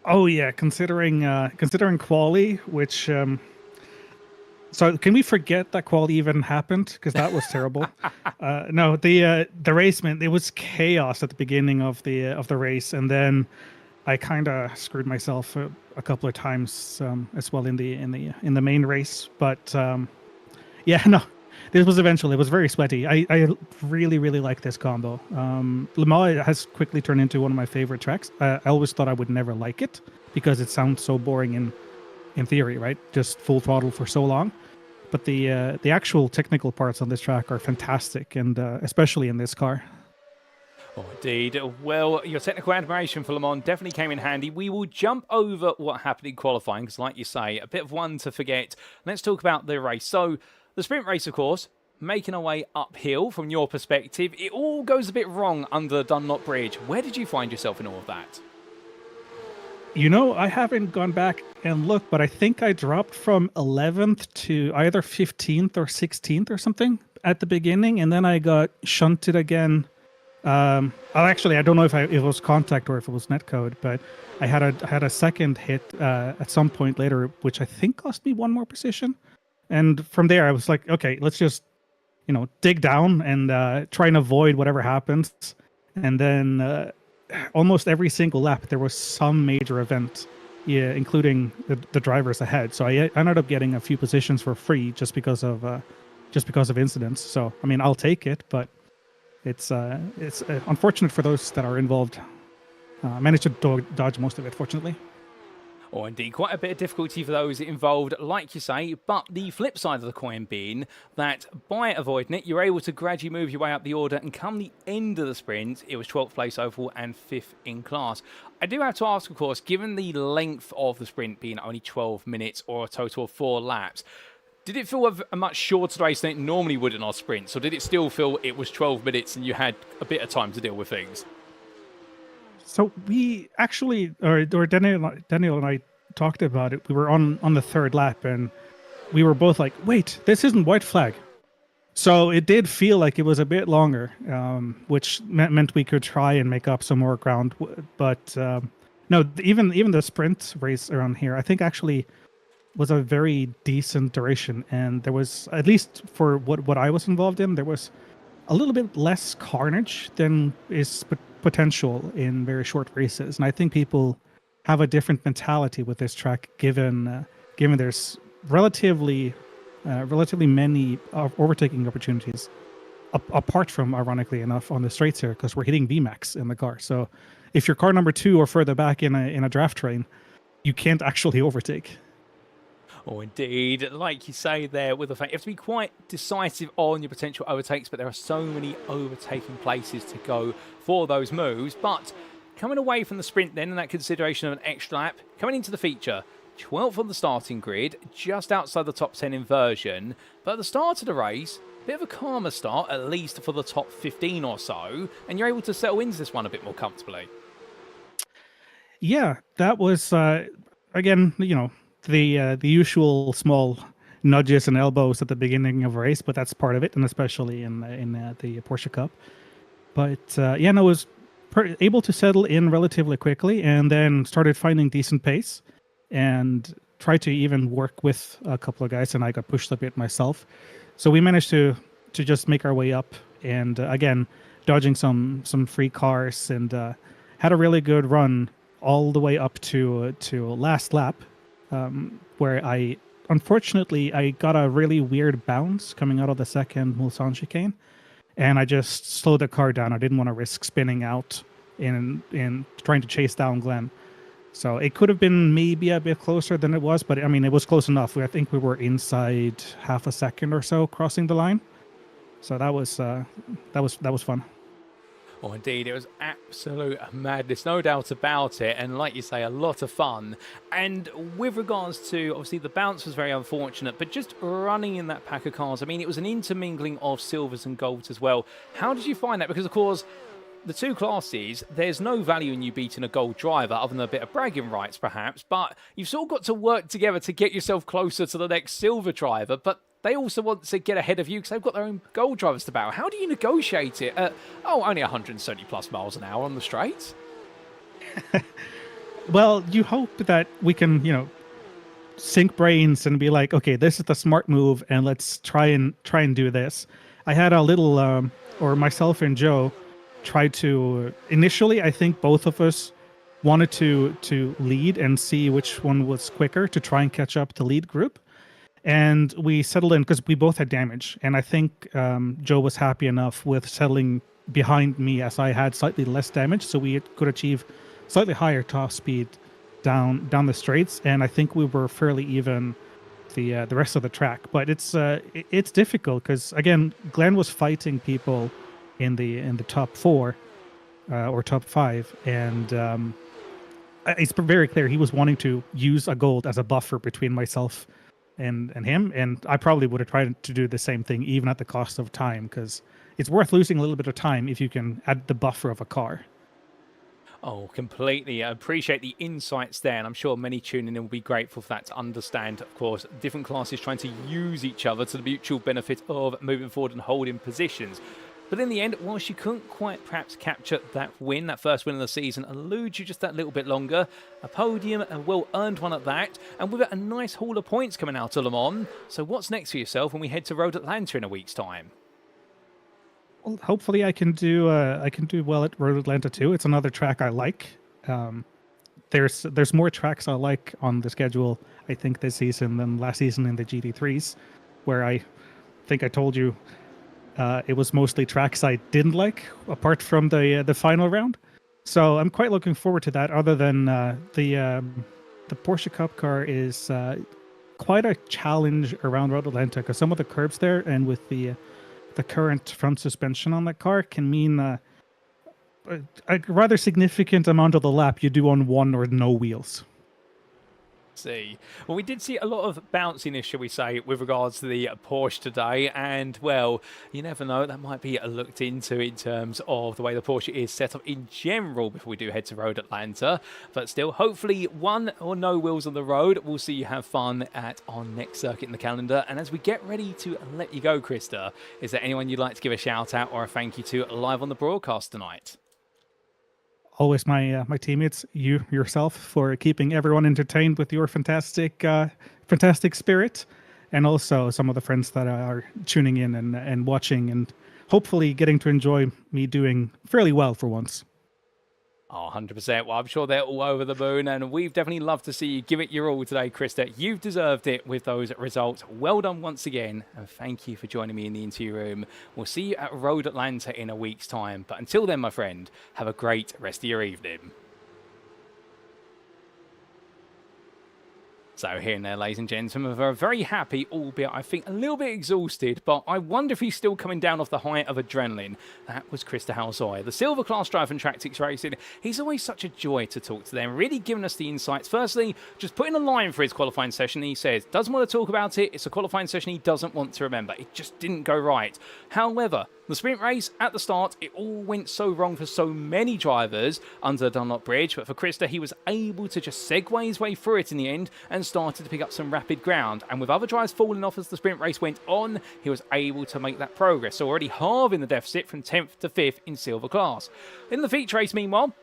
Speaker 2: Oh yeah, considering quali, which so can we forget that quali even happened, because that was terrible. No, the race, man, it was chaos at the beginning of the race, and then I kind of screwed myself a couple of times as well in the main race. But yeah, no, it was very sweaty. I really like this combo. Le Mans has quickly turned into one of my favorite tracks. I always thought I would never like it because it sounds so boring in theory, right? Just full throttle for so long. But the actual technical parts on this track are fantastic, and especially in this car.
Speaker 1: Oh, indeed. Well, your technical admiration for Le Mans definitely came in handy. We will jump over what happened in qualifying, because like you say, a bit of one to forget. Let's talk about the race. So, the sprint race, of course, making our way uphill from your perspective. It all goes a bit wrong under the Dunlop Bridge. Where did you find yourself in all of that?
Speaker 2: You know, I haven't gone back and looked, but I think I dropped from 11th to either 15th or 16th or something at the beginning, and then I got shunted again. Actually, I don't know if it was contact or if it was netcode, but I had a second hit at some point later, which I think cost me one more position. And from there, I was like, okay, let's just, dig down and try and avoid whatever happens. And then almost every single lap, there was some major event, yeah, including the drivers ahead. So I ended up getting a few positions for free just because of incidents. So I mean, I'll take it, but it's unfortunate for those that are involved. Managed to dodge most of it, fortunately.
Speaker 1: Or indeed, quite a bit of difficulty for those involved, like you say, but the flip side of the coin being that by avoiding it, you're able to gradually move your way up the order, and come the end of the sprint, it was 12th place overall and 5th in class. I do have to ask, of course, given the length of the sprint being only 12 minutes or a total of 4 laps, did it feel a much shorter race than it normally would in our sprints, or did it still feel it was 12 minutes and you had a bit of time to deal with things?
Speaker 2: So we actually, or Daniel and I talked about it. We were on the 3rd lap, and we were both like, wait, this isn't white flag. So it did feel like it was a bit longer, which meant we could try and make up some more ground. But no, even the sprint race around here, I think actually was a very decent duration. And there was, at least for what I was involved in, there was a little bit less carnage than is potential in very short races. And I think people have a different mentality with this track, given there's relatively many overtaking opportunities, apart from, ironically enough, on the straights here, because we're hitting VMAX in the car. So if you're car number 2 or further back in a draft train, you can't actually overtake.
Speaker 1: Oh, indeed. Like you say there, with the fact you have to be quite decisive on your potential overtakes, but there are so many overtaking places to go for those moves. But coming away from the sprint then, and that consideration of an extra lap, coming into the feature, 12th on the starting grid, just outside the top 10 inversion. But at the start of the race, a bit of a calmer start, at least for the top 15 or so, and you're able to settle into this one a bit more comfortably.
Speaker 2: Yeah, that was, again, the usual small nudges and elbows at the beginning of a race, but that's part of it, and especially in the Porsche Cup. But yeah, no, I was able to settle in relatively quickly, and then started finding decent pace, and tried to even work with a couple of guys, and I got pushed a bit myself. So we managed to just make our way up, and again, dodging some free cars, and had a really good run all the way up to last lap. Where I got a really weird bounce coming out of the second Mulsanne chicane, and I just slowed the car down. I didn't want to risk spinning out in trying to chase down Glenn. So it could have been maybe a bit closer than it was, but I mean, it was close enough. I think we were inside half a second or so crossing the line. So that was fun.
Speaker 1: Oh, indeed, it was absolute madness, no doubt about it. And like you say, a lot of fun. And with regards to, obviously, the bounce was very unfortunate, but just running in that pack of cars, I mean, it was an intermingling of silvers and golds as well. How did you find that? Because, of course, the two classes, there's no value in you beating a gold driver other than a bit of bragging rights, perhaps, but you've sort of got to work together to get yourself closer to the next silver driver, but they also want to get ahead of you because they've got their own gold drivers to battle. How do you negotiate it at, only 170 plus miles an hour on the straights?
Speaker 2: Well, you hope that we can, sync brains and be like, okay, this is the smart move, and let's try and do this. I had a little, or myself and Joe tried to initially. I think both of us wanted to lead and see which one was quicker to try and catch up the lead group. And we settled in because we both had damage. And I think Joe was happy enough with settling behind me as I had slightly less damage. So we could achieve slightly higher top speed down the straights. And I think we were fairly even the rest of the track. But it's difficult because, again, Glenn was fighting people in the top 4 or top 5. And it's very clear he was wanting to use a gold as a buffer between myself and him, and I probably would have tried to do the same thing even at the cost of time, because it's worth losing a little bit of time if you can add the buffer of a car.
Speaker 1: Oh, completely. I appreciate the insights there, and I'm sure many tuning in will be grateful for that, to understand, of course, different classes trying to use each other to the mutual benefit of moving forward and holding positions. But in the end, whilst you couldn't quite perhaps capture that win, that first win of the season, elude you just that little bit longer, a podium, a well-earned one at that, and with it, a nice haul of points coming out of Le Mans. So what's next for yourself when we head to Road Atlanta in a week's time?
Speaker 2: Well, hopefully I can do well at Road Atlanta too. It's another track I like. There's more tracks I like on the schedule, I think, this season than last season in the GT3s, where I think I told you it was mostly tracks I didn't like, apart from the final round. So I'm quite looking forward to that. Other than the Porsche Cup car is quite a challenge around Road Atlanta, because some of the curbs there, and with the current front suspension on that car, can mean a rather significant amount of the lap you do on one or no wheels.
Speaker 1: See. Well, we did see a lot of bounciness, shall we say, with regards to the Porsche today, and, well, you never know, that might be looked into in terms of the way the Porsche is set up in general before we do head to Road Atlanta. But still, hopefully one or no wheels on the road, we'll see you have fun at our next circuit in the calendar. And as we get ready to let you go, Krista, is there anyone you'd like to give a shout out or a thank you to live on the broadcast tonight?
Speaker 2: Always my teammates, you yourself, for keeping everyone entertained with your fantastic spirit, and also some of the friends that are tuning in and watching, and hopefully getting to enjoy me doing fairly well for once.
Speaker 1: Oh, 100%. Well, I'm sure they're all over the moon, and we've definitely loved to see you give it your all today, Krista. You've deserved it with those results. Well done once again, and thank you for joining me in the interview room. We'll see you at Road Atlanta in a week's time. But until then, my friend, have a great rest of your evening. So here and there, ladies and gentlemen, we're very happy, albeit I think a little bit exhausted, but I wonder if he's still coming down off the height of adrenaline. That was Krista Halsoy, the silver class driver in Tractics Racing. He's always such a joy to talk to them, really giving us the insights. Firstly, just putting a line for his qualifying session. He says, doesn't want to talk about it. It's a qualifying session he doesn't want to remember. It just didn't go right. However, the sprint race at the start, it all went so wrong for so many drivers under the Dunlop Bridge, but for Krista, he was able to just segue his way through it in the end and started to pick up some rapid ground. And with other drivers falling off as the sprint race went on, he was able to make that progress, so already halving the deficit from 10th to 5th in silver class. In the feature race, meanwhile,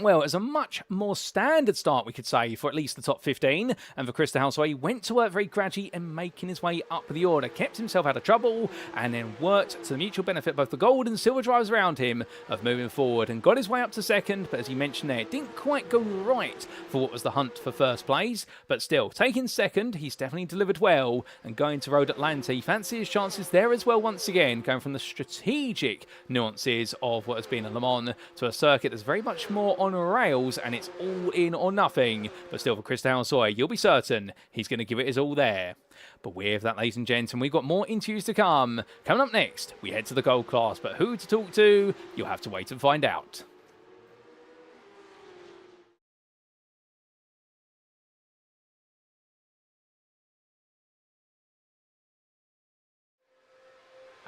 Speaker 1: well, it's a much more standard start, we could say, for at least the top 15. And for Krista Halsoy, he went to work very gradually and making his way up the order, kept himself out of trouble, and then worked to the mutual benefit of both the gold and silver drivers around him of moving forward, and got his way up to second. But as you mentioned there, it didn't quite go right for what was the hunt for first place. But still, taking second, he's definitely delivered well. And going to Road Atlanta, he fancies his chances there as well once again, going from the strategic nuances of what has been a Le Mans to a circuit that's very much more on rails, and it's all in or nothing. But still, for Chris Soy, you'll be certain he's going to give it his all there. But with that, ladies and gentlemen, we've got more interviews to come. Coming up next, we head to the gold class, but who to talk to, you'll have to wait and find out.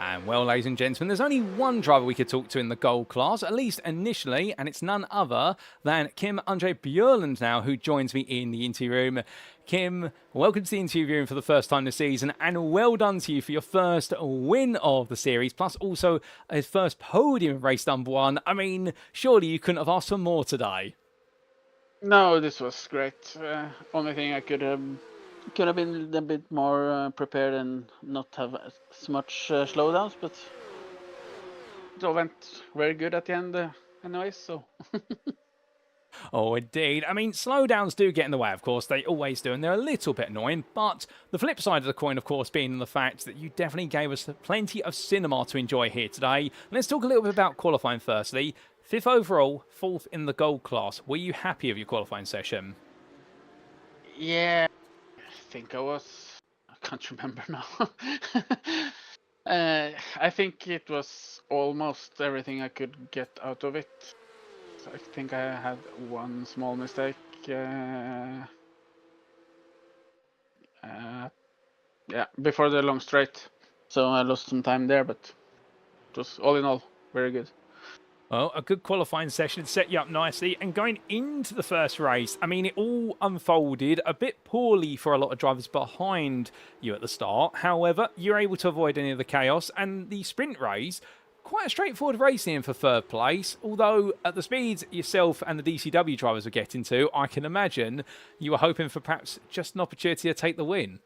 Speaker 1: And well, ladies and gentlemen, there's only one driver we could talk to in the gold class, at least initially, and it's none other than Kim Andre Bjørland now, who joins me in the interview room. Kim, welcome to the interview room for the first time this season, and well done to you for your first win of the series, plus also his first podium in race number 1. I mean, surely you couldn't have asked for more today.
Speaker 3: No, this was great. Only thing I could have been a bit more prepared and not have as much slowdowns, but it all went very good at the end anyway, so...
Speaker 1: Oh, indeed. I mean, slowdowns do get in the way, of course. They always do, and they're a little bit annoying. But the flip side of the coin, of course, being the fact that you definitely gave us plenty of cinema to enjoy here today. Let's talk a little bit about qualifying firstly. 5th overall, 4th in the gold class. Were you happy with your qualifying session?
Speaker 3: Yeah, I think I was. I can't remember now. I think it was almost everything I could get out of it. I think I had one small mistake. Yeah, before the long straight. So I lost some time there, but it was all in all very good.
Speaker 1: Well, a good qualifying session set you up nicely. And going into the first race, I mean, it all unfolded a bit poorly for a lot of drivers behind you at the start. However, you're able to avoid any of the chaos. And the sprint race, quite a straightforward racing for 3rd place. Although at the speeds yourself and the DCW drivers were getting to, I can imagine you were hoping for perhaps just an opportunity to take the win.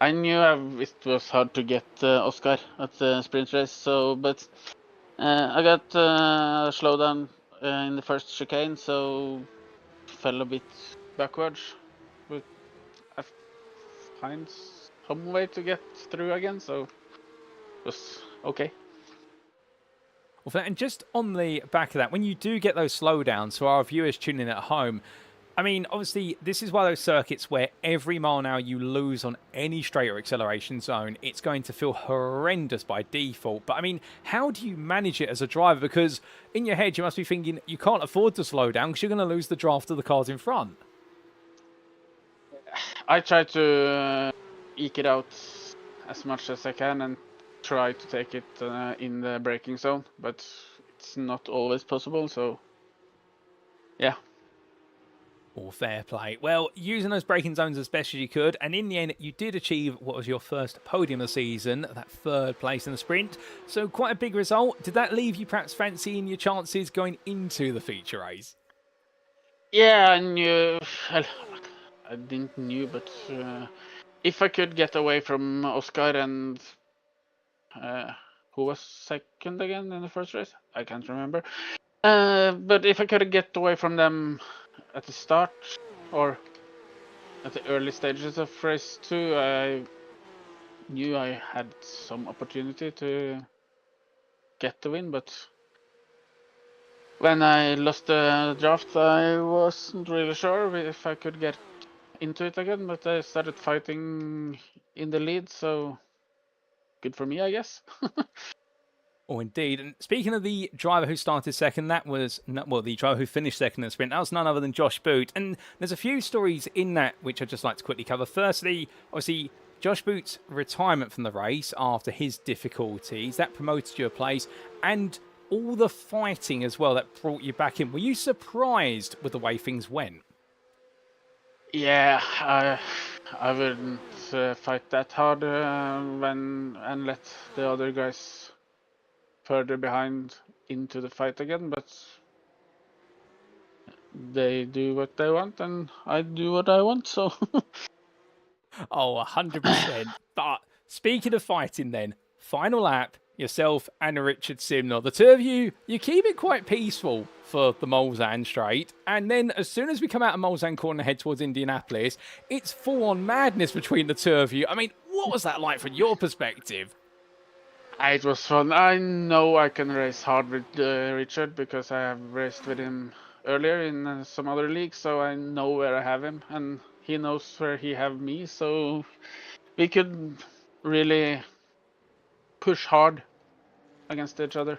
Speaker 3: I knew it was hard to get Oscar at the sprint race, but I got a slowdown in the first chicane, so fell a bit backwards. But I find some way to get through again, so it was okay.
Speaker 1: Well, and just on the back of that, when you do get those slowdowns, for our viewers tuning in at home, I mean, obviously, this is one of those circuits where every mile an hour you lose on any straight or acceleration zone, it's going to feel horrendous by default. But, I mean, how do you manage it as a driver? Because in your head, you must be thinking you can't afford to slow down because you're going to lose the draft of the cars in front.
Speaker 3: I try to eke it out as much as I can and try to take it in the braking zone, but it's not always possible, so yeah.
Speaker 1: All fair play. Well, using those braking zones as best as you could, and in the end, you did achieve what was your first podium of the season, that 3rd place in the sprint. So quite a big result. Did that leave you perhaps fancying your chances going into the feature race?
Speaker 3: Yeah, I knew. I didn't knew, but if I could get away from Oscar and who was second again in the first race, I can't remember. But if I could get away from them at the start or at the early stages of race 2, I knew I had some opportunity to get the win, but when I lost the draft, I wasn't really sure if I could get into it again, but I started fighting in the lead, so good for me, I guess.
Speaker 1: Oh, indeed. And speaking of the driver who started second, that was, well, the driver who finished second in the sprint, that was none other than Josh Boot. And there's a few stories in that which I'd just like to quickly cover. Firstly, obviously, Josh Boot's retirement from the race after his difficulties, that promoted you a place, and all the fighting as well that brought you back in. Were you surprised with the way things went?
Speaker 3: Yeah, I wouldn't fight that hard and let the other guys further behind into the fight again, but they do what they want and I do what I want, so...
Speaker 1: Oh, 100%. But speaking of fighting then, final lap, yourself and Richard Simnor, the two of you, you keep it quite peaceful for the Mulsanne straight, and then as soon as we come out of Mulsanne corner and head towards Indianapolis, it's full-on madness between the two of you. I mean, what was that like from your perspective?
Speaker 3: It was fun. I know I can race hard with Richard because I have raced with him earlier in some other leagues, so I know where I have him, and he knows where he have me. So we could really push hard against each other.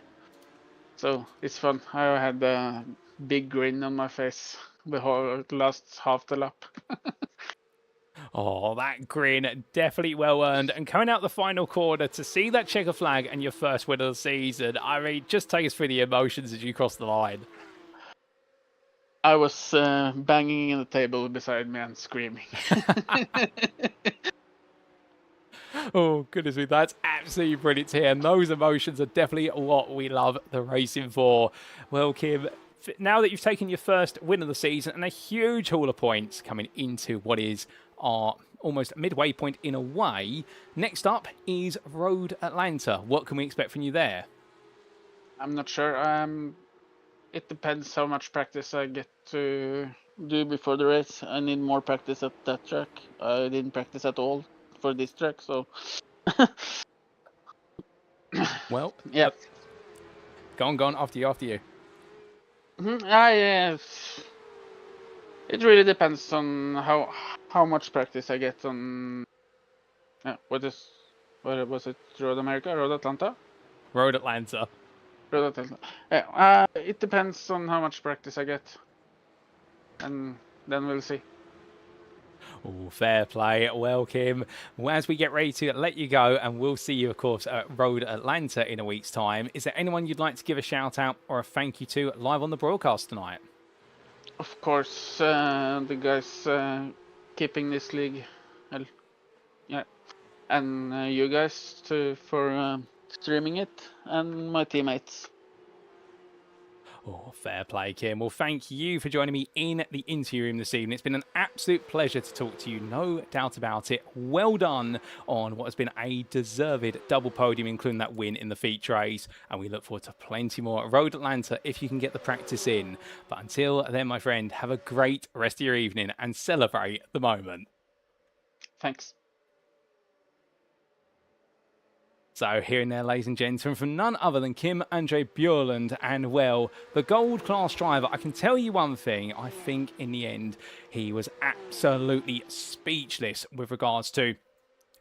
Speaker 3: So it's fun. I had a big grin on my face the whole last half the lap.
Speaker 1: Oh, that grin, definitely well earned. And coming out the final quarter to see that checker flag and your first win of the season, I mean, just take us through the emotions as you cross the line.
Speaker 3: I was banging in the table beside me and screaming.
Speaker 1: Oh, goodness me, that's absolutely brilliant to hear. And those emotions are definitely what we love the racing for. Well, Kim, now that you've taken your first win of the season and a huge haul of points coming into what is our almost midway point in a way, next up is Road Atlanta. What can we expect from you there?
Speaker 3: I'm not sure. It depends how much practice I get to do before the race. I need more practice at that track. I didn't practice at all for this track, so
Speaker 1: Well,
Speaker 3: yeah.
Speaker 1: Go on, after you.
Speaker 3: It really depends on how much practice I get on. What was it? Road America, Road Atlanta,
Speaker 1: Road Atlanta.
Speaker 3: Road Atlanta. It depends on how much practice I get, and then we'll see.
Speaker 1: Oh, fair play. Well, Kim, as we get ready to let you go, and we'll see you, of course, at Road Atlanta in a week's time, is there anyone you'd like to give a shout out or a thank you to live on the broadcast tonight?
Speaker 3: Of course, the guys keeping this league, yeah, and you guys for streaming it, and my teammates.
Speaker 1: Oh, fair play, Kim. Well, thank you for joining me in the interview room this evening. It's been an absolute pleasure to talk to you, no doubt about it. Well done on what has been a deserved double podium, including that win in the feature race. And we look forward to plenty more at Road Atlanta if you can get the practice in. But until then, my friend, have a great rest of your evening and celebrate the moment.
Speaker 3: Thanks.
Speaker 1: So hearing there, ladies and gentlemen, from none other than Kim Andre Bjørland, and well, the gold class driver, I can tell you one thing, I think in the end, he was absolutely speechless with regards to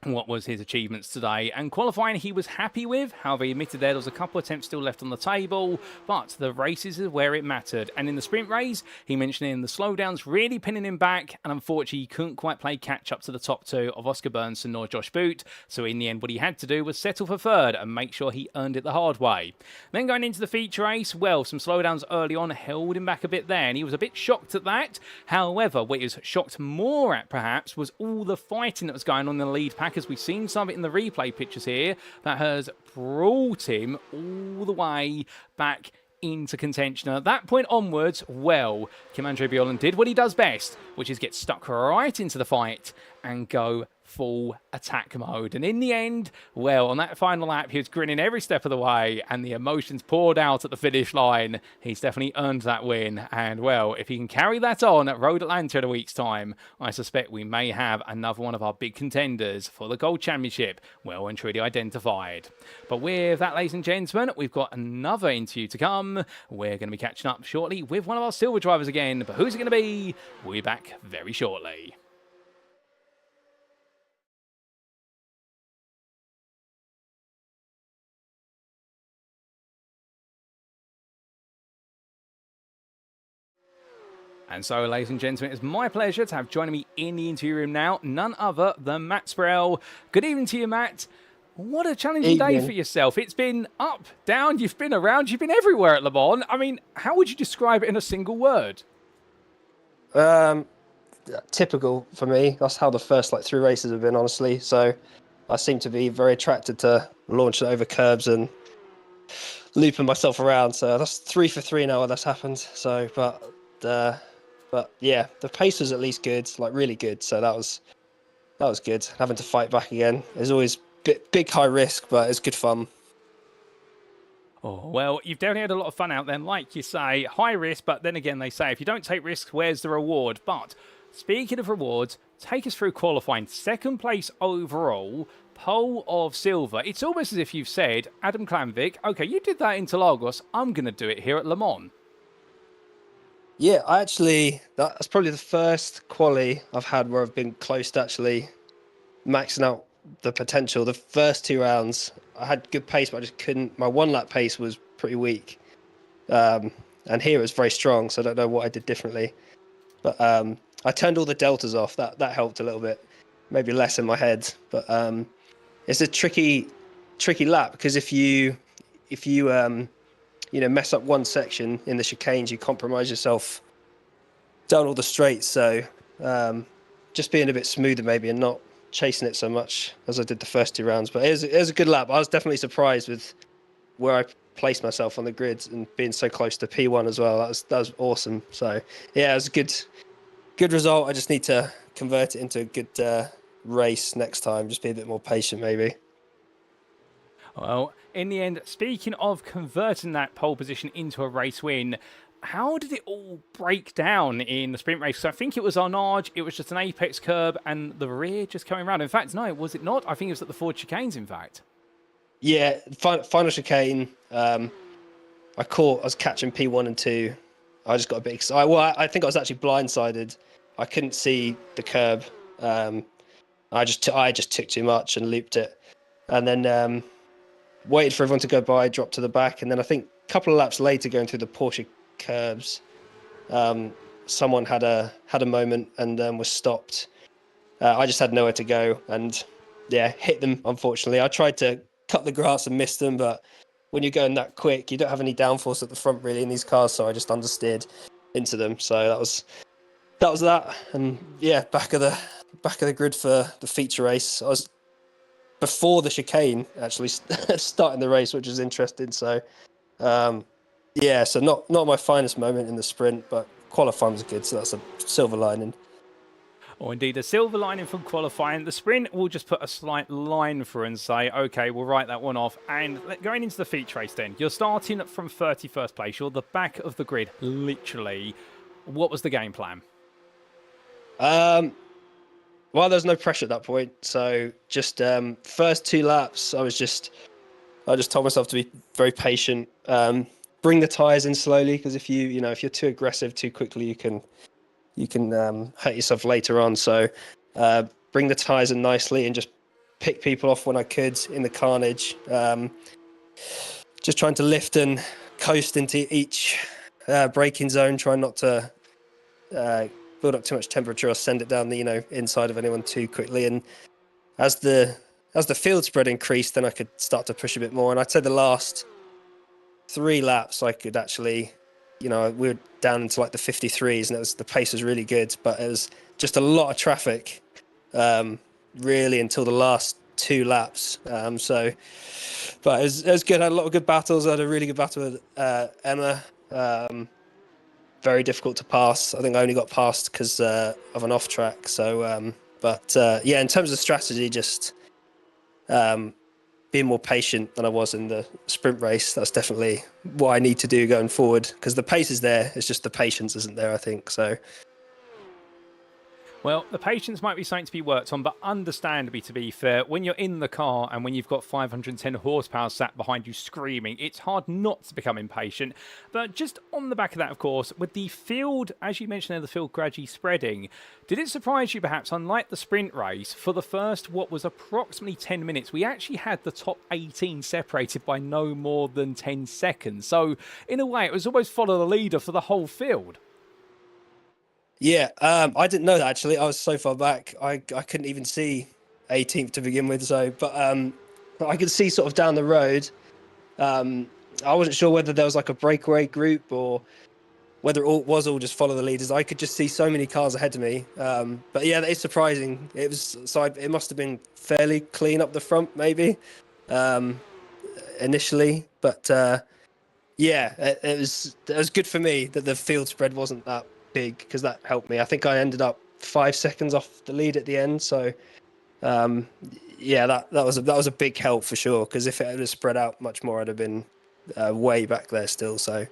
Speaker 1: what was his achievements today. And qualifying he was happy with. However, he admitted there was a couple of attempts still left on the table, but the races is where it mattered. And in the sprint race, he mentioned in the slowdowns really pinning him back, and unfortunately he couldn't quite play catch up to the top two of Oscar Berntsson nor Josh Boot. So in the end, what he had to do was settle for third and make sure he earned it the hard way. Then going into the feature race, well, some slowdowns early on held him back a bit there, and he was a bit shocked at that. However, what he was shocked more at perhaps was all the fighting that was going on in the lead pack, as we've seen some of it in the replay pictures here, that has brought him all the way back into contention. And at that point onwards, well, Kim Andre Bjørland did what he does best, which is get stuck right into the fight and go full attack mode. And in the end, well, on that final lap, he was grinning every step of the way, and the emotions poured out at the finish line. He's definitely earned that win. And well, if he can carry that on at Road Atlanta in a week's time, I suspect we may have another one of our big contenders for the Gold Championship well and truly identified. But with that, ladies and gentlemen, we've got another interview to come. We're going to be catching up shortly with one of our silver drivers again. But who's it going to be? We'll be back very shortly. And so, ladies and gentlemen, it's my pleasure to have joining me in the interview room now, none other than Matt Sprell. Good evening to you, Matt. What a challenging day for yourself. It's been up, down, you've been around, you've been everywhere at Le Mans. I mean, how would you describe it in a single word?
Speaker 4: Typical for me. That's how the first 3 races have been, honestly. So I seem to be very attracted to launching over curbs and looping myself around. So that's 3 for 3 now when that's happened. So, but yeah, the pace was at least good, really good. So that was good. Having to fight back again is always big high risk, but it's good fun.
Speaker 1: Oh, well, you've definitely had a lot of fun out there. Like you say, high risk, but then again, they say if you don't take risks, where's the reward? But speaking of rewards, take us through qualifying. Second place overall, pole of silver. It's almost as if you've said, Adam Klamvik, okay, you did that in Interlagos, I'm going to do it here at Le Mans.
Speaker 4: Yeah, that's probably the first quali I've had where I've been close to actually maxing out the potential. The first 2 rounds, I had good pace, but I just couldn't. My 1 lap pace was pretty weak. And here it was very strong, so I don't know what I did differently. But I turned all the deltas off. That helped a little bit. Maybe less in my head. But it's a tricky lap, because if you mess up one section in the chicanes, you compromise yourself down all the straights. So just being a bit smoother maybe, and not chasing it so much as I did the first 2 rounds. But it was a good lap. I was definitely surprised with where I placed myself on the grid and being so close to P1 as well. That was awesome. So yeah, it was a good result. I just need to convert it into a good race next time. Just be a bit more patient maybe.
Speaker 1: Well, in the end, speaking of converting that pole position into a race win, how did it all break down in the sprint race? So I think it was Arnage, it was just an apex curb and the rear just coming around. In fact, no, was it not? I think it was at the Ford chicanes, in fact.
Speaker 4: Yeah, final chicane. I was catching P1 and 2. I just got a bit excited. Well, I think I was actually blindsided. I couldn't see the curb. I just took too much and looped it, and then waited for everyone to go by, dropped to the back, and then I think a couple of laps later, going through the Porsche curbs, someone had a moment and was stopped. I just had nowhere to go, and yeah, hit them. Unfortunately, I tried to cut the grass and missed them, but when you're going that quick, you don't have any downforce at the front really in these cars, so I just understeered into them. So that was that, and yeah, back of the grid for the feature race. I was before the chicane actually starting the race, which is interesting. So yeah, so not my finest moment in the sprint, but qualifying was good, so that's a silver lining.
Speaker 1: Or indeed a silver lining from qualifying. The sprint, we'll just put a slight line through and say, okay, we'll write that one off. And going into the feature race then, you're starting from 31st place. You're the back of the grid, literally. What was the game plan?
Speaker 4: Well, there's no pressure at that point. So just first 2 laps, I just told myself to be very patient. Bring the tyres in slowly, because if you're too aggressive too quickly, you can hurt yourself later on. So bring the tyres in nicely and just pick people off when I could in the carnage. Just trying to lift and coast into each braking zone, trying not to build up too much temperature or send it down the inside of anyone too quickly. And as the field spread increased, then I could start to push a bit more. And I'd say the last 3 laps I could actually, we were down into like the 53s, and the pace was really good, but it was just a lot of traffic really until the last 2 laps. But it was good. I had a lot of good battles. I had a really good battle with Emma. Very difficult to pass. I think I only got past because of an off track. So, yeah, in terms of strategy, just being more patient than I was in the sprint race. That's definitely what I need to do going forward, because the pace is there. It's just the patience isn't there, I think. So.
Speaker 1: Well, the patience might be something to be worked on, but understandably, to be fair, when you're in the car and when you've got 510 horsepower sat behind you screaming, it's hard not to become impatient. But just on the back of that, of course, with the field, as you mentioned there, the field gradually spreading, did it surprise you perhaps, unlike the sprint race, for the first, what was approximately 10 minutes, we actually had the top 18 separated by no more than 10 seconds. So, in a way, it was almost follow the leader for the whole field.
Speaker 4: Yeah, I didn't know that actually. I was so far back, I couldn't even see 18th to begin with. So, but I could see sort of down the road. I wasn't sure whether there was like a breakaway group or whether it was all just follow the leaders. I could just see so many cars ahead of me. But yeah, it's surprising. It must have been fairly clean up the front, maybe initially. But yeah, it was good for me that the field spread wasn't that big, because that helped me. I think I ended up 5 seconds off the lead at the end. So yeah, that was a big help for sure, because if it had spread out much more, I'd have been way back there still. So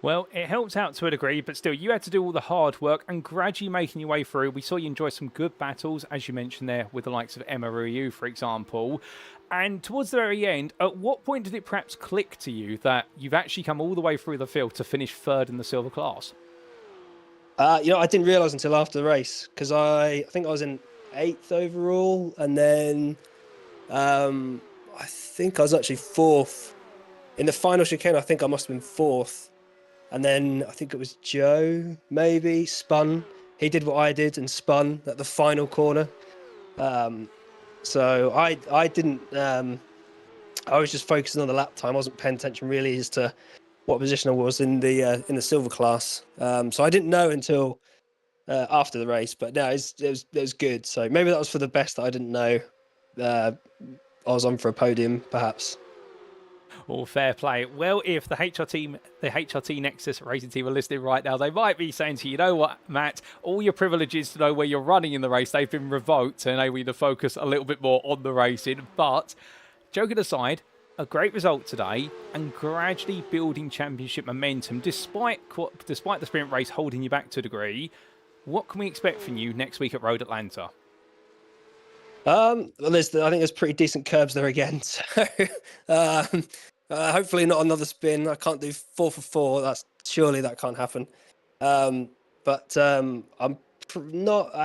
Speaker 1: Well, it helps out to a degree, but still, you had to do all the hard work and gradually making your way through. We saw you enjoy some good battles, as you mentioned there, with the likes of Emma Ryu, for example. And towards the very end, at what point did it perhaps click to you that you've actually come all the way through the field to finish third in the silver class?
Speaker 4: I didn't realise until after the race, because I think I was in 8th overall, and then I think I was actually 4th. In the final chicane, I think I must have been 4th. And then I think it was Joe, maybe, spun. He did what I did and spun at the final corner. So I didn't. I was just focusing on the lap time. I wasn't paying attention really as to what position I was in the silver class. So I didn't know until after the race. But no, it was good. So maybe that was for the best that I didn't know. I was on for a podium, perhaps.
Speaker 1: All fair play. Well, if the HRT Nexus racing team are listening right now, they might be saying to you, you know what, Matt, all your privileges to know where you're running in the race, they've been revoked to enable you to focus a little bit more on the racing. But, joking aside, a great result today and gradually building championship momentum despite the sprint race holding you back to a degree. What can we expect from you next week at Road Atlanta?
Speaker 4: Well, I think there's pretty decent curbs there again. So hopefully not another spin. I can't do 4 for 4. Surely that can't happen. But I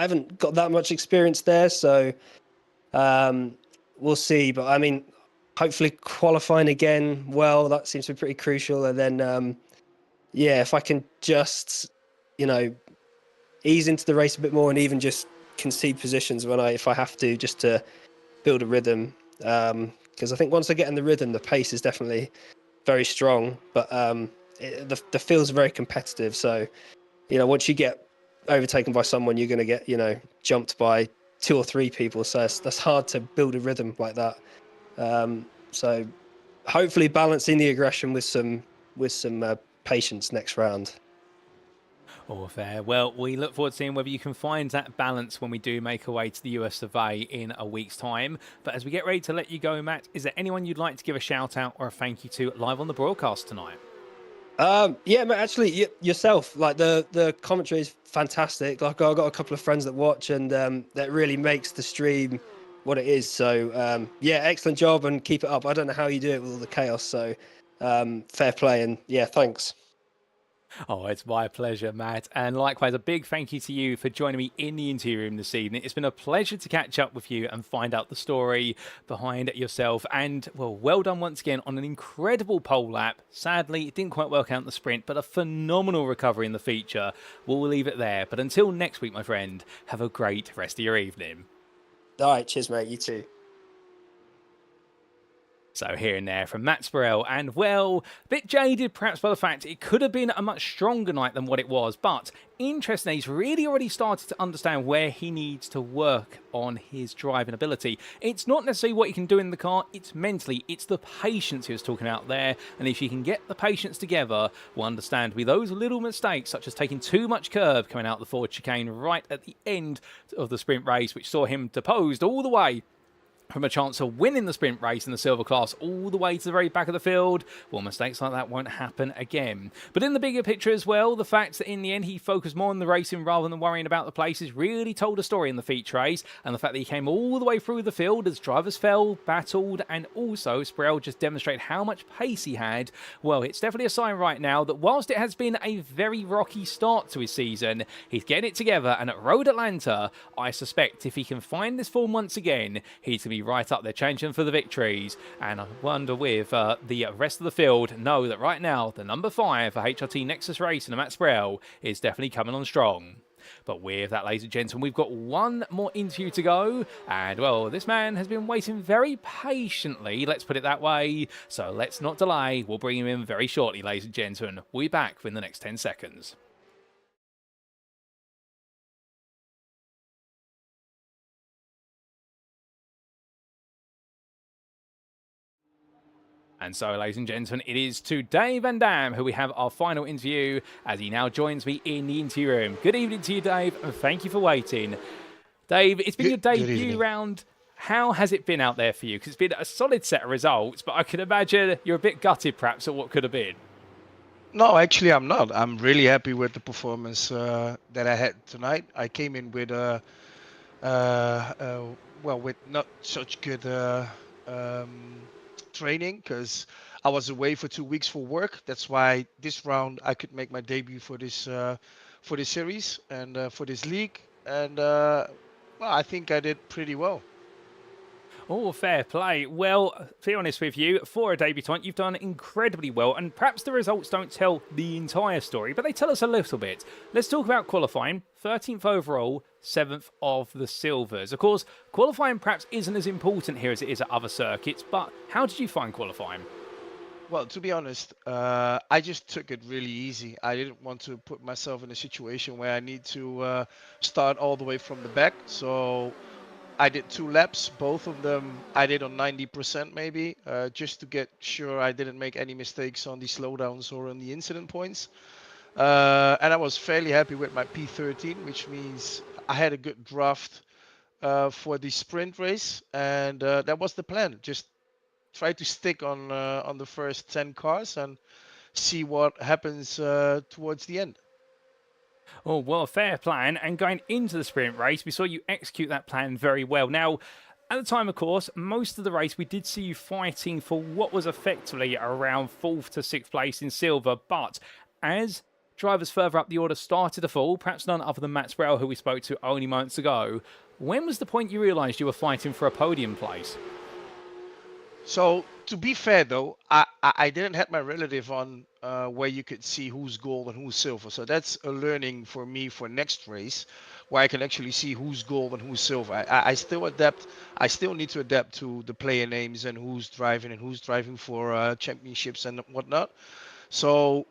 Speaker 4: haven't got that much experience there, so we'll see. But I mean, hopefully qualifying again. Well, that seems to be pretty crucial. And then if I can just ease into the race a bit more and even just concede positions if I have to, just to build a rhythm, because I think once I get in the rhythm, the pace is definitely very strong, but the field's very competitive. So once you get overtaken by someone, you're going to get jumped by 2 or 3 people, so that's hard to build a rhythm like that. So hopefully balancing the aggression with some patience next round.
Speaker 1: All fair. Well, we look forward to seeing whether you can find that balance when we do make our way to the US survey in a week's time. But as we get ready to let you go, Matt, is there anyone you'd like to give a shout out or a thank you to live on the broadcast tonight?
Speaker 4: Yeah, mate, actually, yourself. Like the commentary is fantastic. Like I've got a couple of friends that watch, and that really makes the stream what it is. So yeah, excellent job and keep it up. I don't know how you do it with all the chaos. So fair play, and yeah, thanks.
Speaker 1: Oh, it's my pleasure, Matt. And likewise, a big thank you to you for joining me in the interview room this evening. It's been a pleasure to catch up with you and find out the story behind yourself. And, well done once again on an incredible pole lap. Sadly, it didn't quite work out in the sprint, but a phenomenal recovery in the feature. We'll leave it there. But until next week, my friend, have a great rest of your evening.
Speaker 4: All right, cheers, mate. You too.
Speaker 1: So here and there from Matt Sporrell, and a bit jaded perhaps by the fact it could have been a much stronger night than what it was, but interesting, he's really already started to understand where he needs to work on his driving ability. It's not necessarily what he can do in the car, it's mentally, it's the patience he was talking about there, and if you can get the patience together, we'll understand with those little mistakes, such as taking too much curb coming out the forward chicane right at the end of the sprint race, which saw him deposed all the way from a chance of winning the sprint race in the silver class all the way to the very back of the field. Well, mistakes like that won't happen again. But in the bigger picture as well, the fact that in the end he focused more on the racing rather than worrying about the places really told a story in the feature race, and the fact that he came all the way through the field as drivers fell, battled, and also Sporrell just demonstrated how much pace he had. Well, it's definitely a sign right now that whilst it has been a very rocky start to his season, he's getting it together, and at Road Atlanta, I suspect if he can find this form once again, he's going to be right up there changing for the victories. And I wonder with the rest of the field know that right now the number 5 for HRT Nexus Racing and Matt Sporrell is definitely coming on strong. But with that, ladies and gentlemen, we've got one more interview to go, and this man has been waiting very patiently, let's put it that way, so let's not delay. We'll bring him in very shortly, ladies and gentlemen. We'll be back within the next 10 seconds. And so, ladies and gentlemen, it is to Dave Van Dam who we have our final interview as he now joins me in the interview room. Good evening to you, Dave, and thank you for waiting. Dave, it's been your debut round. How has it been out there for you? Because it's been a solid set of results, but I can imagine you're a bit gutted perhaps at what could have been.
Speaker 5: No, actually, I'm not. I'm really happy with the performance that I had tonight. I came in with well, with not such good um, training because I was away for 2 weeks for work. That's why this round I could make my debut for this series and for this league. And well, I think I did pretty well.
Speaker 1: Oh, fair play. Well, to be honest with you, for a debutant, you've done incredibly well, and perhaps the results don't tell the entire story, but they tell us a little bit. Let's talk about qualifying. 13th overall, 7th of the Silvers. Of course, qualifying perhaps isn't as important here as it is at other circuits, but how did you find qualifying?
Speaker 5: Well, to be honest, I just took it really easy. I didn't want to put myself in a situation where I need to start all the way from the back. So I did 2 laps, both of them I did on 90% maybe, just to get sure I didn't make any mistakes on the slowdowns or on the incident points. And I was fairly happy with my P13, which means I had a good draft for the sprint race, and that was the plan. Just try to stick on the first 10 cars and see what happens towards the end.
Speaker 1: Oh, well, a fair plan. And going into the sprint race, we saw you execute that plan very well. Now, at the time, of course, most of the race, we did see you fighting for what was effectively around 4th to 6th place in silver. But as drivers further up the order started to fall, perhaps none other than Matt Sproul, who we spoke to only moments ago, when was the point you realised you were fighting for a podium place?
Speaker 5: So to be fair though, I didn't have my relative on where you could see who's gold and who's silver. So that's a learning for me for next race, where I can actually see who's gold and who's silver. I still adapt. I still need to adapt to the player names and who's driving for championships and whatnot. So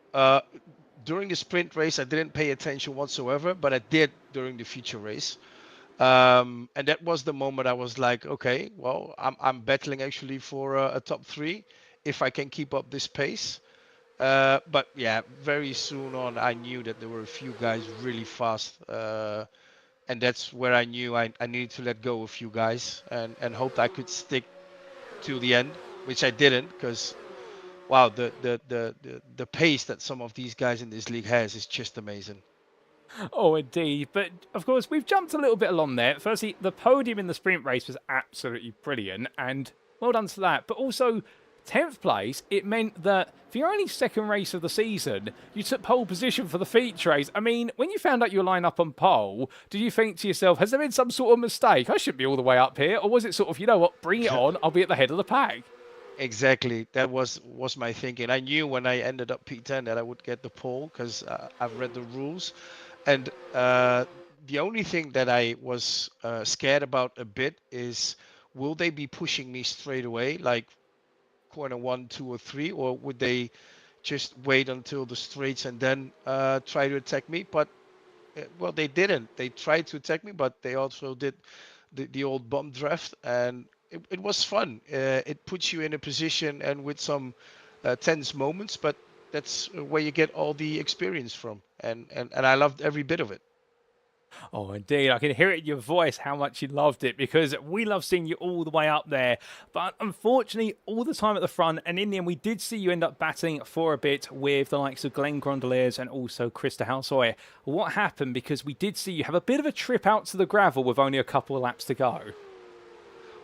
Speaker 5: during the sprint race, I didn't pay attention whatsoever, but I did during the feature race. And that was the moment I was like, okay, well, I'm battling actually for a top 3 if I can keep up this pace. But yeah, very soon on, I knew that there were a few guys really fast. And that's where I knew I needed to let go a few guys and hoped I could stick to the end, which I didn't because, wow, the pace that some of these guys in this league has is just amazing.
Speaker 1: Oh, indeed. But of course, we've jumped a little bit along there. Firstly, the podium in the sprint race was absolutely brilliant, and well done to that. But also, 10th place, it meant that for your only second race of the season, you took pole position for the feature race. I mean, when you found out you were lined up on pole, did you think to yourself, has there been some sort of mistake? I should be all the way up here. Or was it sort of, you know what, bring it on, I'll be at the head of the pack?
Speaker 5: Exactly. That was my thinking. I knew when I ended up P10 that I would get the pole because I've read the rules. And the only thing that I was scared about a bit is, will they be pushing me straight away, like corner 1, 2, or 3, or would they just wait until the straights and then try to attack me? But well, they didn't. They tried to attack me, but they also did the old bomb draft, and it was fun. It puts you in a position and with some tense moments, but that's where you get all the experience from, and I loved every bit of it.
Speaker 1: Oh, indeed. I can hear it in your voice how much you loved it because we love seeing you all the way up there. But unfortunately, all the time at the front, and in the end, we did see you end up battling for a bit with the likes of Glenn Grondeliers and also Krista Halsoy. What happened? Because we did see you have a bit of a trip out to the gravel with only a couple of laps to go.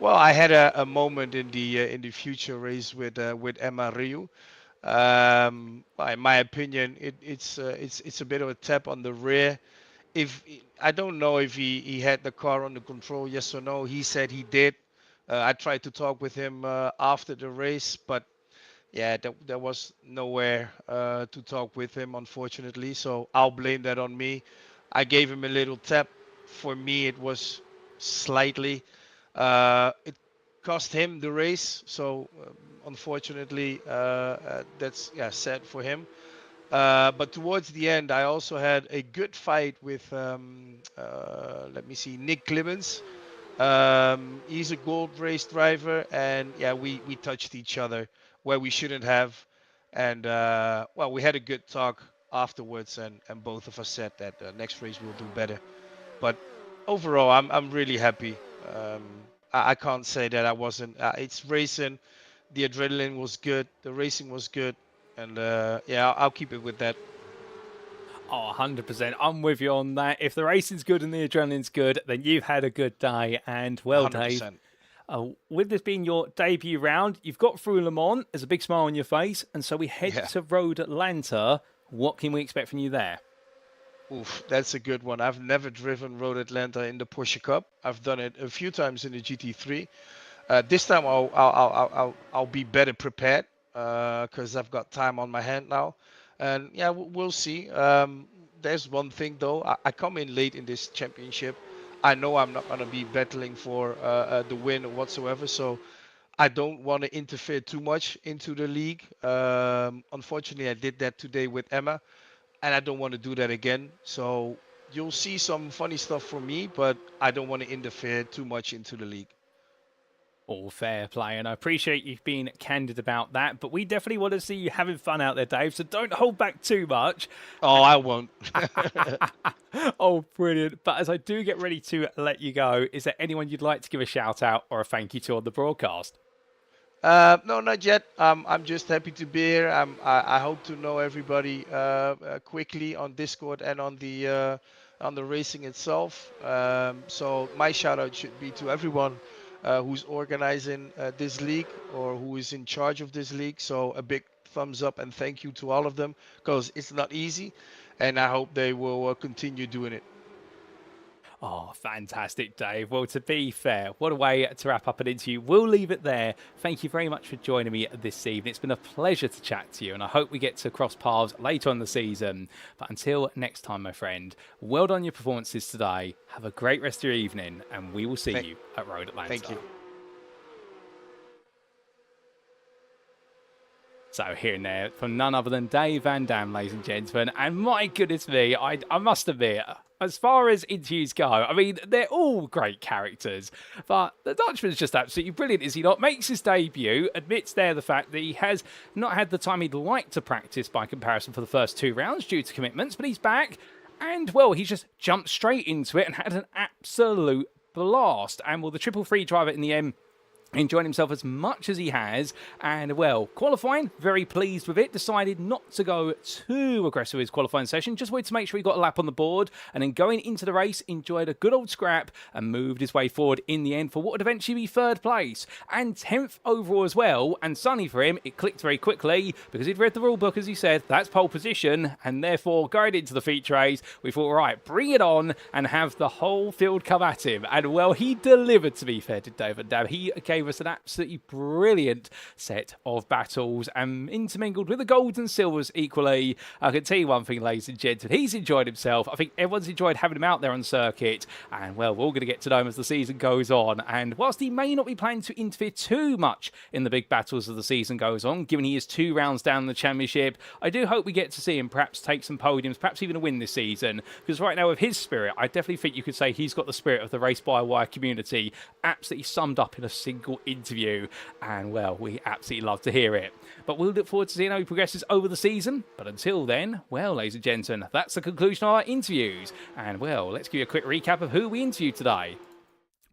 Speaker 5: Well, I had a moment in the future race with Emma Ryu. In my opinion, it's a bit of a tap on the rear. If I don't know if he had the car under control, yes or no. He said he did. I tried to talk with him after the race, but yeah, there was nowhere to talk with him, unfortunately. So I'll blame that on me. I gave him a little tap. For me, it was slightly. It cost him the race, so unfortunately, that's sad for him. But towards the end, I also had a good fight with, let me see, Nick Clemens. He's a gold race driver, and yeah, we touched each other where we shouldn't have. And well, we had a good talk afterwards, and both of us said that next race we'll do better. But overall, I'm really happy. I can't say that I wasn't. It's racing. The adrenaline was good. The racing was good. And yeah, I'll keep it with that.
Speaker 1: Oh, 100%. I'm with you on that. If the racing's good and the adrenaline's good, then you've had a good day. And well,
Speaker 5: 100%.
Speaker 1: Dave, with this being your debut round, you've got through Le Mans. There's a big smile on your face. And so we head to Road Atlanta. What can we expect from you there?
Speaker 5: Oof, that's a good one. I've never driven Road Atlanta in the Porsche Cup. I've done it a few times in the GT3. This time I'll be better prepared because I've got time on my hand now. And yeah, we'll see. There's one thing though. I come in late in this championship. I know I'm not going to be battling for the win or whatsoever. So I don't want to interfere too much into the league. Unfortunately, I did that today with Emma, and I don't want to do that again. So you'll see some funny stuff from me, but I don't want to interfere too much into the league.
Speaker 1: All fair play, and I appreciate you being candid about that, but we definitely want to see you having fun out there, Dave, so don't hold back too much.
Speaker 5: Oh, I won't.
Speaker 1: Oh, brilliant. But as I do get ready to let you go, is there anyone you'd like to give a shout out or a thank you to on the broadcast?
Speaker 5: No, not yet. I'm just happy to be here. I hope to know everybody quickly on Discord and on the racing itself. So my shout out should be to everyone who's organizing this league or who is in charge of this league. So a big thumbs up and thank you to all of them because it's not easy, and I hope they will continue doing it.
Speaker 1: Oh, fantastic, Dave. Well, to be fair, what a way to wrap up an interview. We'll leave it there. Thank you very much for joining me this evening. It's been a pleasure to chat to you, and I hope we get to cross paths later on in the season. But until next time, my friend, well done on your performances today. Have a great rest of your evening, and we will see you at Road Atlanta.
Speaker 5: Thank you.
Speaker 1: So hearing there from none other than Dave Van Dam, ladies and gentlemen. And my goodness me, I must admit, as far as interviews go, I mean, they're all great characters. But the Dutchman's just absolutely brilliant, is he not? Makes his debut, admits there the fact that he has not had the time he'd like to practice by comparison for the first 2 rounds due to commitments, but he's back. And, well, he's just jumped straight into it and had an absolute blast. And, well, the triple free driver in the end enjoying himself as much as he has, and well, qualifying, very pleased with it, decided not to go too aggressive with his qualifying session, just wanted to make sure he got a lap on the board, and then going into the race, enjoyed a good old scrap, and moved his way forward in the end for what would eventually be 3rd place, and 10th overall as well, and sunny for him, it clicked very quickly, because he'd read the rule book as he said, that's pole position, and therefore, going into the feature race, we thought, right, bring it on, and have the whole field come at him, and well, he delivered, to be fair to David Dab. He gave us an absolutely brilliant set of battles and intermingled with the golds and silvers equally. I can tell you one thing, ladies and gentlemen, he's enjoyed himself. I think everyone's enjoyed having him out there on circuit, and well, we're all going to get to know him as the season goes on. And whilst he may not be planning to interfere too much in the big battles as the season goes on, given he is 2 rounds down the championship, I do hope we get to see him perhaps take some podiums, perhaps even a win this season, because right now with his spirit, I definitely think you could say he's got the spirit of the race by wire community absolutely summed up in a single interview, and well, we absolutely love to hear it. But we'll look forward to seeing how he progresses over the season. But until then, well, ladies and gentlemen, that's the conclusion of our interviews, and well, let's give you a quick recap of who we interviewed today.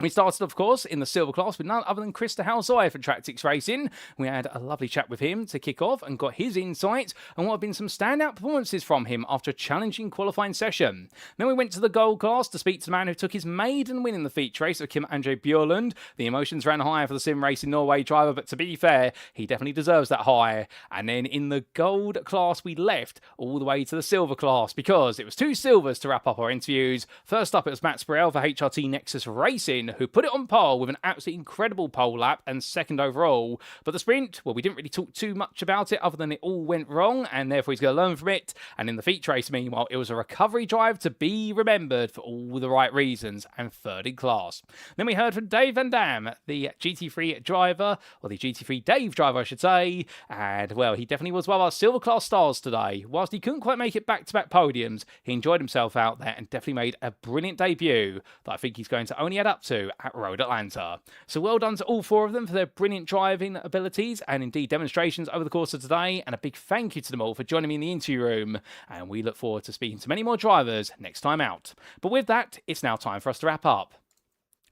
Speaker 1: We started, of course, in the silver class with none other than Chris de Halsey for Tractix Racing. We had a lovely chat with him to kick off and got his insights on what have been some standout performances from him after a challenging qualifying session. Then we went to the gold class to speak to the man who took his maiden win in the feature race of Kim Andre Bjørlund. The emotions ran high for the sim racing Norway driver, but to be fair, he definitely deserves that high. And then in the gold class, we left all the way to the silver class because it was 2 silvers to wrap up our interviews. First up, it was Matt Spurrell for HRT Nexus Racing, who put it on pole with an absolutely incredible pole lap and 2nd overall. But the sprint, well, we didn't really talk too much about it other than it all went wrong, and therefore he's going to learn from it. And in the feature race, meanwhile, it was a recovery drive to be remembered for all the right reasons, and 3rd in class. Then we heard from Dave Van Dam, the GT3 driver, or the GT3 Dave driver, I should say. And, well, he definitely was one of our silver class stars today. Whilst he couldn't quite make it back-to-back podiums, he enjoyed himself out there and definitely made a brilliant debut that I think he's going to only add up to at Road Atlanta. So well done to all 4 of them for their brilliant driving abilities and indeed demonstrations over the course of today, and a big thank you to them all for joining me in the interview room, and we look forward to speaking to many more drivers next time out. But with that, it's now time for us to wrap up.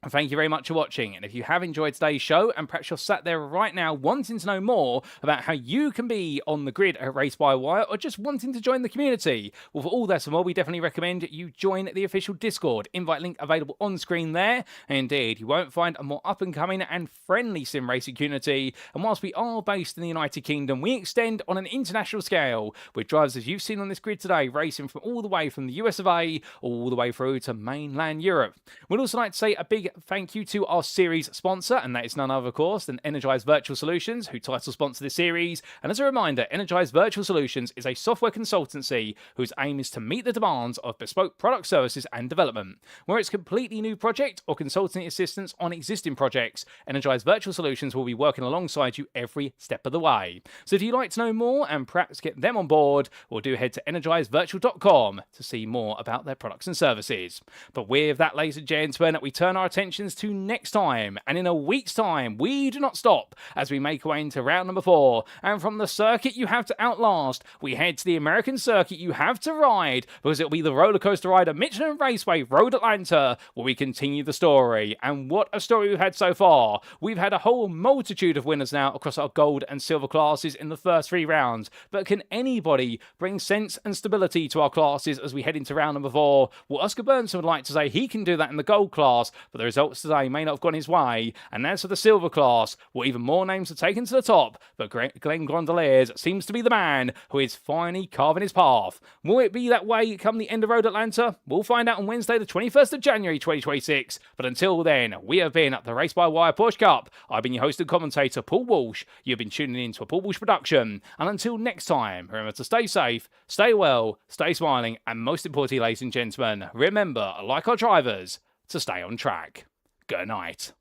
Speaker 1: Thank you very much for watching, and if you have enjoyed today's show and perhaps you're sat there right now wanting to know more about how you can be on the grid at Race by Wire or just wanting to join the community, well, for all that and more, we definitely recommend you join the official Discord. Invite link available on screen there. Indeed, you won't find a more up and coming and friendly sim racing community, and whilst we are based in the United Kingdom, we extend on an international scale with drivers as you've seen on this grid today racing from all the way from the US of A all the way through to mainland Europe. We'd also like to say a big thank you to our series sponsor, and that is none other, of course, than Energise Virtual Solutions, who title sponsor this series. And as a reminder, Energise Virtual Solutions is a software consultancy whose aim is to meet the demands of bespoke product services and development. Whether it's a completely new project or consulting assistance on existing projects, Energise Virtual Solutions will be working alongside you every step of the way. So if you'd like to know more and perhaps get them on board, we'll do head to energisevirtual.com to see more about their products and services. But with that, ladies and gentlemen, we turn our attentions to next time, and in a week's time we do not stop as we make our way into round number 4, and from the circuit you have to outlast we head to the American circuit you have to ride, because it'll be the roller coaster rider Michelin Raceway Road Atlanta where we continue the story. And what a story we've had so far. We've had a whole multitude of winners now across our gold and silver classes in the first 3 rounds, but can anybody bring sense and stability to our classes as we head into round number 4? Well, Oscar Berntsson would like to say he can do that in the gold class, but the results today may not have gone his way. And as for the silver class, well, even more names are taken to the top, but Glenn Grondeliers seems to be the man who is finally carving his path. Will it be that way come the end of Road Atlanta? We'll find out on Wednesday the 21st of January 2026, but until then, we have been at the Race by Wire Porsche Cup. I've been your host and commentator, Paul Walsh. You've been tuning in to a Paul Walsh production, and until next time, remember to stay safe, stay well, stay smiling, and most importantly, ladies and gentlemen, remember, like our drivers, to stay on track. Good night.